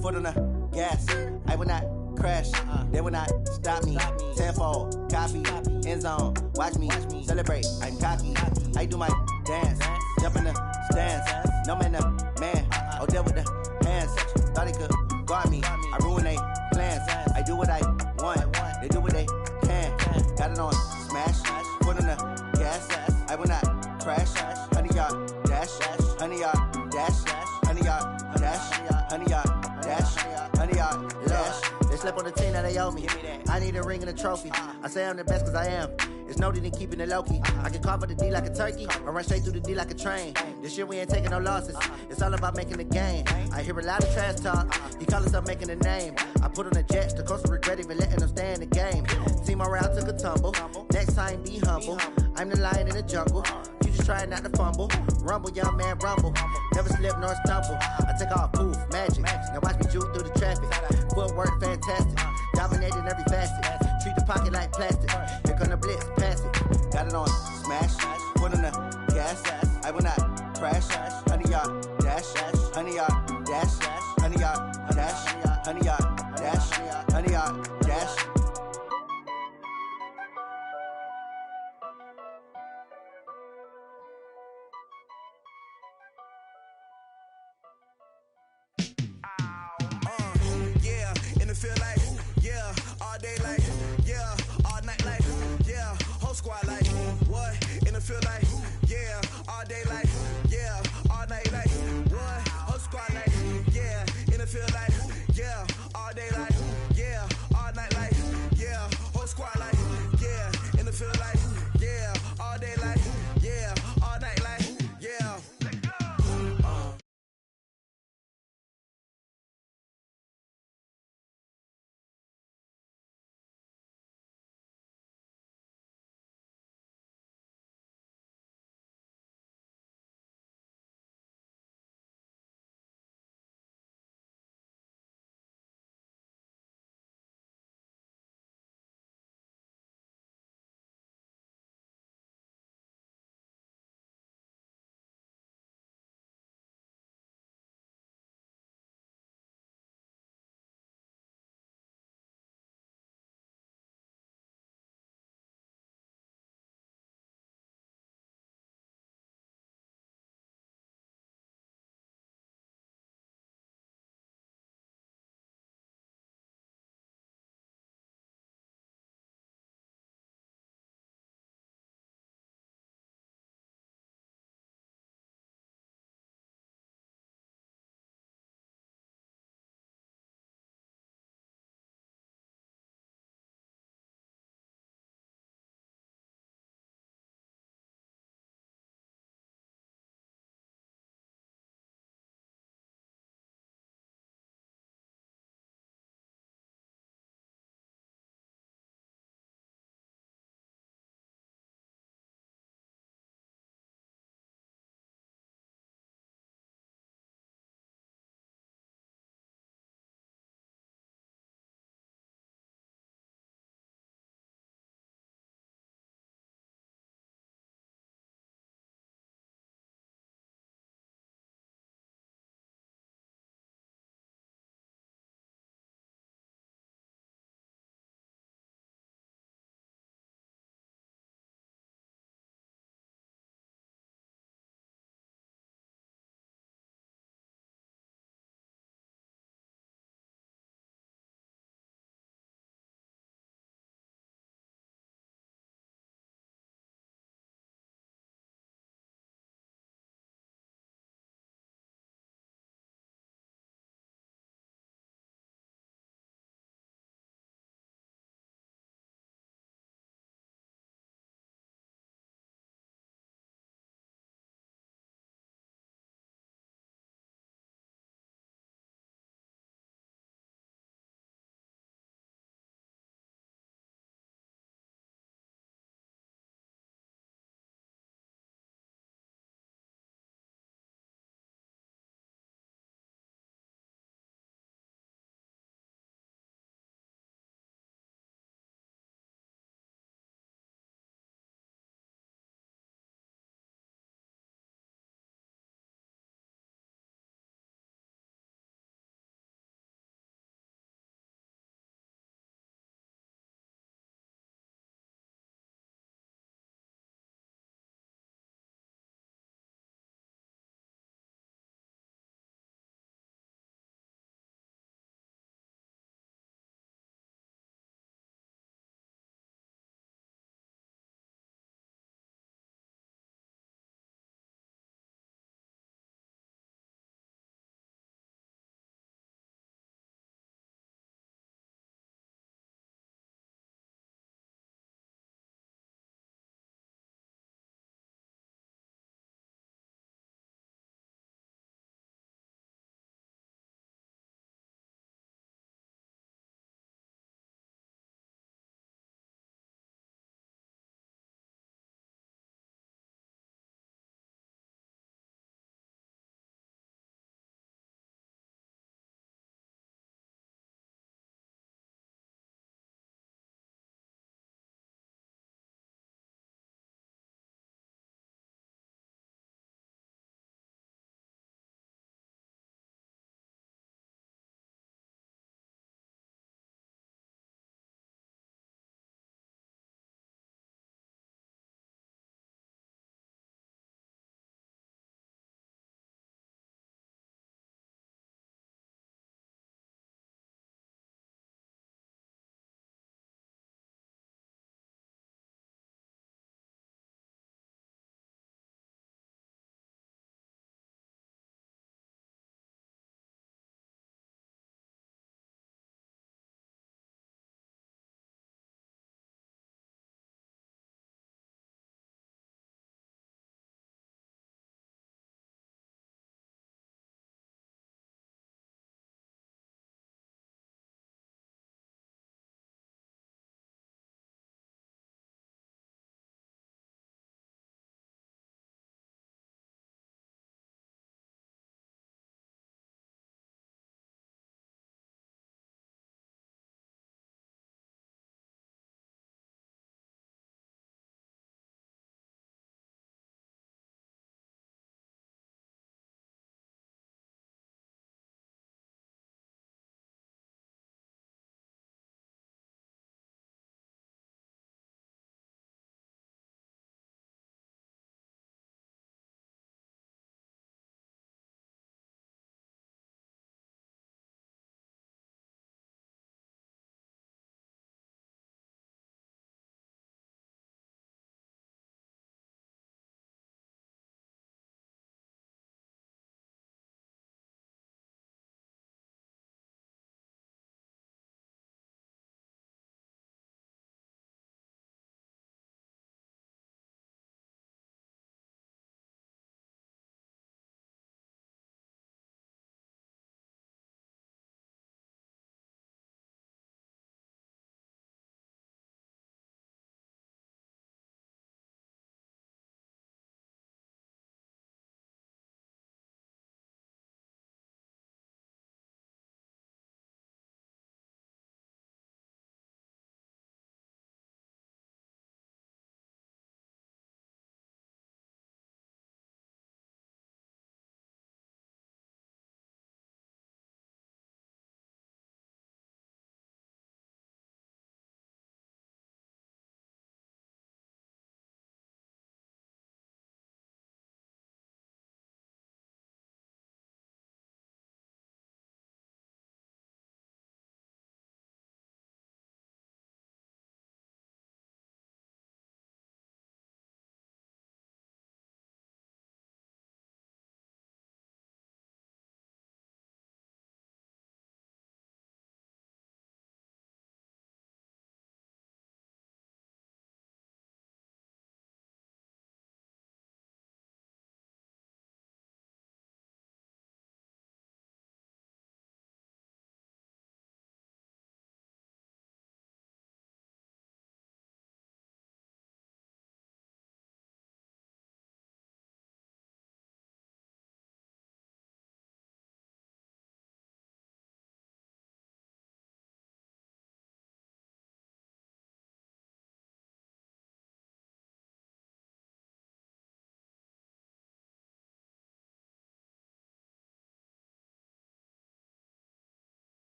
foot on the gas. I will not crash, they will not stop me. Tenfold, copy, end zone, watch me celebrate. I'm cocky, I do my dance, jump in the stands. No man, man, oh deal with the hands. Thought he could guard me, I ruin they plans. I do what I want, they do what they can. Got it on smash, foot on the gas. I will not crash, honey, y'all dash, honey, y'all dash, honey, y'all dash, honey, y'all dash, honey, y'all dash. They slept on the team that they owe me. I need a ring and a trophy. I say I'm the best cause I am. It's no need in keeping it low-key. I can carve up the D like a turkey or run straight through the D like a train. This year we ain't taking no losses. It's all about making the game. I hear a lot of trash talk. He call himself making a name. I put on the Jets. The coach will regret even letting them stay in the game. Team morale took a tumble. Next time be humble. I'm the lion in the jungle. You just try not to fumble. Rumble, young man, rumble. Never slip nor stumble. I take off, poof, magic. Now watch me juke through the traffic. Footwork fantastic. Dominating every facet. Treat the pocket like plastic. Here come the blitz, pass it. Got it on smash. Foot on the gas. I will not crash. Honey, y'all dash. Honey, y'all dash. Honey, y'all dash. Honey, y'all dash. Honey, y'all dash. Feel like, yeah, all day like, yeah, all night like, yeah, whole squad like, what? In the feel like,